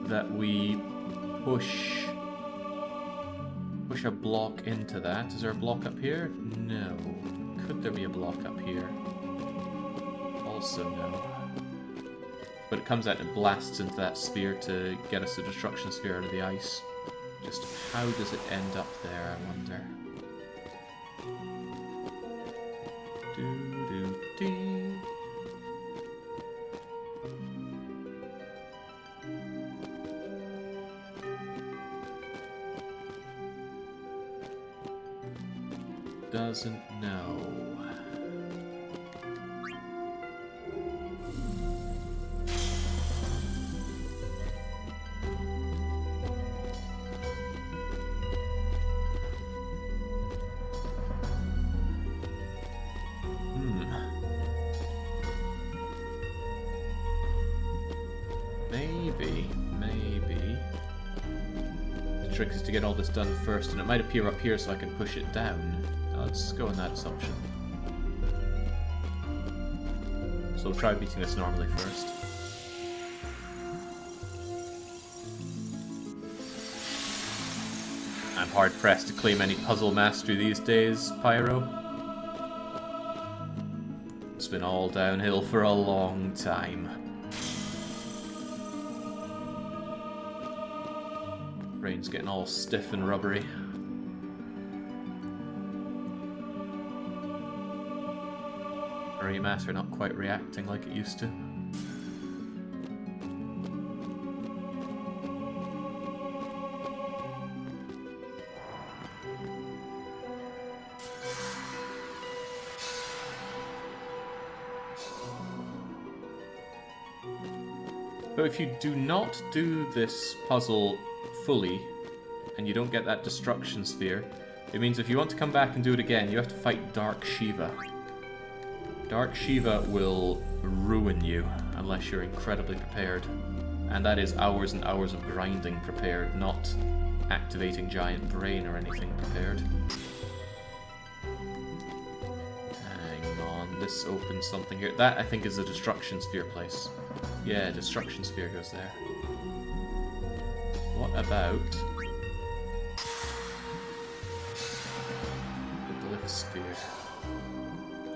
that we push a block into that. Is there a block up here? No. Could there be a block up here? Also no. But it comes out and blasts into that sphere to get us a destruction sphere out of the ice. Just how does it end up there, I wonder? Do-do-dee. Doesn't know. Maybe. The trick is to get all this done first, and it might appear up here so I can push it down. Let's go on that assumption. So we'll try beating this normally first. I'm hard pressed to claim any puzzle mastery these days, Pyro. It's been all downhill for a long time. Brain's getting all stiff and rubbery. Remaster not quite reacting like it used to. But if you do not do this puzzle fully, and you don't get that destruction sphere, it means if you want to come back and do it again, you have to fight Dark Shiva. Dark Shiva will ruin you unless you're incredibly prepared. And that is hours and hours of grinding prepared, not activating giant brain or anything prepared. Hang on, this opens something here. That, I think, is the destruction sphere place. Yeah, destruction sphere goes there. What about the glyph sphere?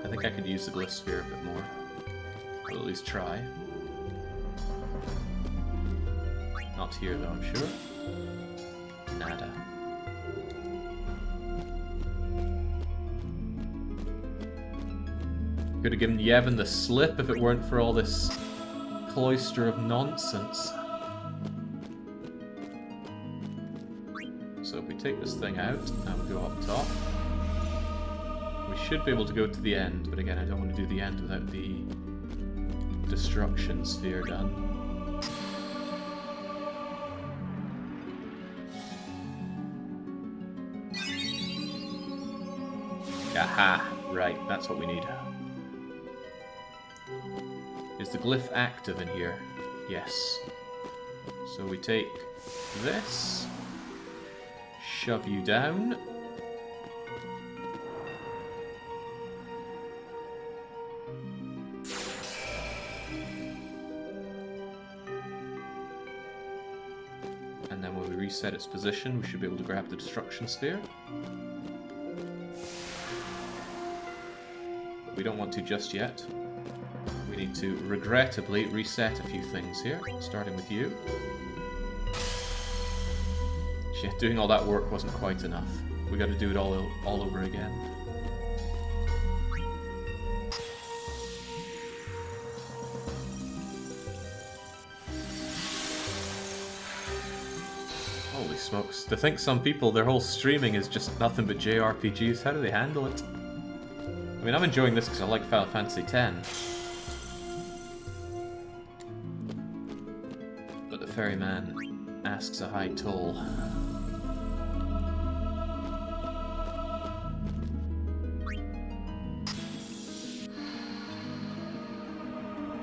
I think I could use the glyph sphere a bit more. I'll at least try. Not here though, I'm sure. Nada. Could have given Yevon the slip if it weren't for all this cloister of nonsense. So if we take this thing out and we go up top, we should be able to go to the end, but again, I don't want to do the end without the destruction sphere done. Aha! Right, that's what we need. Is the glyph active in here? Yes. So we take this, shove you down. And then when we reset its position, we should be able to grab the destruction sphere. But we don't want to just yet. We need to regrettably reset a few things here, starting with you. Yeah, doing all that work wasn't quite enough. We got to do it all over again. Holy smokes. To think some people, their whole streaming is just nothing but JRPGs, how do they handle it? I mean, I'm enjoying this because I like Final Fantasy X. But the ferryman asks a high toll.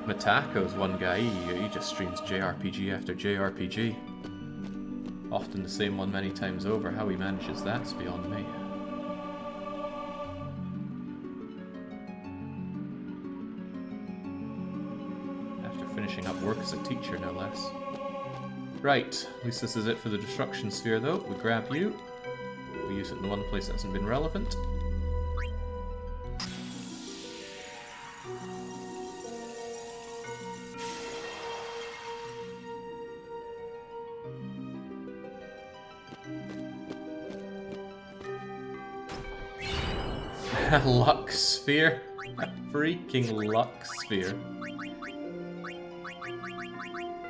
Matako's one guy, he just streams JRPG after JRPG. Often the same one many times over. How he manages that's beyond me. After finishing up work as a teacher, no less. Right, at least this is it for the destruction sphere though. We grab you. We use it in the one place that hasn't been relevant. Luck sphere. Freaking luck sphere.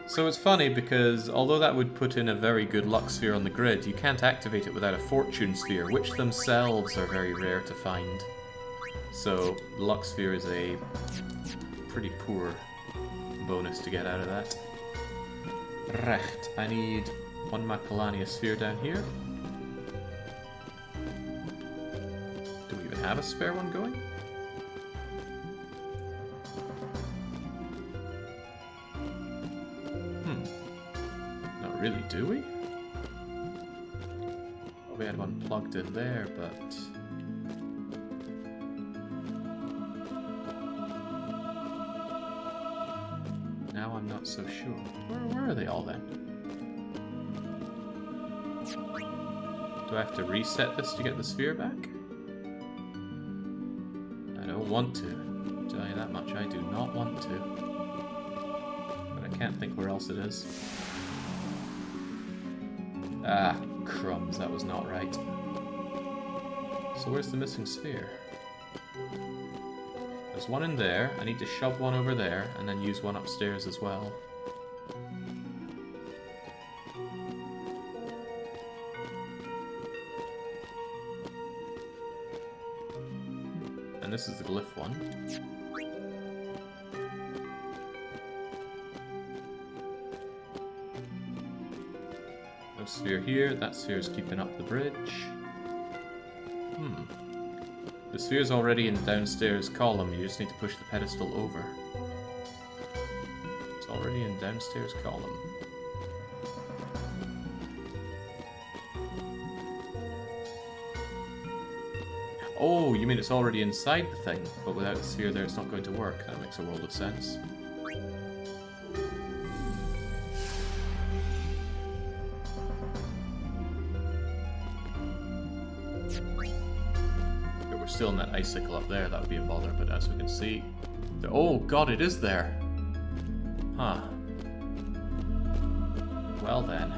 So it's funny because although that would put in a very good luck sphere on the grid, you can't activate it without a fortune sphere, which themselves are very rare to find. So the luck sphere is a pretty poor bonus to get out of that. Recht, I need one Macalania sphere down here. Do we even have a spare one going? Not really, do we? Well, we had one plugged in there, but... now I'm not so sure. Where are they all then? Do I have to reset this to get the sphere back? I don't want to. I'll tell you that much, I do not want to. But I can't think where else it is. Ah, crumbs, that was not right. So where's the missing sphere? There's one in there, I need to shove one over there, and then use one upstairs as well. And this is the glyph one. No sphere here, that sphere is keeping up the bridge. The sphere's already in the downstairs column, you just need to push the pedestal over. It's already in downstairs column. Oh, you mean it's already inside the thing, but without the sphere there it's not going to work. That makes a world of sense. If we're still in that icicle up there, that would be a bother, but as we can see... oh god, it is there! Huh. Well then.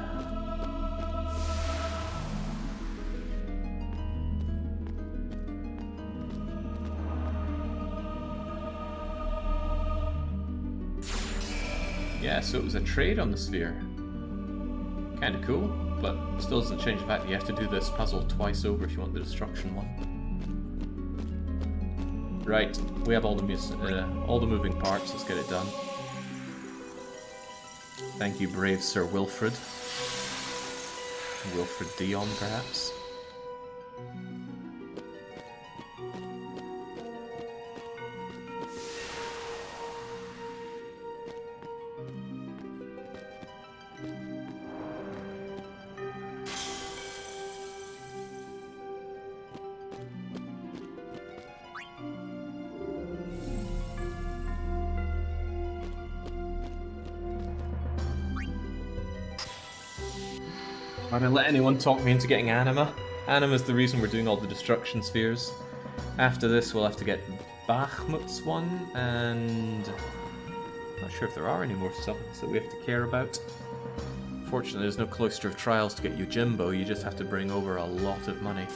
Yeah, so it was a trade on the sphere. Kinda cool, but still doesn't change the fact that you have to do this puzzle twice over if you want the destruction one. Right, we have all the moving parts, let's get it done. Thank you, brave Sir Wilfred. Wilfred Dion, perhaps? Why don't let anyone talk me into getting Anima? Anima's the reason we're doing all the destruction spheres. After this, we'll have to get Bakhmut's one, and I'm not sure if there are any more summons that we have to care about. Fortunately, there's no Cloister of Trials to get Yojimbo, you just have to bring over a lot of money.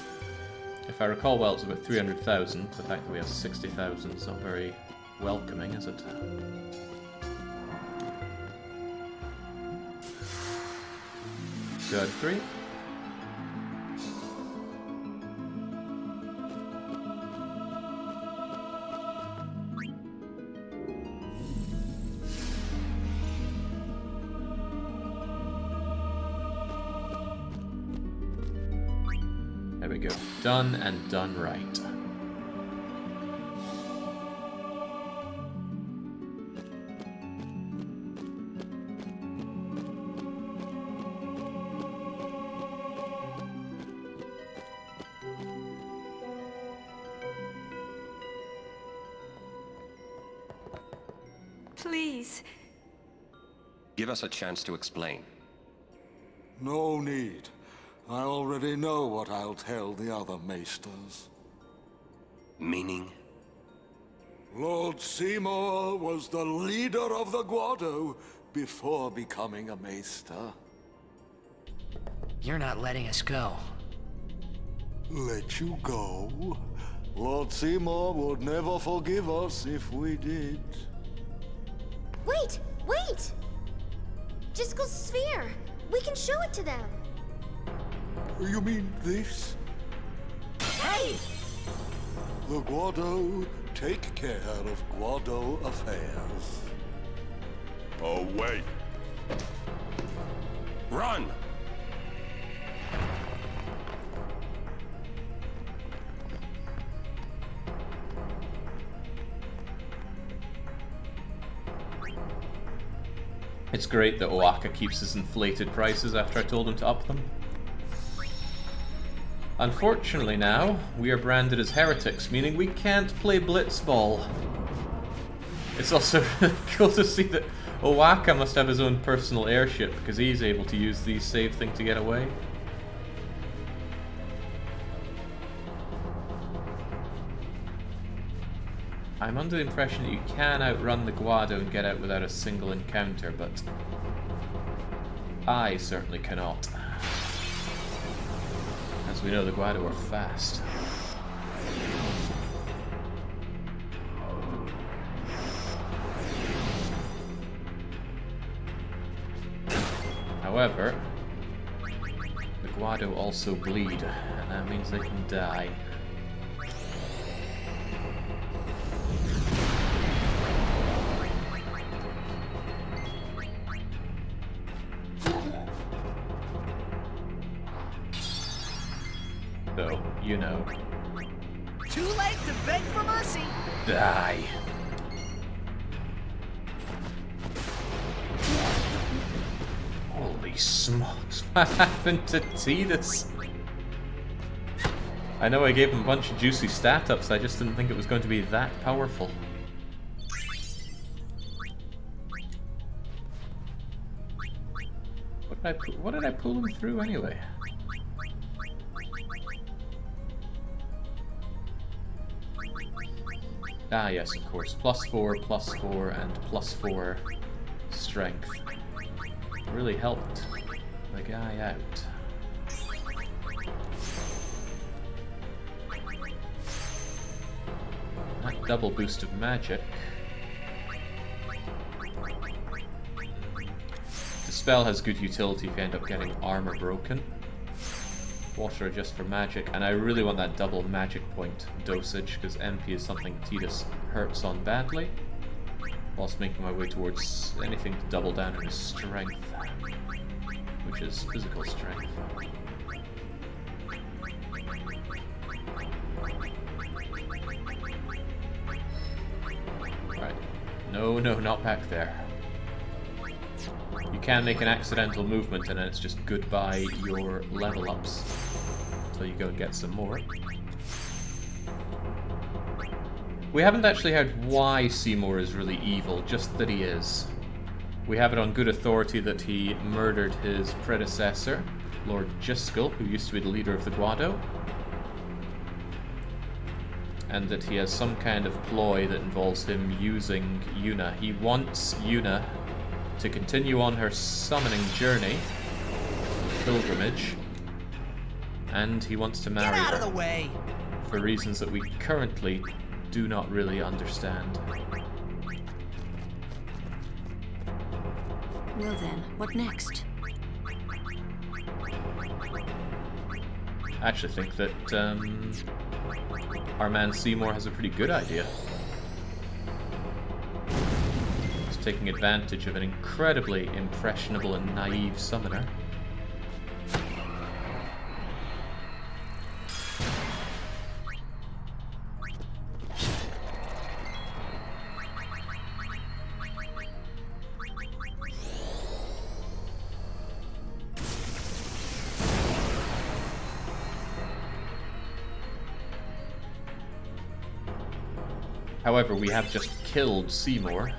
If I recall well, it's about 300,000. The fact that we have 60,000 is not very welcoming, is it? Good, 3. There we go. Done and done right. Please. Give us a chance to explain. No need. I already know what I'll tell the other maesters. Meaning? Lord Seymour was the leader of the Guado before becoming a maester. You're not letting us go. Let you go? Lord Seymour would never forgive us if we did. Wait! Wait! Jiskel's sphere! We can show it to them! You mean this? Hey! The Guado take care of Guado affairs. Oh, wait. Run! It's great that Oaka keeps his inflated prices after I told him to up them. Unfortunately now, we are branded as heretics, meaning we can't play Blitzball. It's also really cool to see that Oaka must have his own personal airship, because he's able to use the save thing to get away. I'm under the impression that you can outrun the Guado and get out without a single encounter, but I certainly cannot. As we know, the Guado are fast. However, the Guado also bleed, and that means they can die. So, you know. Too late to beg for mercy! Die. Holy smokes, what happened to Tidus? I know I gave him a bunch of juicy stat ups, I just didn't think it was going to be that powerful. What did I pull him through anyway? Ah yes, of course. +4, +4, and +4 strength. Really helped the guy out. That double boost of magic. The spell has good utility if you end up getting armor broken. Water just for magic, and I really want that double magic point dosage because MP is something Tidus hurts on badly, whilst making my way towards anything to double down on his strength, which is physical strength. Right. No, not back there. You can make an accidental movement and then it's just goodbye your level ups until you go and get some more. We haven't actually heard why Seymour is really evil, just that he is. We have it on good authority that he murdered his predecessor, Lord Jiskel, who used to be the leader of the Guado. And that he has some kind of ploy that involves him using Yuna. He wants Yuna to continue on her summoning journey, pilgrimage, and he wants to marry her. Get out of the way! For reasons that we currently do not really understand. Well then, what next? I actually think that our man Seymour has a pretty good idea. He's taking advantage of an incredibly impressionable and naive summoner. However, we have just killed Seymour.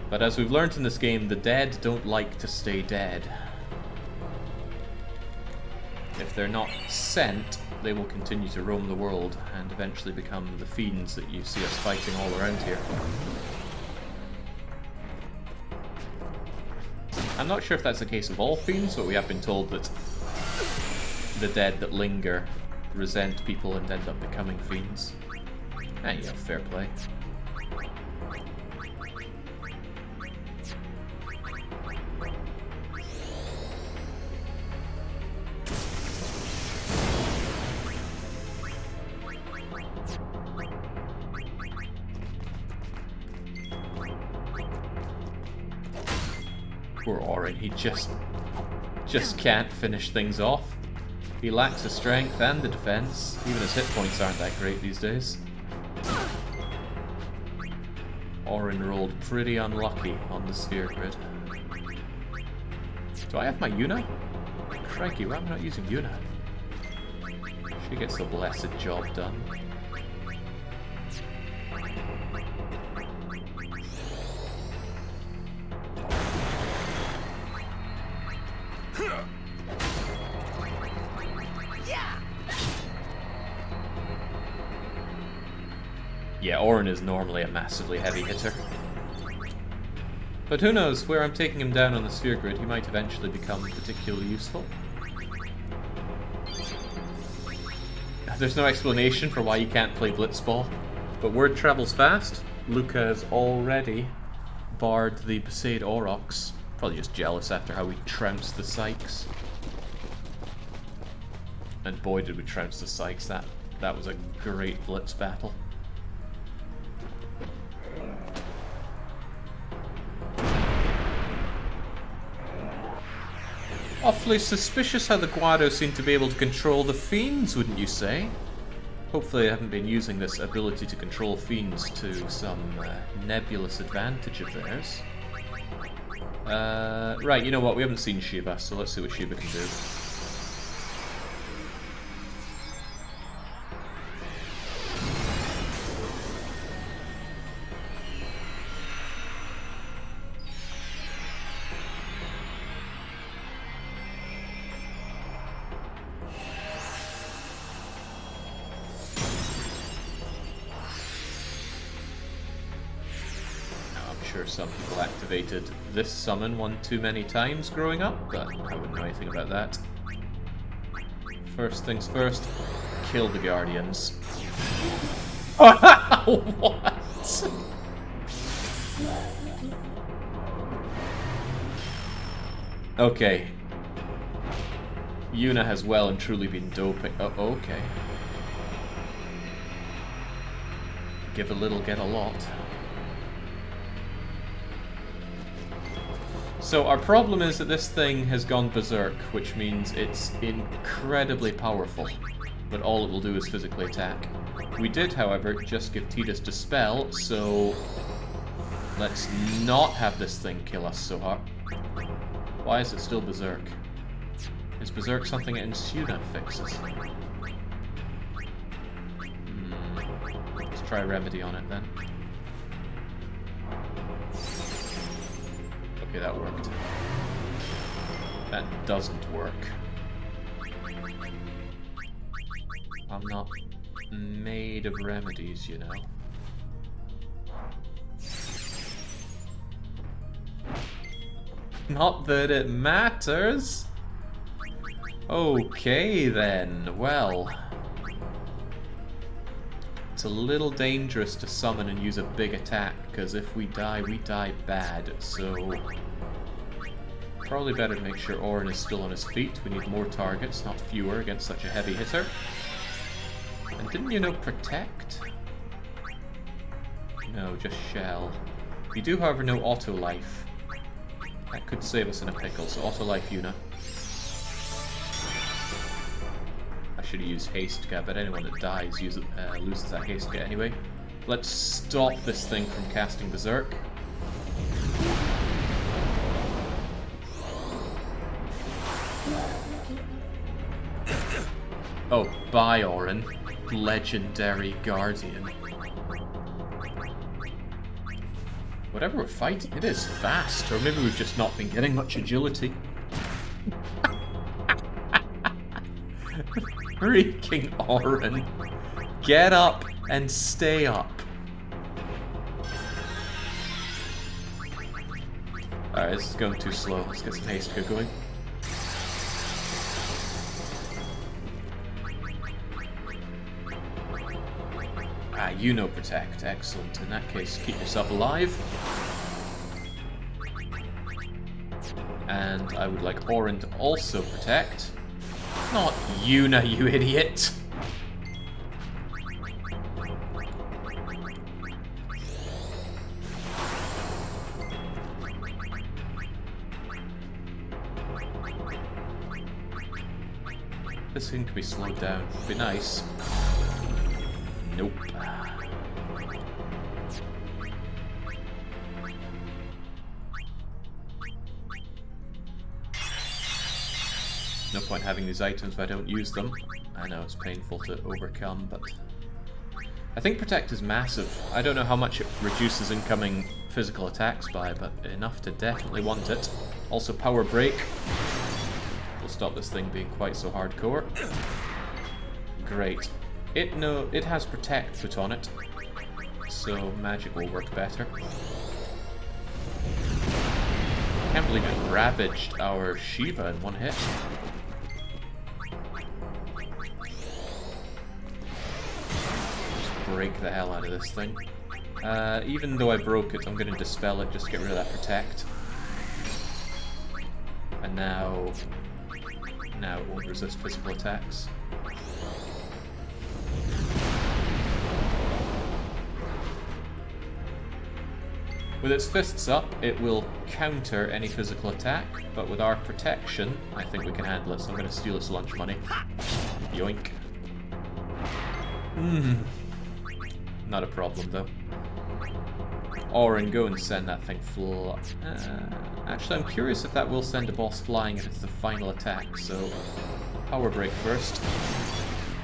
But as we've learned in this game, the dead don't like to stay dead. If they're not sent, they will continue to roam the world and eventually become the fiends that you see us fighting all around here. I'm not sure if that's the case of all fiends, but we have been told that the dead that linger resent people and end up becoming fiends. And yeah, fair play. Poor Orin, he just can't finish things off. He lacks the strength and the defense. Even his hit points aren't that great these days. Orin rolled pretty unlucky on the sphere grid. Do I have my Yuna? Crikey, why am I not using Yuna? She gets the blessed job done. Yeah, Orin is normally a massively heavy hitter. But who knows, where I'm taking him down on the sphere grid, he might eventually become particularly useful. There's no explanation for why you can't play Blitzball, but word travels fast. Luca has already barred the Besaid Aurochs. Probably just jealous after how we trounced the Sykes. And boy did we trounce the Sykes, that was a great Blitz battle. Awfully suspicious how the Guado seem to be able to control the fiends, wouldn't you say? Hopefully they haven't been using this ability to control fiends to some nebulous advantage of theirs. Right, you know what, we haven't seen Shiva, so let's see what Shiva can do. Some people activated this summon one too many times growing up, but I wouldn't know anything about that. First things first, kill the Guardians. What? Okay. Yuna has well and truly been doping. Oh, okay. Give a little, get a lot. So our problem is that this thing has gone berserk, which means it's incredibly powerful, but all it will do is physically attack. We did, however, just give Tidus Dispel, so let's not have this thing kill us so hard. Why is it still berserk? Is berserk something that Insuna fixes? Let's try Remedy on it then. Okay, that worked. That doesn't work. I'm not made of remedies, you know. Not that it matters. Okay then, well. It's a little dangerous to summon and use a big attack, because if we die bad, so... Probably better to make sure Orin is still on his feet. We need more targets, not fewer, against such a heavy hitter. And didn't you know Protect? No, just Shell. You do, however, know Auto Life. That could save us in a pickle, so Auto Life Yuna. I should have used Haste Get, but anyone that dies loses that Haste Get anyway. Let's stop this thing from casting Berserk. Oh, bye, Orin. Legendary Guardian. Whatever we're fighting, it is fast. Or maybe we've just not been getting much agility. Freaking Orin. Get up and stay up. Alright, this is going too slow. Let's get some haste going. Ah, you know Protect. Excellent. In that case, keep yourself alive. And I would like Orin to also Protect. Not Yuna, you idiot! This thing could be slowed down. Would be nice. Nope. No point having these items if I don't use them. I know it's painful to overcome, but... I think Protect is massive. I don't know how much it reduces incoming physical attacks by, but enough to definitely want it. Also Power Break. Will stop this thing being quite so hardcore. Great. It has Protect put on it, so magic will work better. Can't believe it ravaged our Shiva in one hit. Just break the hell out of this thing. Even though I broke it, I'm going to dispel it just to get rid of that Protect. And now it won't resist physical attacks. With its fists up, it will counter any physical attack, but with our protection, I think we can handle it, so I'm going to steal its lunch money. Yoink. Not a problem, though. Orin, go and send that thing actually, I'm curious if that will send a boss flying if it's the final attack, so... Power Break first.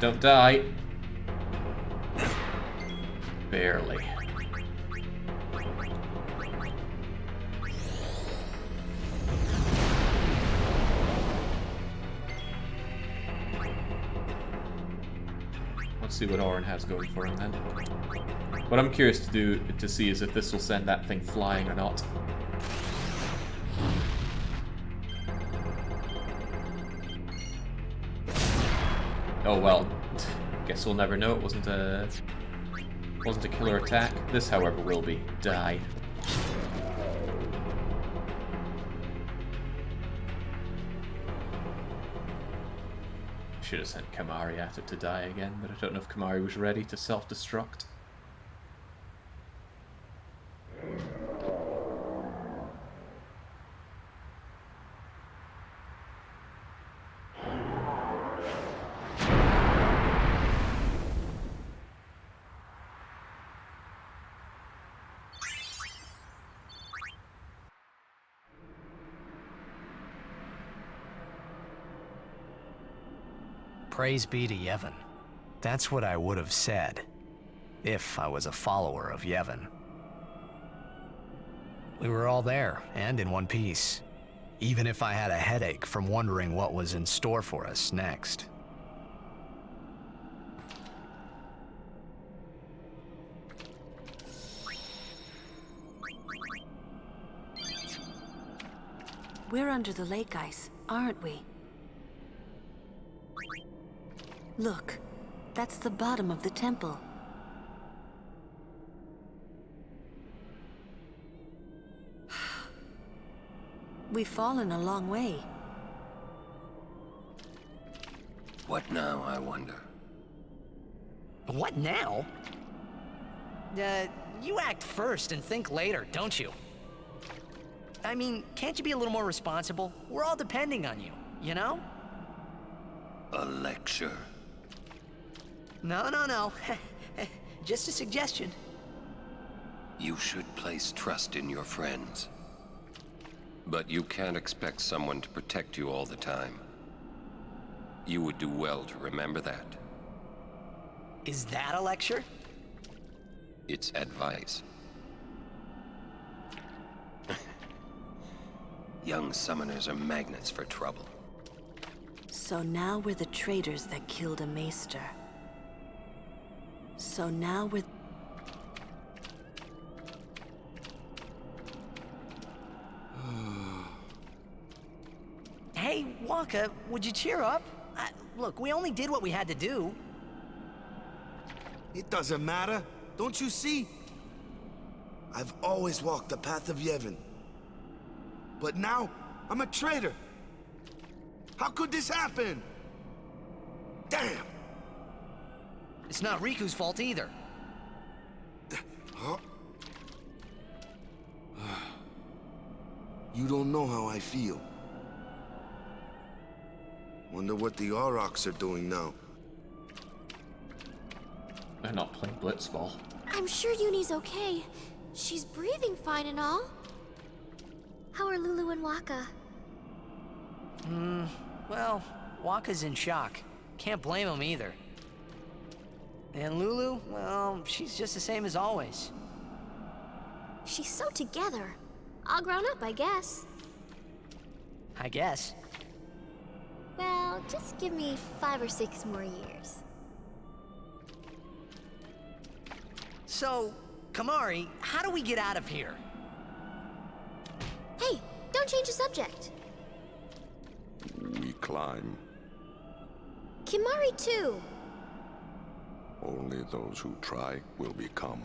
Don't die. Barely. Let's see what Orin has going for him then. What I'm curious to see is if this will send that thing flying or not. Oh well, guess we'll never know. It wasn't a killer attack. This, however, will be. Die. Should have sent Kamari at it to die again, but I don't know if Kamari was ready to self-destruct. Praise be to Yevon. That's what I would have said, if I was a follower of Yevon. We were all there, and in one piece, even if I had a headache from wondering what was in store for us next. We're under the lake ice, aren't we? Look, that's the bottom of the temple. We've fallen a long way. What now, I wonder? What now? You act first and think later, don't you? I mean, can't you be a little more responsible? We're all depending on you, you know? A lecture? No. Just a suggestion. You should place trust in your friends. But you can't expect someone to protect you all the time. You would do well to remember that. Is that a lecture? It's advice. Young summoners are magnets for trouble. So now we're the traitors that killed a maester. So now we're... Hey, Waka, would you cheer up? Look, we only did what we had to do. It doesn't matter. Don't you see? I've always walked the path of Yevon. But now, I'm a traitor. How could this happen? Damn! It's not Riku's fault either. Huh? You don't know how I feel. Wonder what the Aurochs are doing now. They're not playing blitzball. I'm sure Uni's okay. She's breathing fine and all. How are Lulu and Waka? Well, Waka's in shock. Can't blame him either. And Lulu, well, she's just the same as always. She's so together. All grown up, I guess. I guess. Well, just give me 5 or 6 more years. So, Kamari, how do we get out of here? Hey, don't change the subject. We climb. Kimari too. Only those who try will become.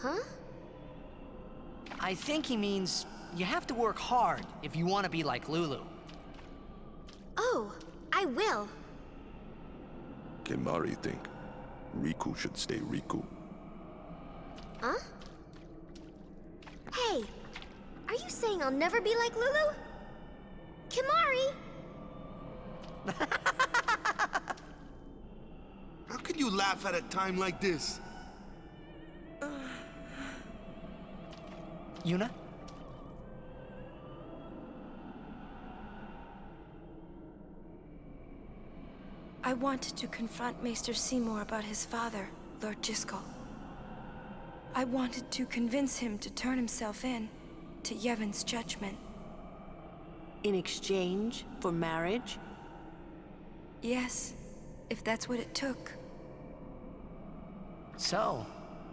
Huh? I think he means you have to work hard if you want to be like Lulu. Oh, I will. Kimari think Riku should stay Riku. Huh? Hey, are you saying I'll never be like Lulu? Kimari! How can you laugh at a time like this? Yuna? I wanted to confront Maester Seymour about his father, Lord Jiskel. I wanted to convince him to turn himself in to Yevon's judgment. In exchange for marriage? Yes, if that's what it took. So,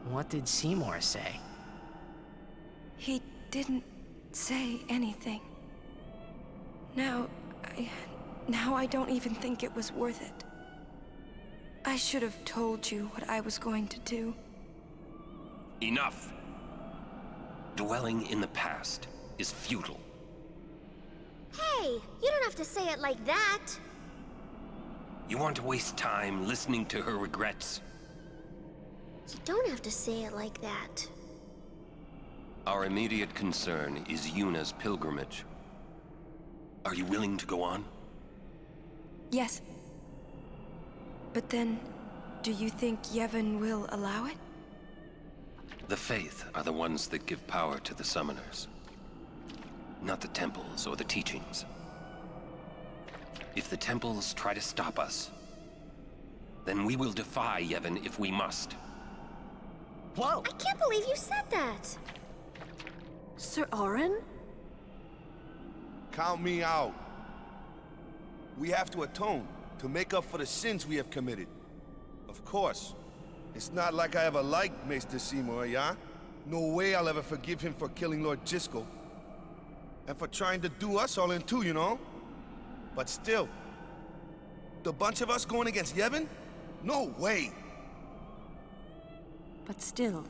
what did Seymour say? He didn't say anything. Now I don't even think it was worth it. I should have told you what I was going to do. Enough! Dwelling in the past is futile. Hey, you don't have to say it like that. You want to waste time listening to her regrets? You don't have to say it like that. Our immediate concern is Yuna's pilgrimage. Are you willing to go on? Yes. But then, do you think Yevon will allow it? The Faith are the ones that give power to the summoners. Not the temples or the teachings. If the temples try to stop us, then we will defy Yevon if we must. Whoa! I can't believe you said that! Sir Orin? Count me out. We have to atone, to make up for the sins we have committed. Of course. It's not like I ever liked Maester Seymour, yeah? No way I'll ever forgive him for killing Lord Jiskel. And for trying to do us all in too, you know? But still, the bunch of us going against Yevon? No way! But still,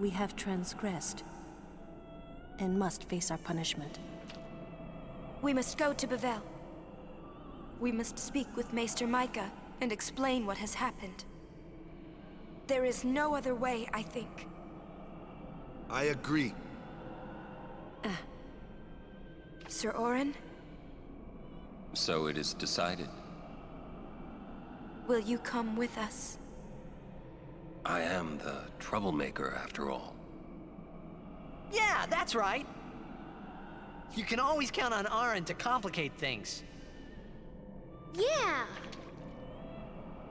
we have transgressed and must face our punishment. We must go to Bikanel. We must speak with Maester Micah and explain what has happened. There is no other way, I think. I agree. Sir Orin, So it is decided. will you come with us? I am the troublemaker, after all. Yeah, that's right. You can always count on Orin to complicate things. Yeah.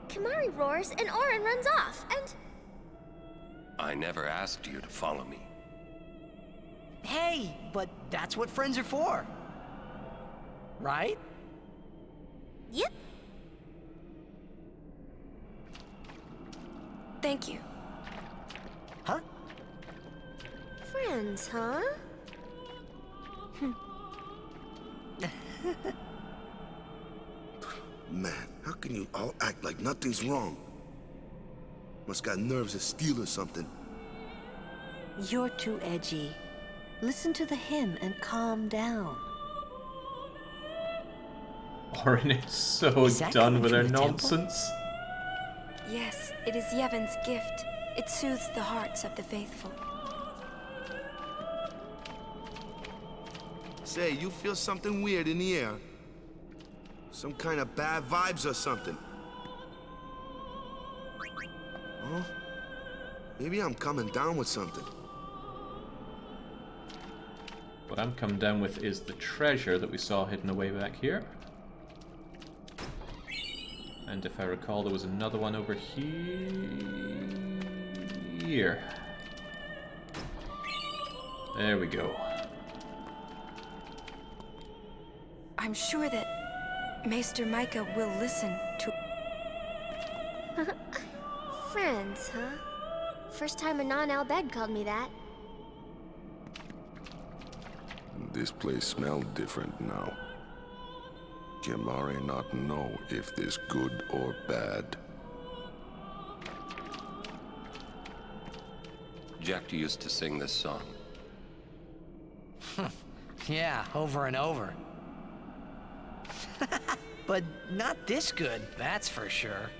Kamari roars and Orin runs off, and... I never asked you to follow me. Hey, but that's what friends are for. Right? Yep. Thank you. Huh? Friends, huh? Man, how can you all act like nothing's wrong? Must got nerves of steel or something. You're too edgy. Listen to the hymn and calm down. Orin is so done with her nonsense. Yes, it is Yevon's gift. It soothes the hearts of the faithful. Say, you feel something weird in the air? Some kind of bad vibes or something? Huh? Maybe I'm coming down with something. What I'm coming down with is the treasure that we saw hidden away back here. And if I recall, there was another one over here. There we go. I'm sure that Maester Micah will listen to... Friends, huh? First time a non-Albed called me that. This place smells different now. Can Mari not know if this good or bad? Jack used to sing this song. Yeah, over and over. But not this good, that's for sure.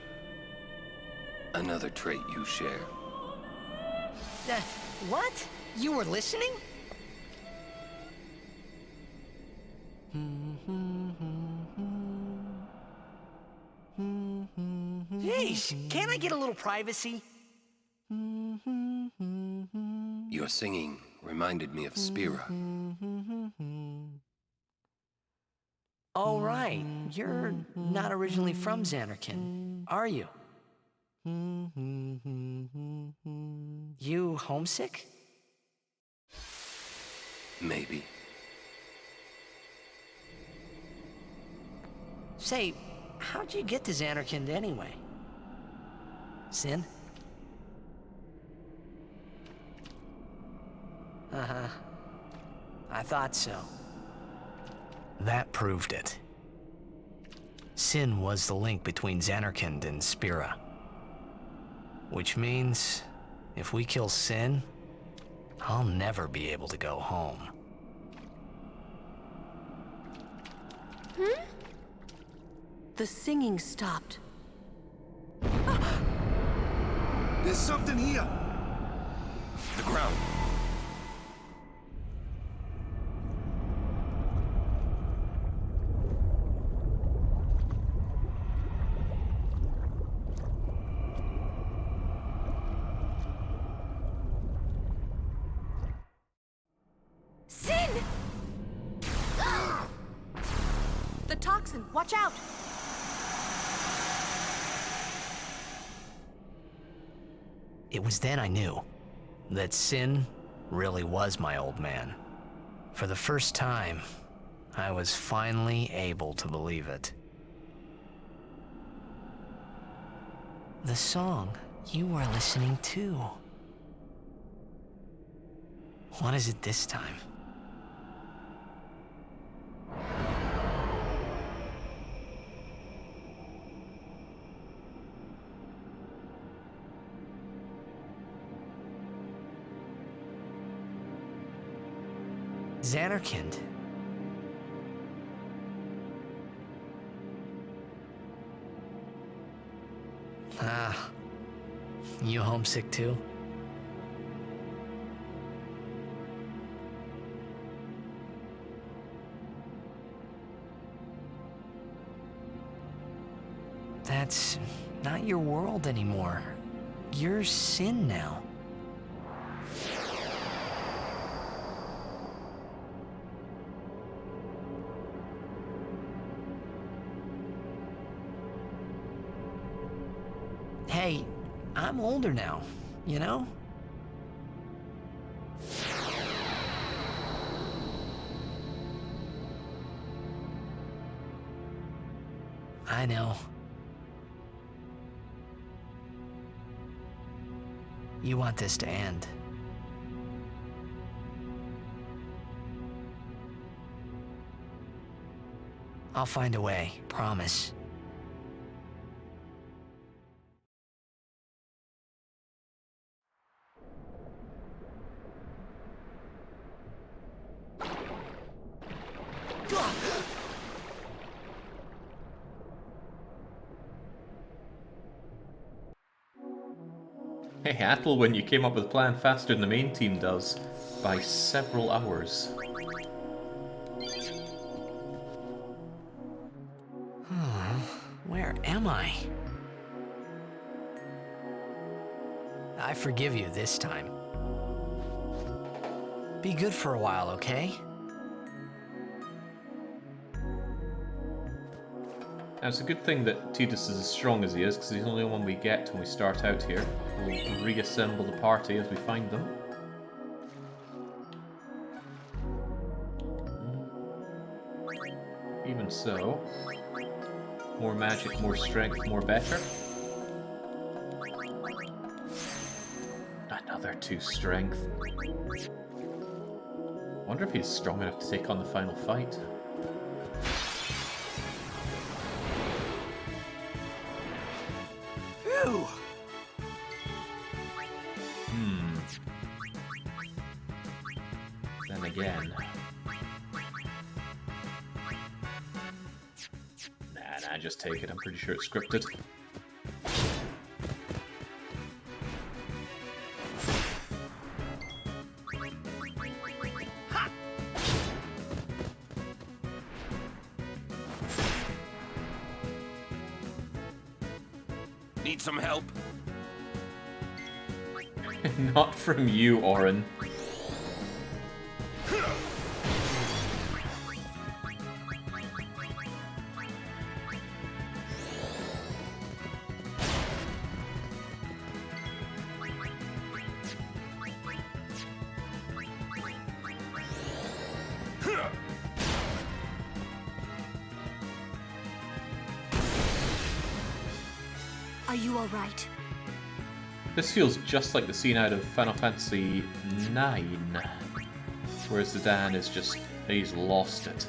Another trait you share. What? You were listening? Jeez, can't I get a little privacy? Your singing reminded me of Spira. Oh, right. You're not originally from Xanarkand, are you? You homesick? Maybe. Say, how'd you get to Xanarkand anyway? Sin? Uh-huh. I thought so. That proved it. Sin was the link between Xanarkand and Spira. Which means, if we kill Sin, I'll never be able to go home. The singing stopped. There's something here. The ground. Sin! The toxin, watch out! It was then I knew that Sin really was my old man. For the first time, I was finally able to believe it. The song you were listening to. What is it this time? Xanarkand. Ah, you homesick too? That's not your world anymore. You're Sin now. Hey, I'm older now, you know? I know. You want this to end. I'll find a way, promise. Hey, Athelwyn, you came up with a plan faster than the main team does. By several hours. Where am I? I forgive you this time. Be good for a while, okay? Now, it's a good thing that Tidus is as strong as he is, because he's the only one we get when we start out here. We'll reassemble the party as we find them. Even so, more magic, more strength, more better. Another 2 strength. Wonder if he's strong enough to take on the final fight. Phew! Then again. Nah, just take it. I'm pretty sure it's scripted. Need some help? Not from you, Orin. Are you all right? This feels just like the scene out of Final Fantasy IX, where Zidane is just, he's lost it.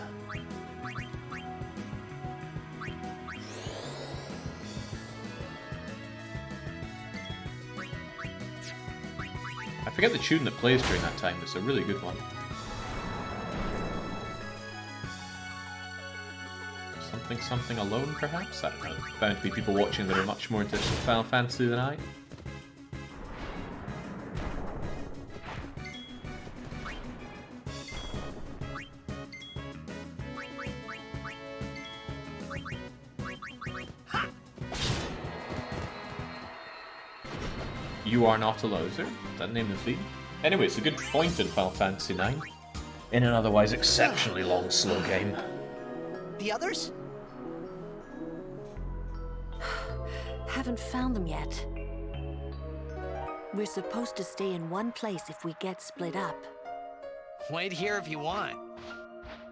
I forget the tune that plays during that time, it's a really good one. Something alone, perhaps? I don't know. Bound to be people watching that are much more into Final Fantasy than I. You are not a loser. Is that the name of the theme? Anyway, it's a good point in Final Fantasy IX. In an otherwise exceptionally long, slow game. The others? Haven't found them yet. We're supposed to stay in one place if we get split up. Wait here if you want.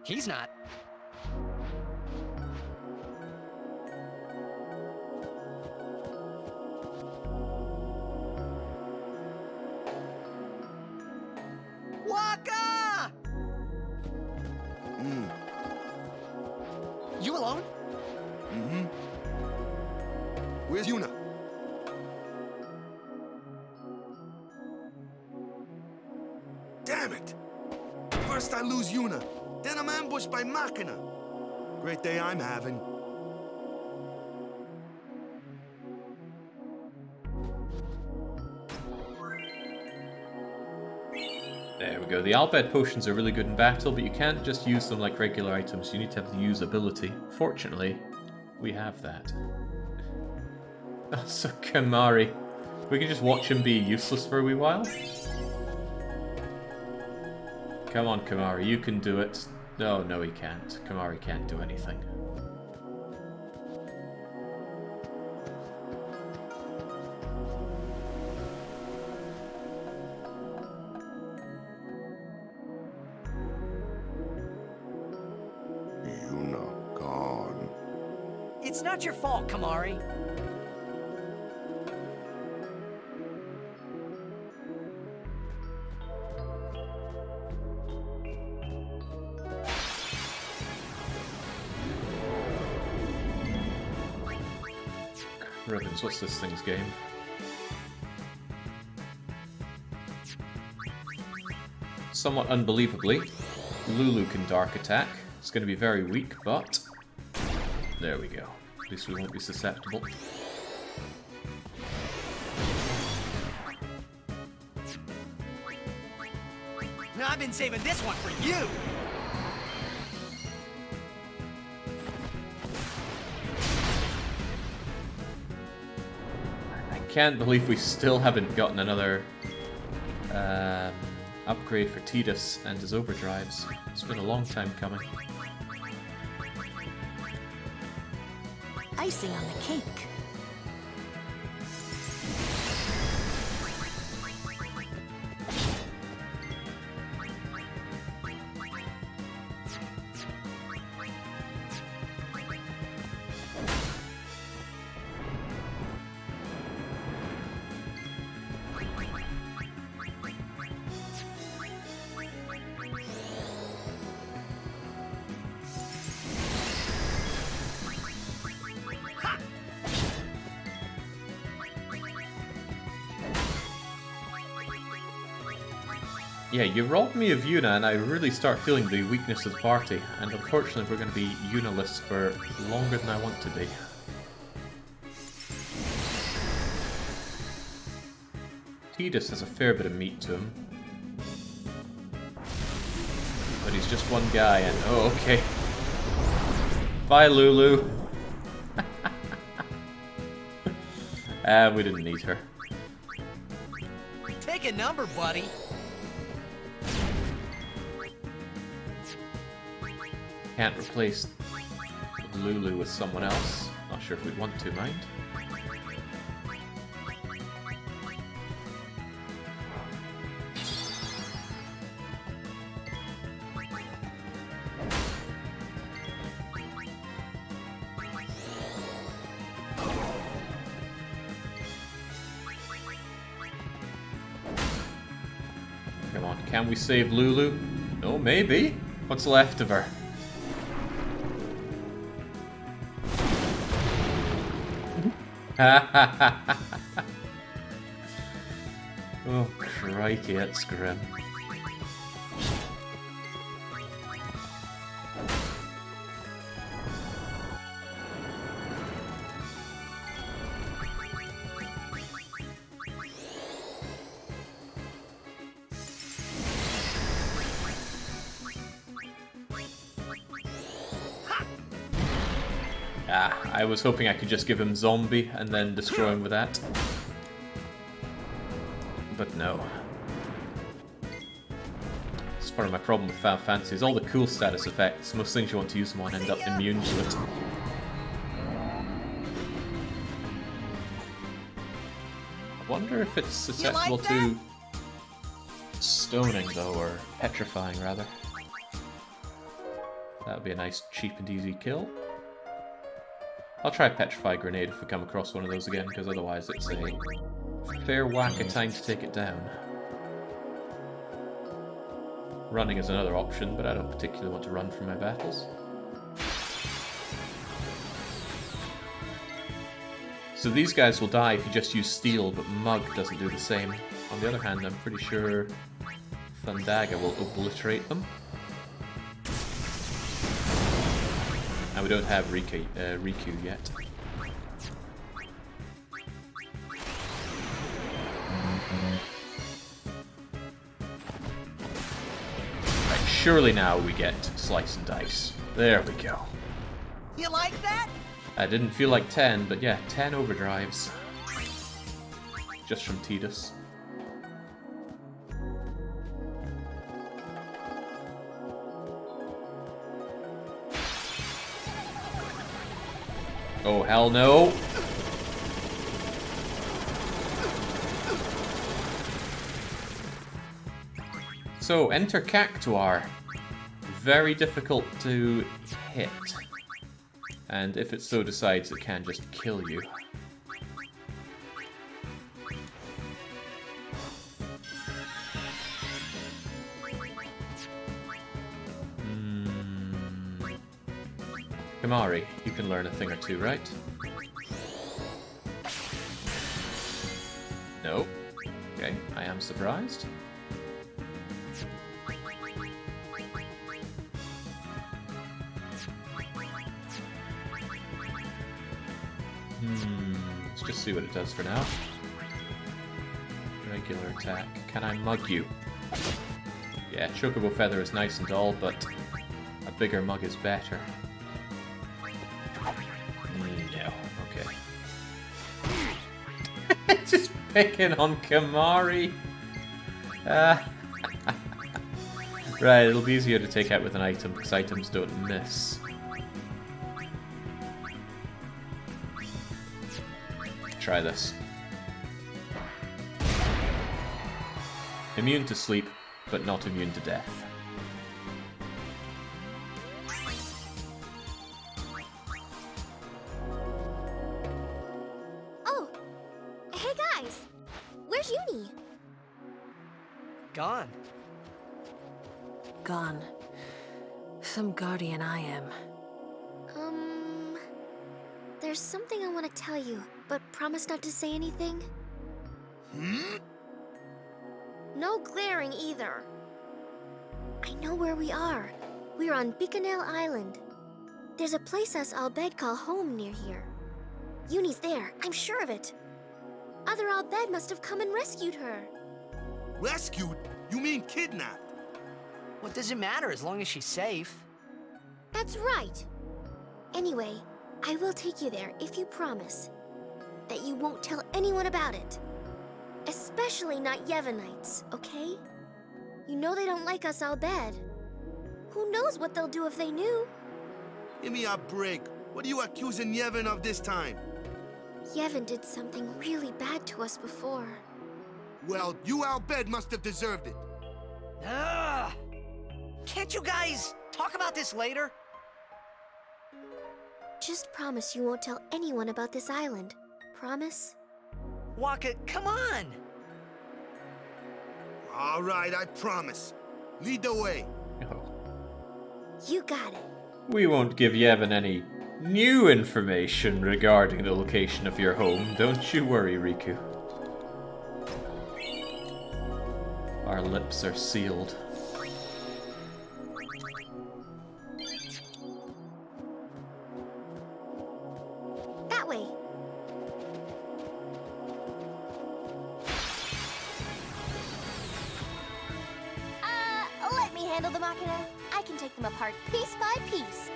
He's not. Waka! You alone? Mm-hmm. Where's Yuna? Damn it! First I lose Yuna, then I'm ambushed by Machina. Great day I'm having. There we go. The Albed potions are really good in battle, but you can't just use them like regular items. You need to have the usability. Fortunately, we have that. Oh, so Kamari. We can just watch him be useless for a wee while. Come on, Kamari, you can do it. No, no, he can't. Kamari can't do anything. Yuna gone. It's not your fault, Kamari. Ribbons, what's this thing's game? Somewhat unbelievably, Lulu can Dark Attack. It's going to be very weak, but there we go. At least we won't be susceptible. Now I've been saving this one for you! I can't believe we still haven't gotten another upgrade for Tidus and his overdrives. It's been a long time coming. Icing on the cake. Yeah, you robbed me of Yuna, and I really start feeling the weakness of the party. And unfortunately, we're going to be Yuna-less for longer than I want to be. Tidus has a fair bit of meat to him. But he's just one guy, and oh, okay. Bye, Lulu. We didn't need her. Take a number, buddy. Can't replace Lulu with someone else. Not sure if we'd want to, mind. Come on, can we save Lulu? No, maybe. What's left of her? Oh, crikey, that's grim. I was hoping I could just give him zombie and then destroy him with that. But no. It's part of my problem with Final Fantasy is all the cool status effects. Most things you want to use them on end up immune to it. I wonder if it's susceptible to stoning though, or petrifying rather. That would be a nice cheap and easy kill. I'll try Petrify Grenade if we come across one of those again, because otherwise it's a fair whack of time to take it down. Running is another option, but I don't particularly want to run from my battles. So these guys will die if you just use Steel, but Mug doesn't do the same. On the other hand, I'm pretty sure if Thundaga will obliterate them. And we don't have Riku yet. Right, surely now we get Slice and Dice. There we go. You like that? I didn't feel like 10, but yeah, 10 overdrives. Just from Tidus. Oh, hell no. So, enter Cactuar. Very difficult to hit. And if it so decides, it can just kill you. Kamari, you can learn a thing or two, right? No. Okay, I am surprised. Let's just see what it does for now. Regular attack. Can I mug you? Yeah, Chocobo Feather is nice and all, but a bigger mug is better. No, okay. Just picking on Kamari. Right, it'll be easier to take out with an item, because items don't miss. Try this. Immune to sleep, but not immune to death. Oh! Hey guys! Where's Uni? Gone. Gone. Some guardian I am. There's something I want to tell you, but promise not to say anything. No glaring either. I know where we are. We're on Bikanel Island. There's a place us Albed call home near here. Uni's there, I'm sure of it. Other Albed must have come and rescued her. Rescued? You mean kidnapped? What does it matter as long as she's safe? That's right. Anyway, I will take you there if you promise that you won't tell anyone about it. Especially not Yevonites, okay? You know they don't like us Albed. Who knows what they'll do if they knew? Give me a break. What are you accusing Yevon of this time? Yevon did something really bad to us before. Well, you Albed must have deserved it. Can't you guys talk about this later? Just promise you won't tell anyone about this island. Promise? Waka, come on! All right, I promise. Lead the way. You got it. We won't give Yevon any new information regarding the location of your home. Don't you worry, Riku. Our lips are sealed. That way. Let me handle the Machina. I can take them apart piece by piece.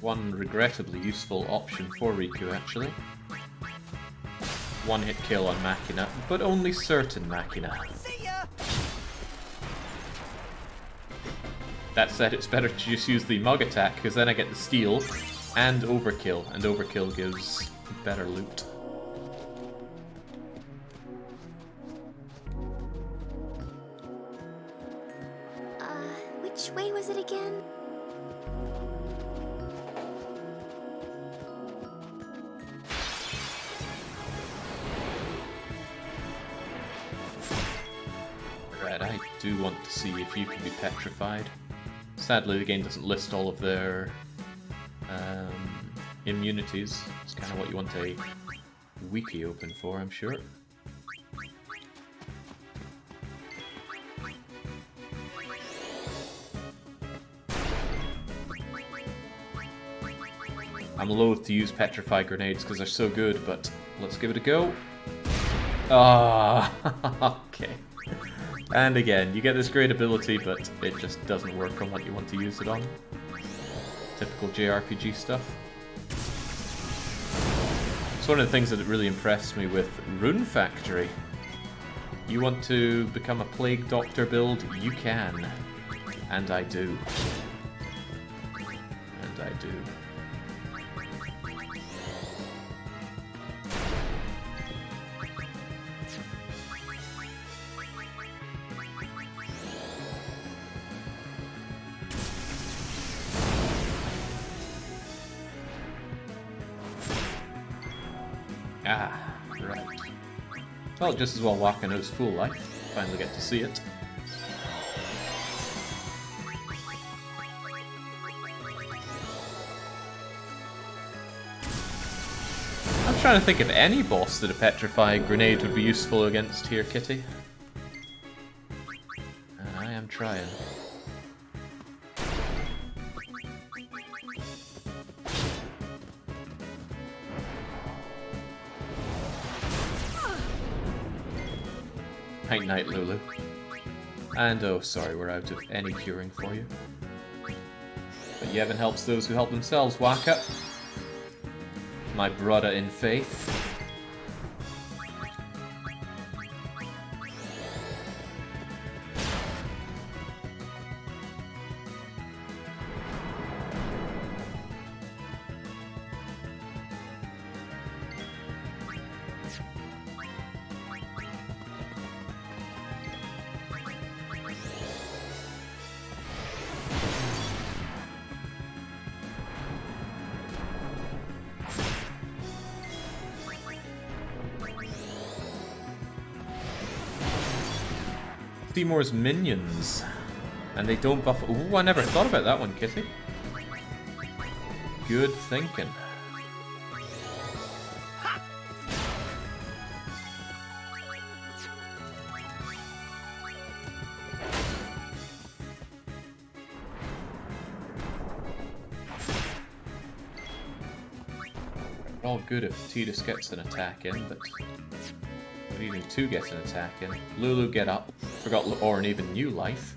One regrettably useful option for Riku, actually. One-hit kill on Machina, but only certain Machina. See ya! That said, it's better to just use the Mug attack, because then I get the steal and Overkill, and Overkill gives better loot. Which way was it again? Right, I do want to see if you can be petrified. Sadly, the game doesn't list all of their immunities. It's kind of what you want a wiki open for, I'm sure. I'm loath to use petrify grenades because they're so good, but let's give it a go. Ah, okay. And again, you get this great ability, but it just doesn't work on what you want to use it on. Typical JRPG stuff. It's one of the things that really impressed me with Rune Factory. You want to become a Plague Doctor build? You can. And I do. And I do. Ah, right. Well, just as well Wakano's full life. Finally get to see it. I'm trying to think of any boss that a petrifying grenade would be useful against here, Kitty. And I am trying. Night night, Lulu. And oh, sorry, we're out of any curing for you. But Yevon helps those who help themselves, Waka. My brother in faith. Seymour's minions. And they don't buff... Ooh, I never thought about that one, Kitty. Good thinking. All good if Tidus gets an attack in, but... we need to get an attack in. Lulu, get up. Forgot Orin even knew life.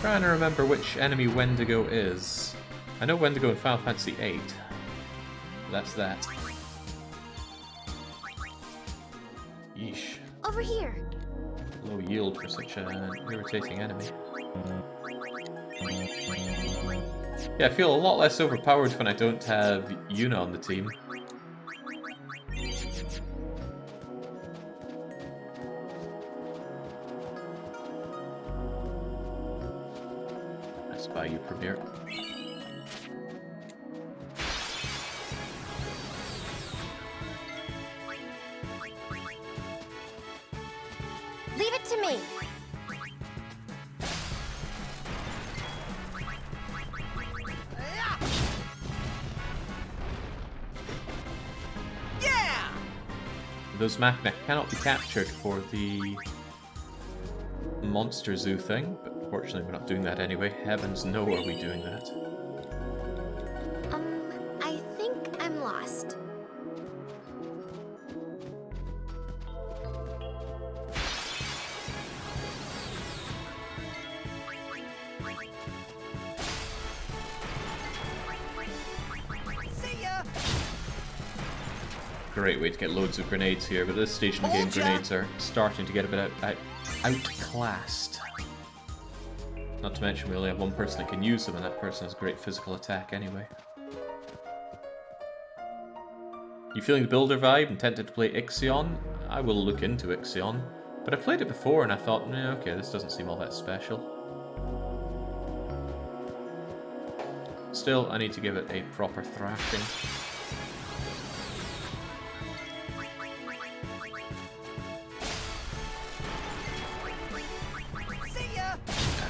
Trying to remember which enemy Wendigo is. I know Wendigo in Final Fantasy VIII. That's that. Yeesh. Over here. Low yield for such an irritating enemy. Yeah, I feel a lot less overpowered when I don't have Yuna on the team. I spy you, Premier. Leave it to me. Yeah! Those Machina cannot be captured for the Monster Zoo thing, but unfortunately we're not doing that anyway. Heavens no, are we doing that? I think I'm lost. Great way to get loads of grenades here, but at this stage in the game, grenades are starting to get a bit outclassed. Not to mention we only have one person that can use them, and that person has great physical attack anyway. You feeling the builder vibe and tempted to play Ixion? I will look into Ixion, but I played it before and I thought, okay, this doesn't seem all that special. Still, I need to give it a proper thrashing.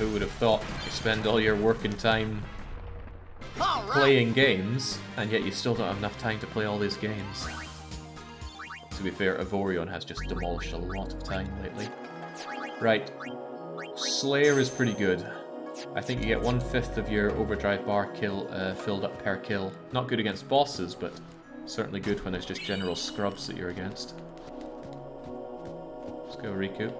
Who would have thought you spend all your working time playing games, and yet you still don't have enough time to play all these games. To be fair, Avorion has just demolished a lot of time lately. Right. Slayer is pretty good. I think you get 1/5 of your overdrive bar kill filled up per kill. Not good against bosses, but certainly good when it's just general scrubs that you're against. Let's go, Riku.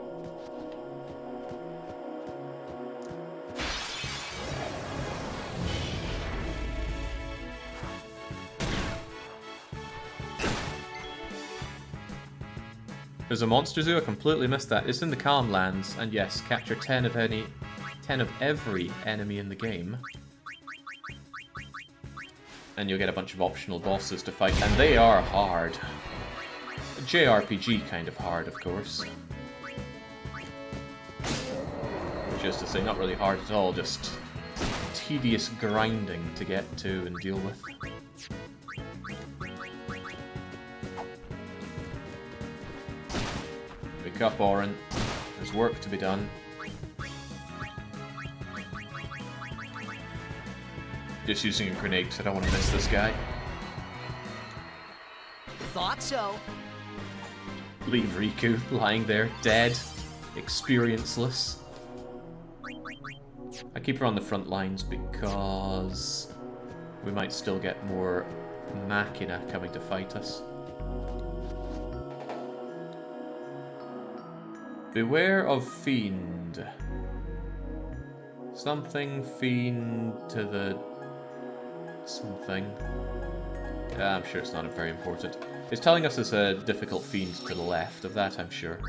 There's a monster zoo, I completely missed that. It's in the Calm Lands, and yes, capture 10 of every enemy in the game. And you'll get a bunch of optional bosses to fight, and they are hard. JRPG kind of hard, of course. Which is to say, not really hard at all, just tedious grinding to get to and deal with. Wake up, Auron. There's work to be done. Just using a grenade because I don't want to miss this guy. Thought so. Leave Riku lying there, dead, experienceless. I keep her on the front lines because we might still get more Machina coming to fight us. Beware of Fiend. Something Fiend to the... something. I'm sure it's not very important. It's telling us there's a difficult Fiend to the left, of that I'm sure.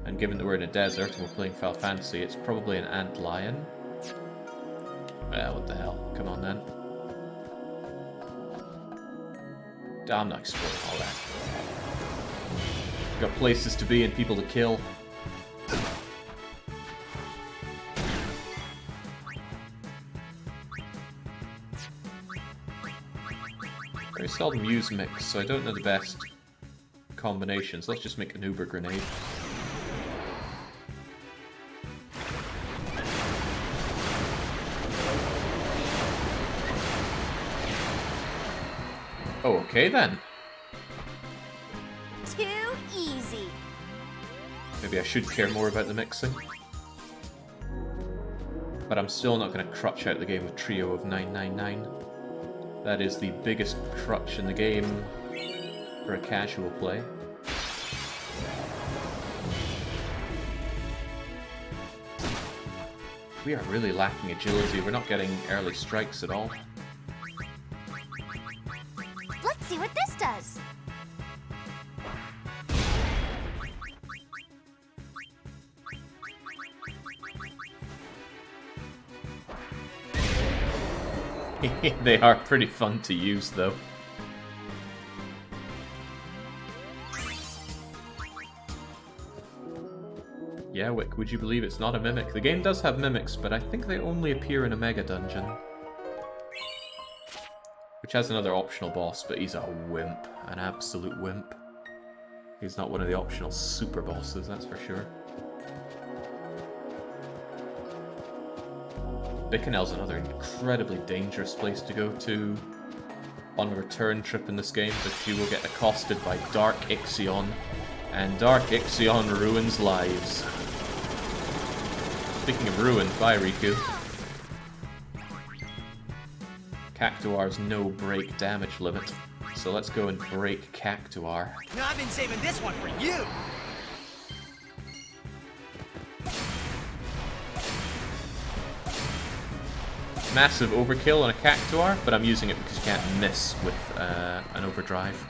And given that we're in a desert and we're playing Final Fantasy, it's probably an ant lion. Well, what the hell? Come on then. I'm not exploring all that. Got places to be and people to kill. Very seldom use mix, so I don't know the best combinations. Let's just make an Uber grenade. Oh, okay then. Too easy. Maybe I should care more about the mixing. But I'm still not going to crutch out the game with Trio of 999. That is the biggest crutch in the game for a casual play. We are really lacking agility. We're not getting early strikes at all. Let's see what this does. They are pretty fun to use, though. Yeah, Wick, would you believe it's not a mimic? The game does have mimics, but I think they only appear in a mega dungeon. Which has another optional boss, but he's a wimp. An absolute wimp. He's not one of the optional super bosses, that's for sure. Bikanel's another incredibly dangerous place to go to on a return trip in this game, because you will get accosted by Dark Ixion, and Dark Ixion ruins lives. Speaking of ruin, bye Riku. Cactuar's no break damage limit, so let's go and break Cactuar. No, I've been saving this one for you! Massive overkill on a Cactuar, but I'm using it because you can't miss with an overdrive.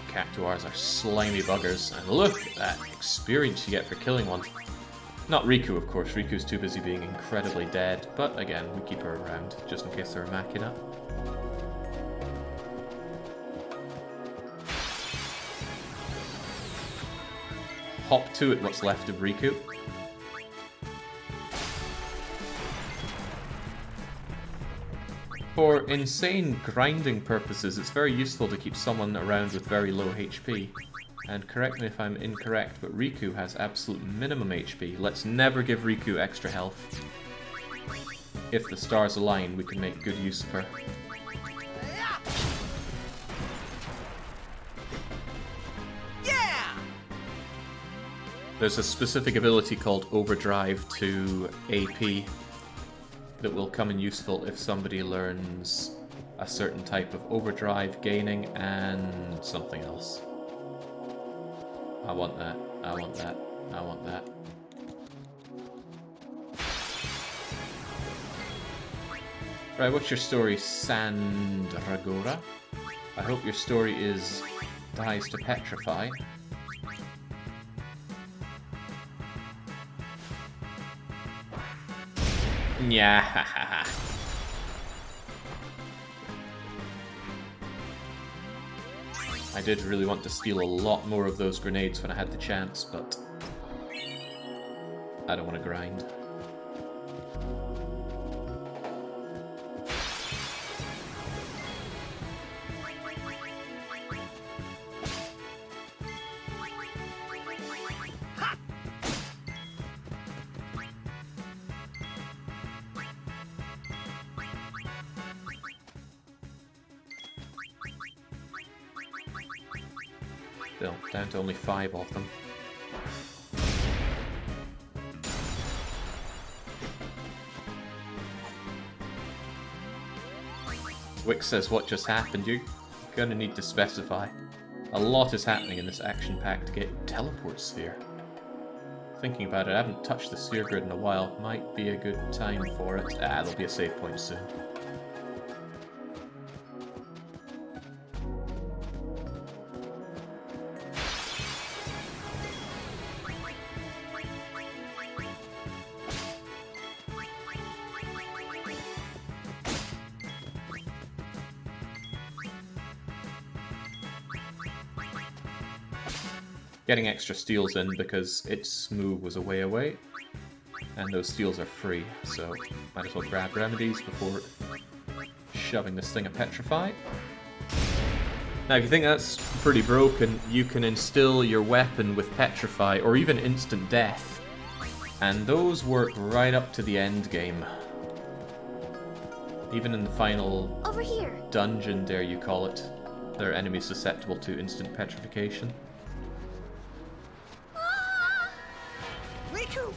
Cactuars are slimy buggers, and look at that experience you get for killing one. Not Riku, of course. Riku's too busy being incredibly dead, but again, we keep her around, just in case they're a Machina. Hop to it, what's left of Riku. For insane grinding purposes, it's very useful to keep someone around with very low HP. And correct me if I'm incorrect, but Riku has absolute minimum HP. Let's never give Riku extra health. If the stars align, we can make good use of her. Yeah! There's a specific ability called Overdrive to AP that will come in useful if somebody learns a certain type of overdrive, gaining, and something else. I want that. I want that. I want that. Right, what's your story, Sandragora? I hope your story is dies to petrify. Yeah. I did really want to steal a lot more of those grenades when I had the chance, but I don't want to grind. Still, down to only 5 of them. Wick says, what just happened? You're gonna need to specify. A lot is happening in this action-packed game. Teleport sphere. Thinking about it, I haven't touched the sphere grid in a while. Might be a good time for it. Ah, there'll be a save point soon. Getting extra steals in because its move was a way away, and those steals are free, so might as well grab remedies before shoving this thing a petrify. Now if you think that's pretty broken, you can instill your weapon with petrify or even instant death, and those work right up to the end game. Even in the final Over here. dungeon, dare you call it, there are enemies susceptible to instant petrification. Riku!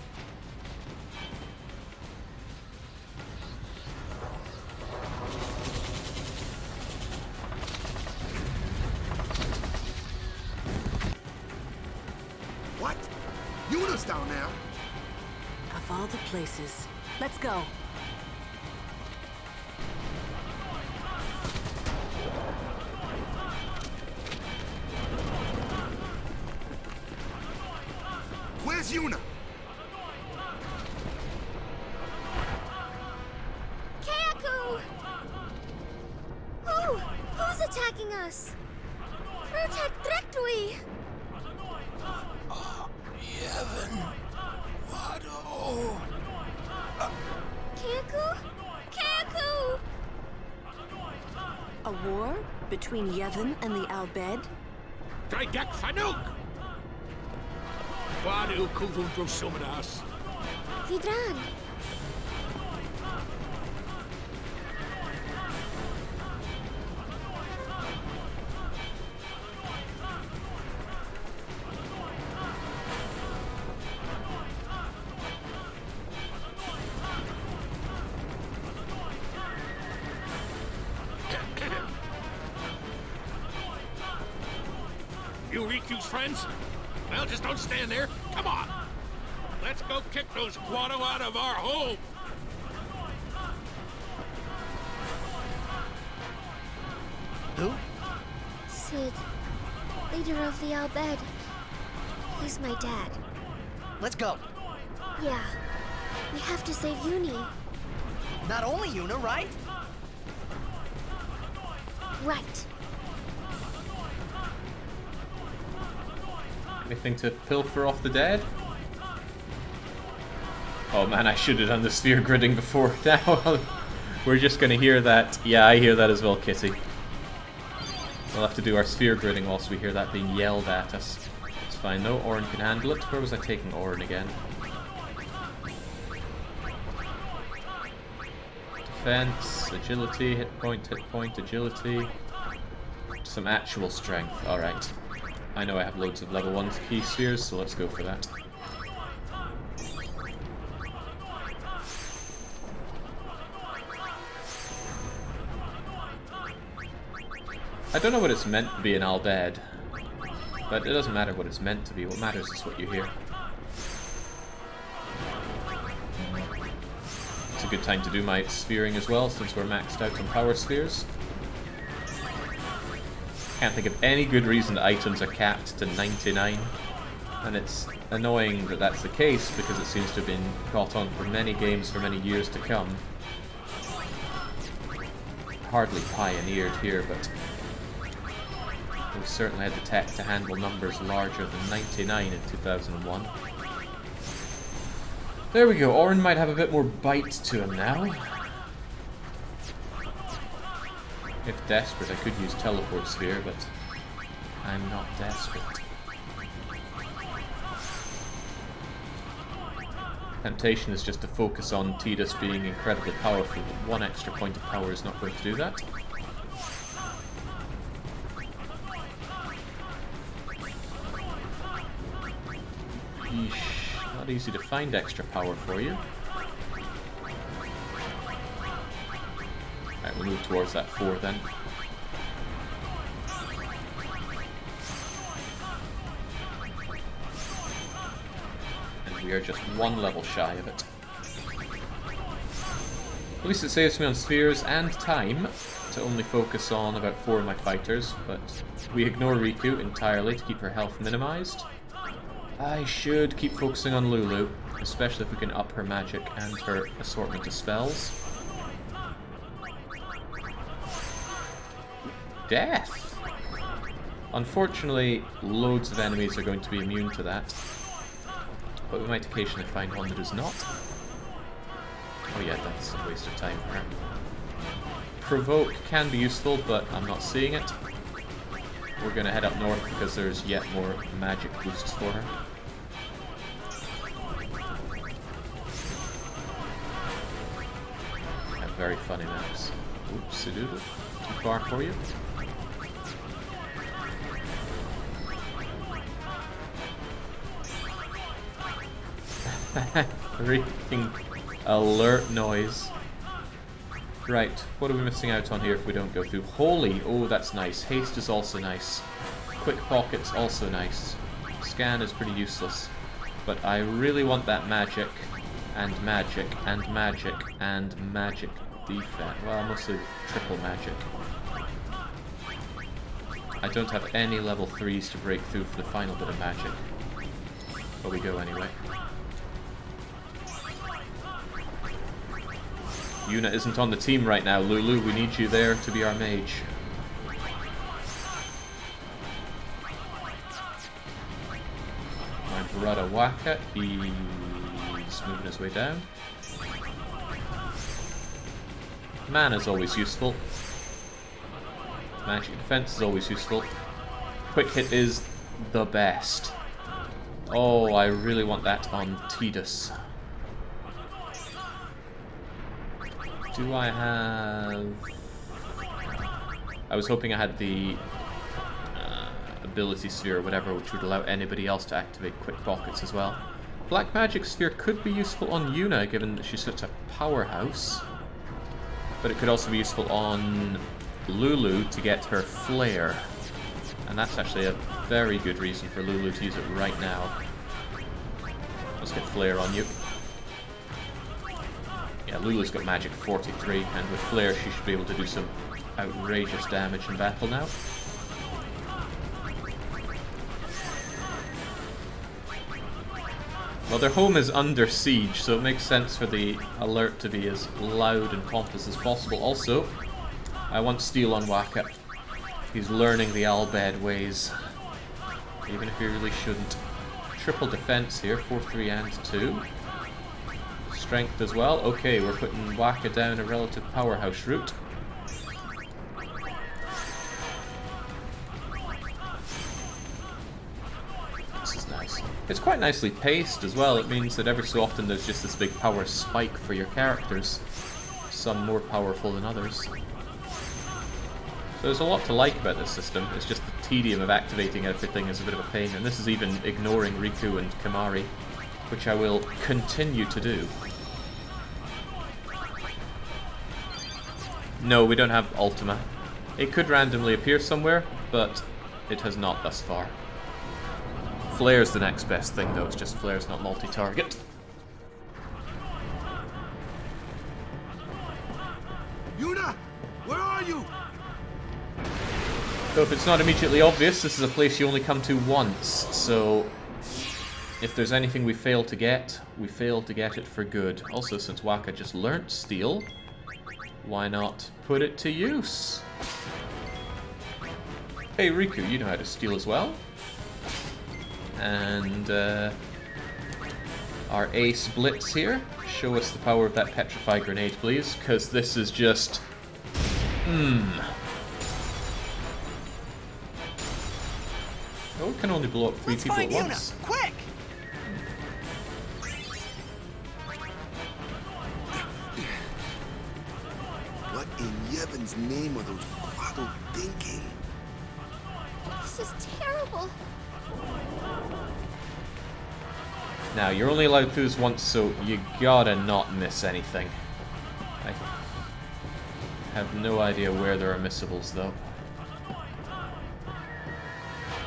What? Yuna's down there? Of all the places. Let's go. Where's Yuna? Kayaku! Who's attacking us? Protect Directly! Yevon. Wado. Kayaku? Kayaku! A war between Yevon and the Al Bhed? Gaidek Fanuk! Wadu Kuvun Drosomidas. Vidran! You Riku's friends? Well, just don't stand there. Come on. Let's go kick those Guado out of our home. Who? Sid, leader of the Al Bhed. He's my dad. Let's go. Yeah, we have to save Uni. Not only Yuna, right? Right. Anything to pilfer off the dead? Oh man, I should have done the sphere gridding before. Now we're just gonna hear that. Yeah, I hear that as well, Kitty. We'll have to do our sphere gridding whilst we hear that being yelled at us. It's fine though, Orin can handle it. Where was I taking Orin again? Defense, agility, hit point, agility. Some actual strength, alright. I know I have loads of level 1 key spheres, so let's go for that. I don't know what it's meant to be in Al Bhed, but it doesn't matter what it's meant to be. What matters is what you hear. It's a good time to do my sphering as well, since we're maxed out on power spheres. Can't think of any good reason that items are capped to 99, and it's annoying that that's the case because it seems to have been caught on for many games for many years to come. Hardly pioneered here, but we certainly had the tech to handle numbers larger than 99 in 2001. There we go, Orin might have a bit more bite to him now. If desperate, I could use Teleport Sphere, but I'm not desperate. Temptation is just to focus on Tidus being incredibly powerful, but one extra point of power is not going to do that. Yeesh, not easy to find extra power for you. Alright, we'll move towards that 4 then. And we are just 1 level shy of it. At least it saves me on spheres and time to only focus on about 4 of my fighters, but we ignore Riku entirely to keep her health minimized. I should keep focusing on Lulu, especially if we can up her magic and her assortment of spells. Death! Unfortunately, loads of enemies are going to be immune to that, but we might occasionally find one that is not. Oh yeah, that's a waste of time for her. Provoke can be useful, but I'm not seeing it. We're going to head up north because there's yet more magic boosts for her. And very funny maps. Oopsie-doodle. Too far for you? Freaking alert noise. Right, what are we missing out on here if we don't go through? Holy, oh that's nice. Haste is also nice. Quick Pocket's also nice. Scan is pretty useless. But I really want that magic, and magic, and magic, and magic defense. Well, mostly triple magic. I don't have any level 3s to break through for the final bit of magic. But we go anyway. Yuna isn't on the team right now, Lulu. We need you there to be our mage. My brother Waka, he's moving his way down. Mana's always useful. Magic defense is always useful. Quick hit is the best. Oh, I really want that on Tidus. Do I have... I was hoping I had the ability sphere or whatever, which would allow anybody else to activate quick pockets as well. Black magic sphere could be useful on Yuna, given that she's such a powerhouse. But it could also be useful on Lulu to get her flare. And that's actually a very good reason for Lulu to use it right now. Let's get flare on you. Yeah, Lulu's got magic 43, and with flare she should be able to do some outrageous damage in battle now. Well, their home is under siege, so it makes sense for the alert to be as loud and pompous as possible. Also, I want steal on Waka. He's learning the Al Bhed ways, even if he really shouldn't. Triple defense here, 4, 3, and 2. Strength as well. Okay, we're putting Waka down a relative powerhouse route. nice. It's quite nicely paced as well. It means that every so often there's just this big power spike for your characters. Some more powerful than others. So there's a lot to like about this system. It's just the tedium of activating everything is a bit of a pain. And this is even ignoring Riku and Kimahri, which I will continue to do. No, we don't have Ultima. It could randomly appear somewhere, but it has not thus far. Flare's the next best thing though, it's just Flare's not multi-target. Yuna! Where are you? So if it's not immediately obvious, this is a place you only come to once, so if there's anything we fail to get it for good. Also, since Waka just learnt steal, why not put it to use? Hey Riku, you know how to steal as well. And our ace blitz here. Show us the power of that petrify grenade, please, because this is just... Oh, it can only blow up 3 people at once. Yuna, quick! What in Yevon's name are those Quado thinking? This is terrible. Now, you're only allowed through this once, so you gotta not miss anything. I have no idea where there are missables, though.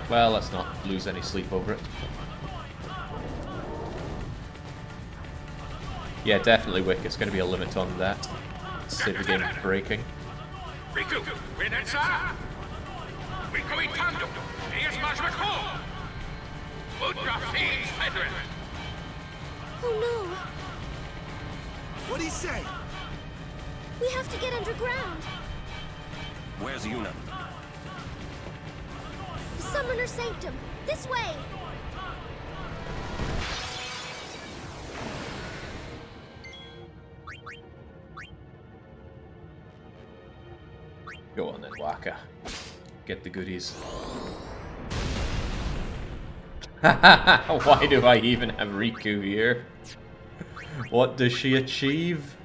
Well, let's not lose any sleep over it. Yeah, definitely, Wick. It's going to be a limit on that. Save the game breaking. Riku, Renetsa! Riku Itando! Eas Majmako! Udra Fiends Federate! Oh no. What'd he say? We have to get underground. Where's Yuna? Summoner Sanctum. This way. Go on then, Waka. Get the goodies. Why do I even have Riku here? What does she achieve?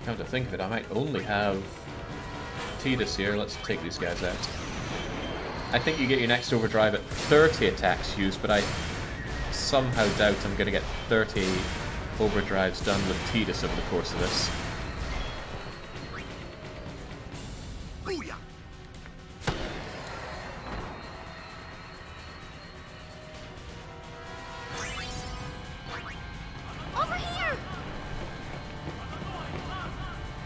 Come to think of it, I might only have Tidus here. Let's take these guys out. I think you get your next overdrive at 30 attacks used, but I somehow doubt I'm going to get 30 overdrives done with Tidus over the course of this. Booyah! Over here.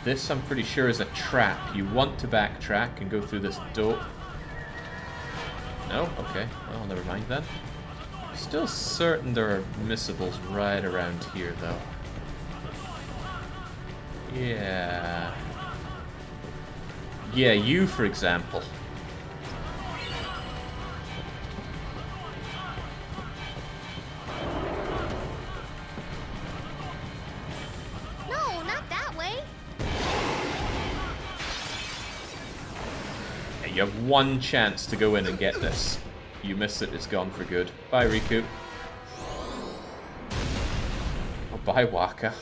This, I'm pretty sure, is a trap. You want to backtrack and go through this door. No? Okay. Well, never mind then. Still certain there are missables right around here, though. Yeah. Yeah, you, for example. No, not that way. You have one chance to go in and get this. You miss it, it's gone for good. Bye, Riku. Oh, bye, Waka.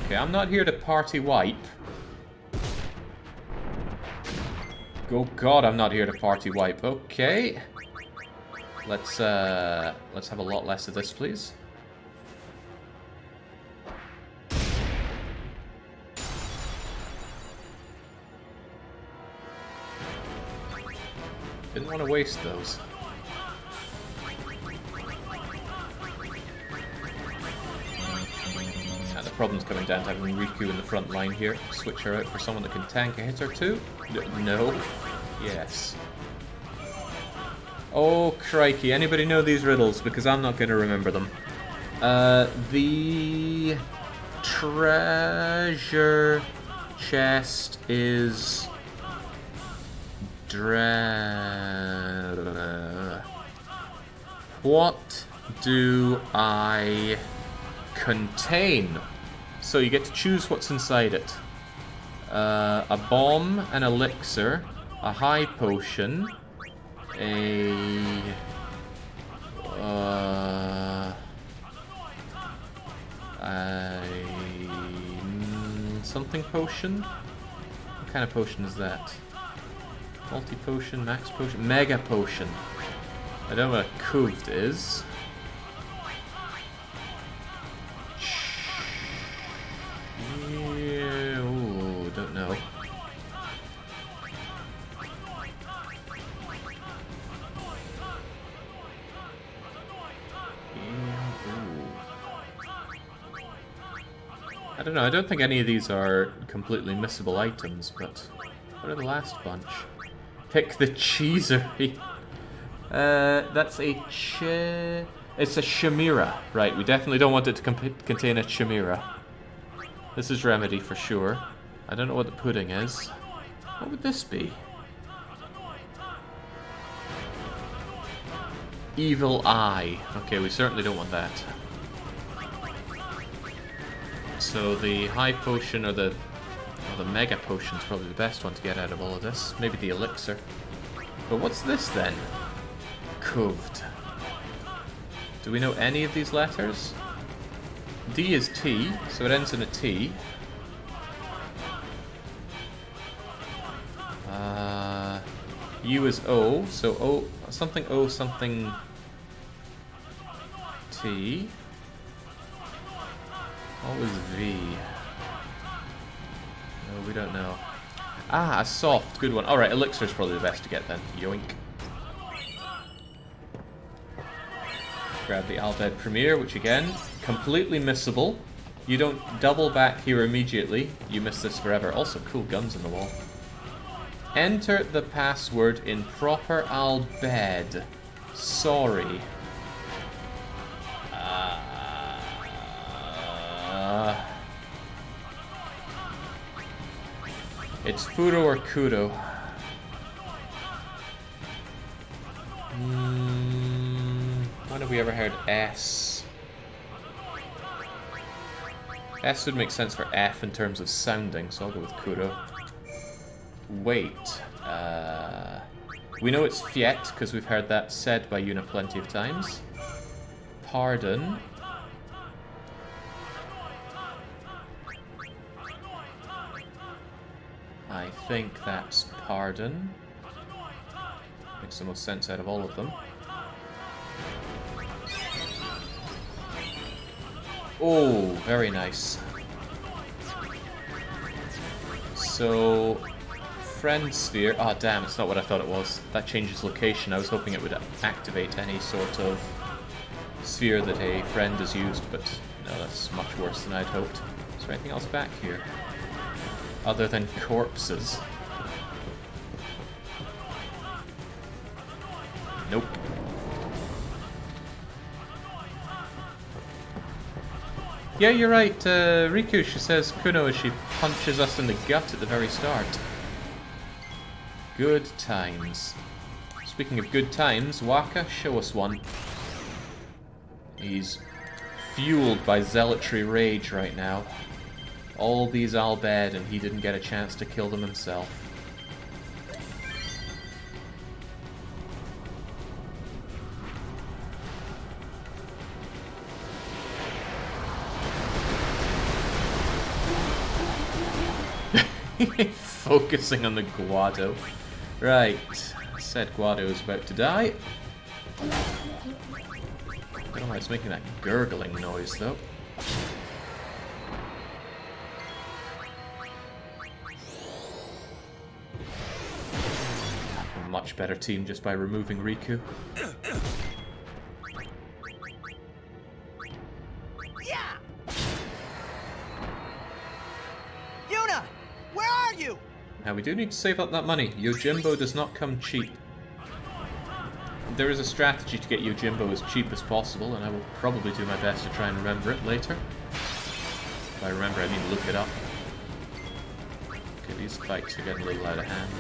Okay, I'm not here to party wipe. Oh god, I'm not here to party wipe. Okay. Let's have a lot less of this, please. Didn't want to waste those. And the problem's coming down to having Riku in the front line here. Switch her out for someone that can tank a hit or two. No. Yes. Oh, crikey. Anybody know these riddles? Because I'm not going to remember them. The treasure chest is What do I contain? So you get to choose what's inside it. A bomb, an elixir, a high potion, something potion? What kind of potion is that? Multi-potion, max potion, mega potion. I don't know what a cuved is. Yeah, ooh, don't know. I don't know, I don't think any of these are completely missable items, but what are the last bunch? Pick the cheesery. That's a it's a chimera. Right, we definitely don't want it to contain a chimera. This is remedy for sure. I don't know what the pudding is. What would this be? Evil eye. Okay, we certainly don't want that. So the high potion or the mega potion is probably the best one to get out of all of this. Maybe the elixir. But what's this then? Coved. Do we know any of these letters? D is T, so it ends in a T. U is O, so O something T. What was V? No, we don't know. Ah, a soft, good one. Alright, elixir's probably the best to get then. Yoink. Grab the Al-Bhed Premier, which again, completely missable. You don't double back here immediately. You miss this forever. Also, cool guns on the wall. Enter the password in proper Al-Bhed. Sorry. It's Furo or Kudo. When have we ever heard S? S would make sense for F in terms of sounding, so I'll go with Kudo. Wait. We know it's Fiet, because we've heard that said by Yuna plenty of times. Pardon. I think that's pardon. Makes the most sense out of all of them. Oh, very nice. So, friend sphere. Oh, damn, it's not what I thought it was. That changes location. I was hoping it would activate any sort of sphere that a friend has used, but no, that's much worse than I'd hoped. Is there anything else back here? Other than corpses. Nope. Yeah, you're right, Riku, she says Kuno as she punches us in the gut at the very start. Good times. Speaking of good times, Waka, show us one. He's fueled by zealotry rage right now. All these Al-Bhed, and he didn't get a chance to kill them himself. Focusing on the Guado. Right. Said Guado is about to die. I don't know why it's making that gurgling noise, though. A much better team just by removing Riku. Yeah! Yuna! Where are you? Now we do need to save up that money. Yojimbo does not come cheap. There is a strategy to get Yojimbo as cheap as possible, and I will probably do my best to try and remember it later. By remember, I mean look it up. Okay, these fights are getting a little out of hand.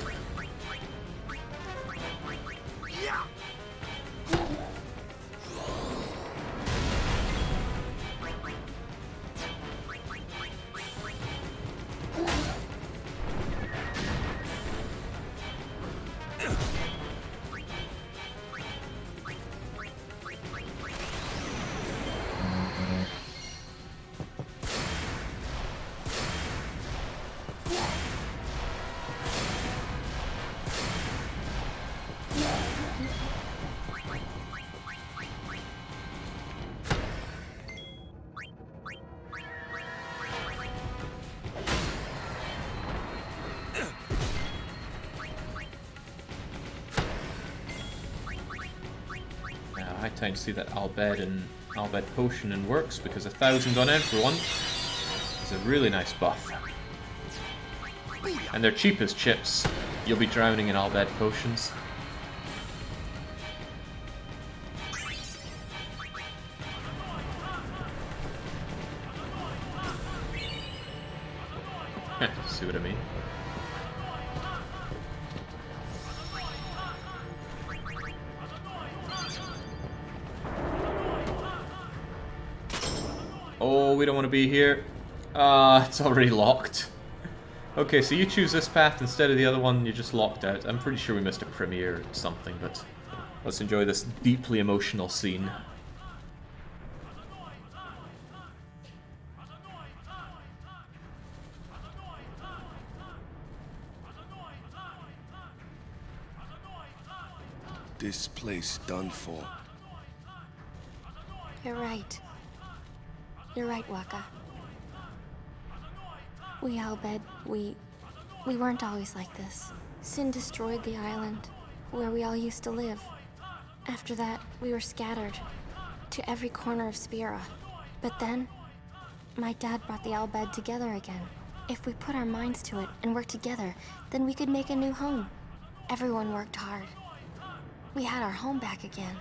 time to see that Albed potion in works, because 1,000 on everyone is a really nice buff. And they're cheap as chips. You'll be drowning in Albed potions. See what I mean? Oh, we don't want to be here. It's already locked. Okay, so you choose this path instead of the other one, you're just locked out. I'm pretty sure we missed a premiere or something, but let's enjoy this deeply emotional scene. This place done for. You're right. You're right, Waka. We Albed, we weren't always like this. Sin destroyed the island, where we all used to live. After that, we were scattered to every corner of Spira. But then, my dad brought the Albed together again. If we put our minds to it and worked together, then we could make a new home. Everyone worked hard. We had our home back again.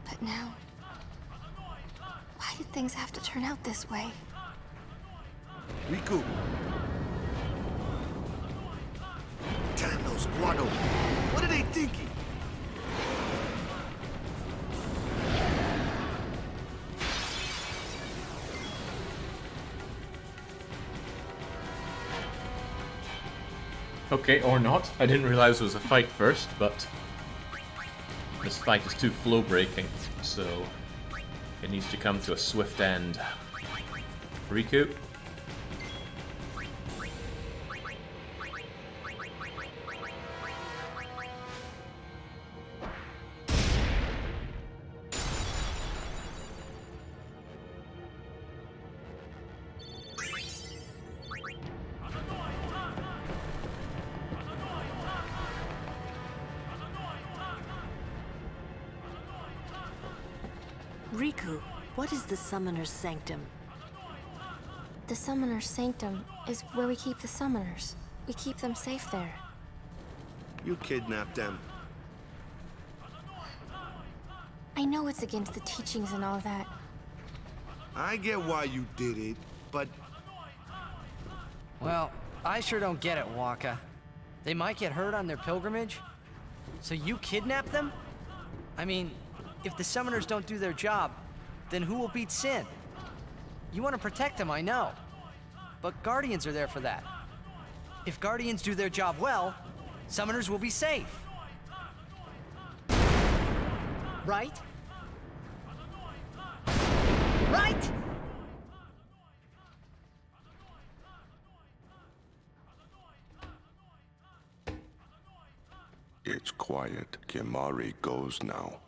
But now, why did things have to turn out this way? Riku. Damn those Guado. What are they thinking? Okay, or not. I didn't realize it was a fight first, but this fight is too flow breaking, so it needs to come to a swift end. Riku? Riku, what is the Summoner's Sanctum? The Summoner's Sanctum is where we keep the Summoners. We keep them safe there. You kidnapped them. I know it's against the teachings and all that. I get why you did it, but... Well, I sure don't get it, Waka. They might get hurt on their pilgrimage? So you kidnap them? I mean, if the summoners don't do their job, then who will beat Sin? You want to protect them, I know. But Guardians are there for that. If Guardians do their job well, summoners will be safe. Right? Right? It's quiet. Kimahri goes now.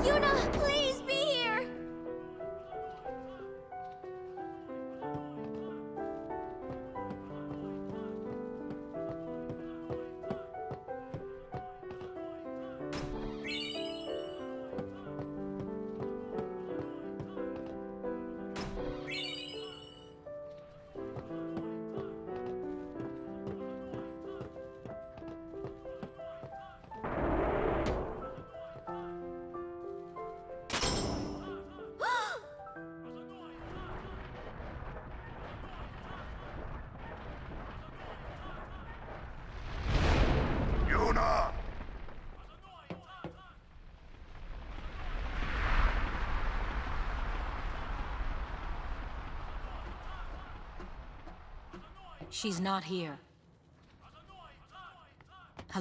Yuna, please be here! Yuna! She's not here.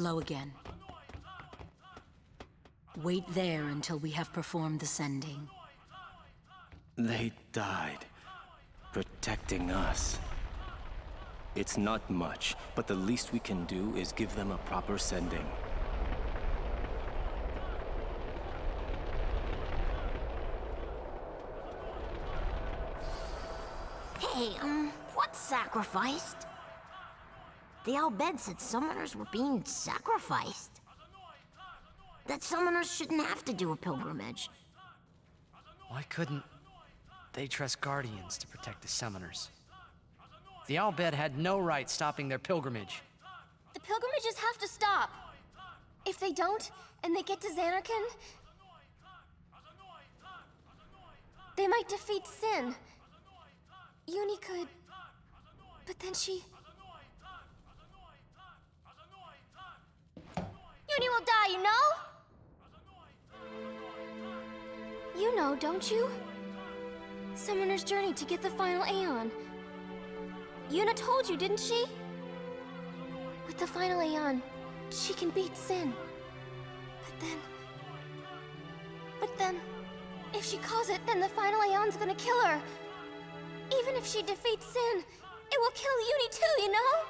Hello again. Wait there until we have performed the sending. They died, protecting us. It's not much, but the least we can do is give them a proper sending. Hey, what's sacrificed? The Al-Bed said summoners were being sacrificed. That summoners shouldn't have to do a pilgrimage. Why couldn't they trust guardians to protect the summoners? The Al-Bed had no right stopping their pilgrimage. The pilgrimages have to stop. If they don't, and they get to Xanarkand, they might defeat Sin. Uni could... But then she... Uni will die, you know? You know, don't you? Summoner's journey to get the final Aeon. Yuna told you, didn't she? With the final Aeon, she can beat Sin. But then... If she calls it, then the final Aeon's gonna kill her. Even if she defeats Sin, it will kill Uni too, you know?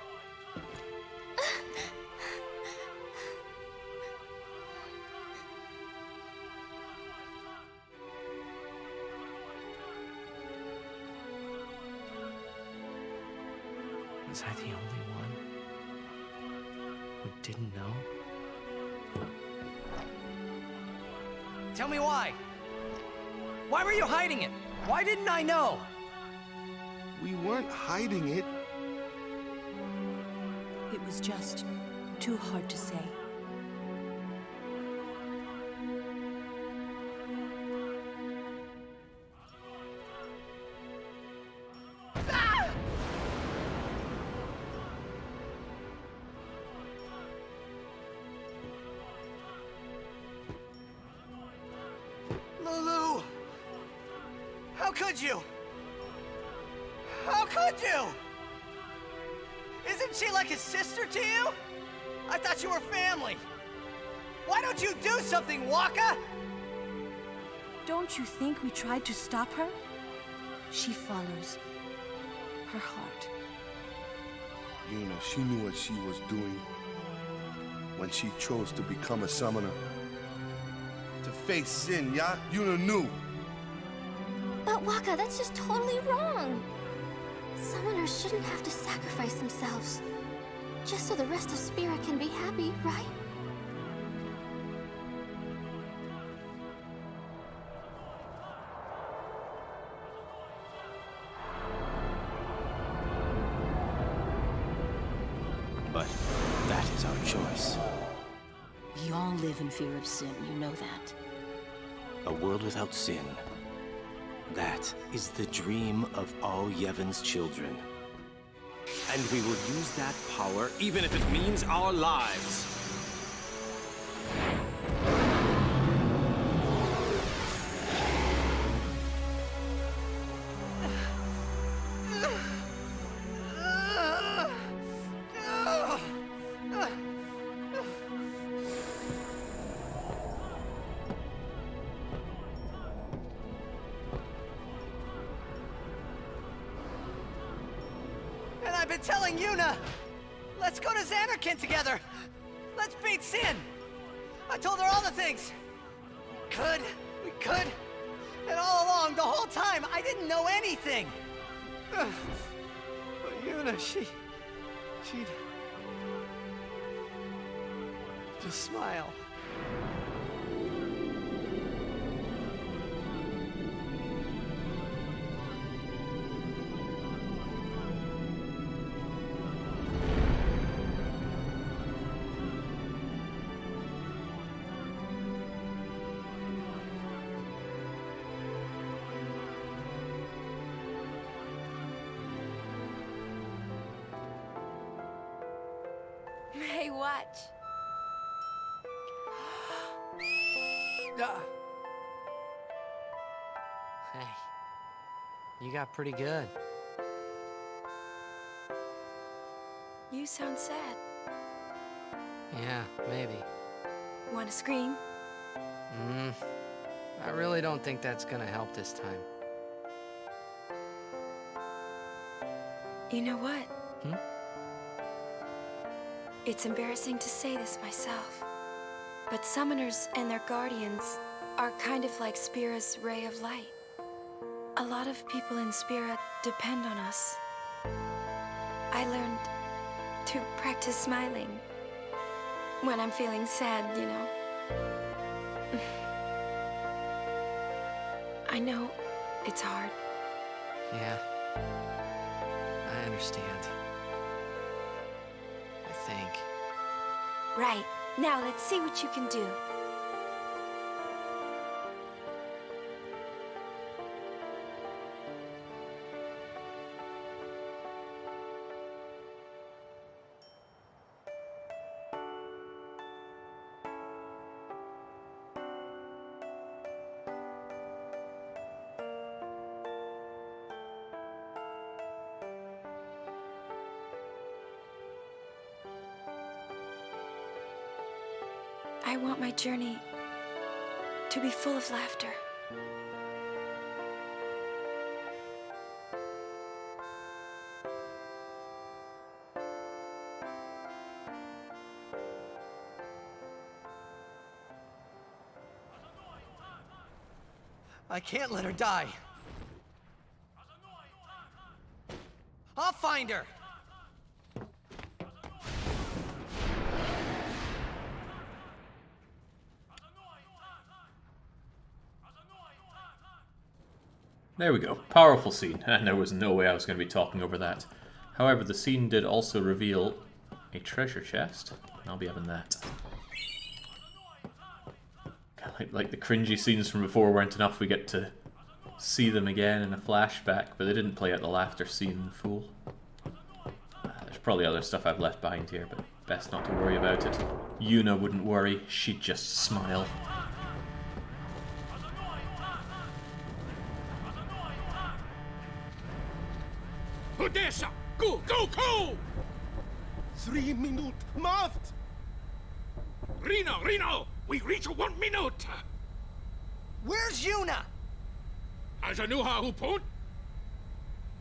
Was I the only one who didn't know? Tell me why! Why were you hiding it? Why didn't I know? We weren't hiding it. It was just too hard to say. Lulu! How could you? How could you? Isn't she like a sister to you? I thought you were family. Why don't you do something, Waka? Don't you think we tried to stop her? She follows her heart. Yuna, she knew what she was doing when she chose to become a summoner. To face Sin, yeah? Yuna knew. But Waka, that's just totally wrong. Summoners shouldn't have to sacrifice themselves. Just so the rest of Spirit can be happy, right? But that is our choice. We all live in fear of Sin, you know that. A world without sin. That is the dream of all Yevon's children. And we will use that power even if it means our lives. And I've been telling Yuna, let's go to Xanarkand together. Let's beat Sin. I told her all the things. We could. And all along, the whole time, I didn't know anything. But Yuna, she'd just smile. Hey, watch. Hey, you got pretty good. You sound sad. Yeah, maybe. Want to scream? I really don't think that's gonna help this time. You know what? Hmm? It's embarrassing to say this myself, but summoners and their guardians are kind of like Spira's ray of light. A lot of people in Spira depend on us. I learned to practice smiling when I'm feeling sad, you know. I know it's hard. Yeah. I understand. I think. Right. Now let's see what you can do. I want my journey to be full of laughter. I can't let her die. I'll find her. There we go. Powerful scene, and there was no way I was going to be talking over that. However, the scene did also reveal a treasure chest, and I'll be having that. Like the cringy scenes from before weren't enough, we get to see them again in a flashback, but they didn't play out the laughter scene in full. There's probably other stuff I've left behind here, but best not to worry about it. Yuna wouldn't worry, she'd just smile. Odessa! Go, go, go! 3 minute math! Reno! We reach 1 minute! Where's Yuna? Ajanuha hupon?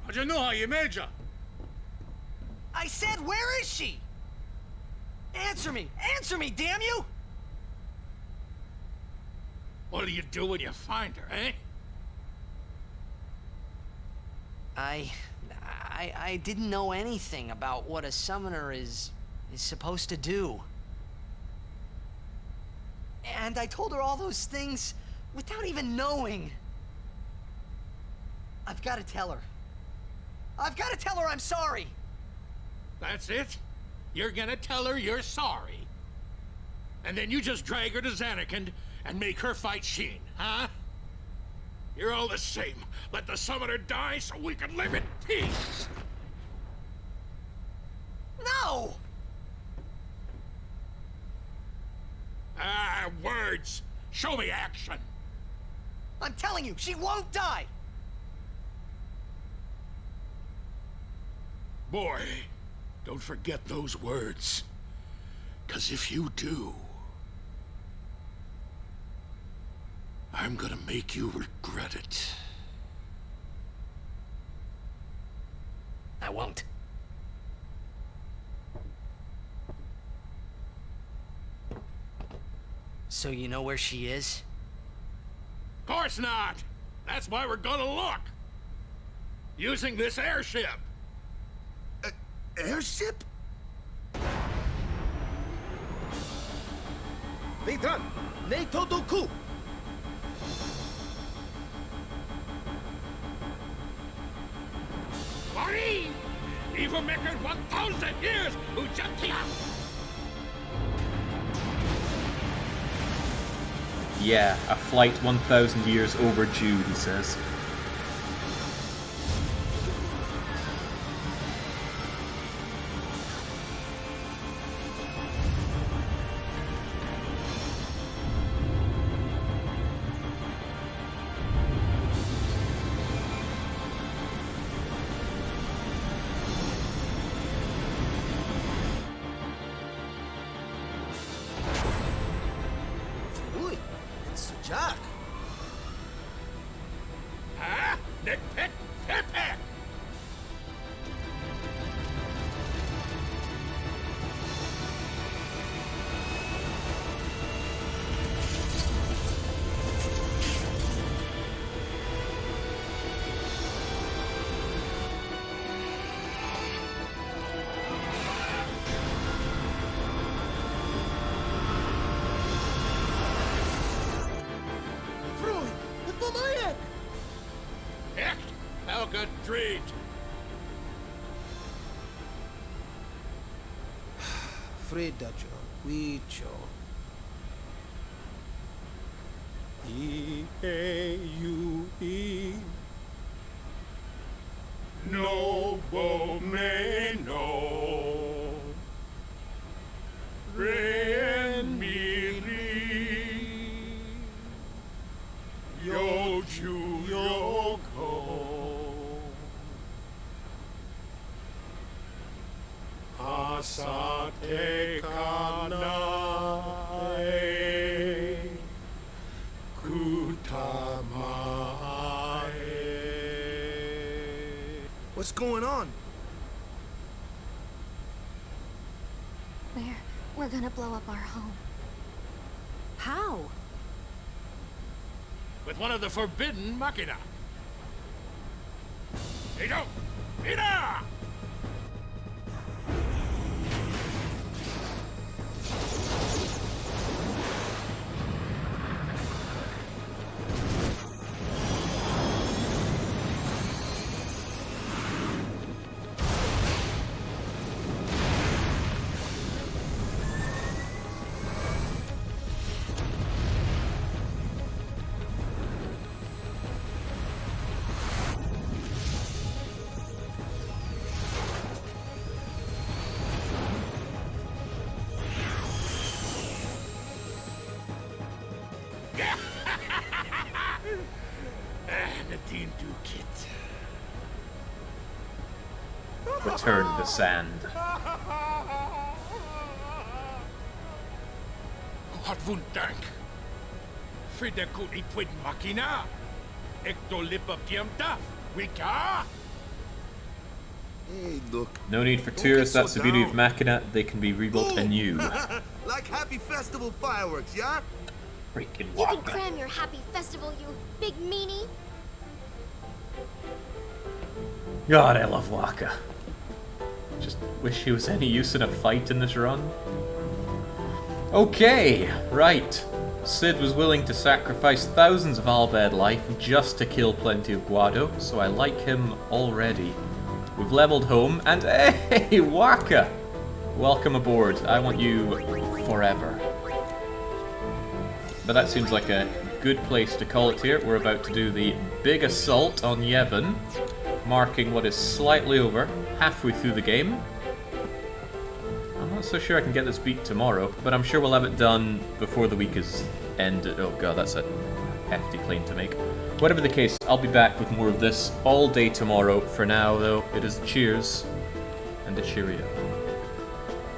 Ajanuha Yemeja! I said, where is she? Answer me! Answer me, damn you! What'll you do when you find her, eh? I didn't know anything about what a summoner is supposed to do. And I told her all those things without even knowing. I've got to tell her. I've got to tell her I'm sorry. That's it? You're gonna tell her you're sorry? And then you just drag her to Zanarkand and make her fight Sheen, huh? You're all the same. Let the summoner die so we can live in peace! No! Ah, words! Show me action! I'm telling you, she won't die! Boy, don't forget those words. 'Cause if you do, I'm gonna make you regret it. I won't. So you know where she is? Course not! That's why we're gonna look! Using this airship! Airship? Vedran, Neito Doku! Marine! Even making 1,000 years, Ujatia! Yeah, a flight 1,000 years overdue, he says. Pick, pick, pick, pick! Vroeg, het was mij! Echt? Elke dreht! Fredaggio, Guiccio. E-A-U-E. No bomeno. Re mi ri. Yo ju yo ko. Asate kanae. Kutamae. What's going on? We're gonna blow up our home. How? With one of the forbidden machina. Hey, don't! Mira! Nadine Dukit. Return to sand. Wat woont dank. Fridekut itwid machina. Ecto lipa piemta. Wika. Hey, look. No need for tears, that's the beauty of Machina, they can be rebuilt anew. Like happy festival fireworks, yeah? Freaking You can Waka. cram your happy festival, you big meanie. God, I love Waka. Just wish he was any use in a fight in this run. Okay, right. Cid was willing to sacrifice thousands of Albed life just to kill plenty of Guado, so I like him already. We've leveled home, and hey, Waka! Welcome aboard. I want you forever. But that seems like a good place to call it here. We're about to do the big assault on Yevon, marking what is slightly over halfway through the game. I'm not so sure I can get this beat tomorrow, but I'm sure we'll have it done before the week is ended. Oh god, that's a hefty claim to make. Whatever the case, I'll be back with more of this all day tomorrow. For now, though, it is a cheers and a cheerio.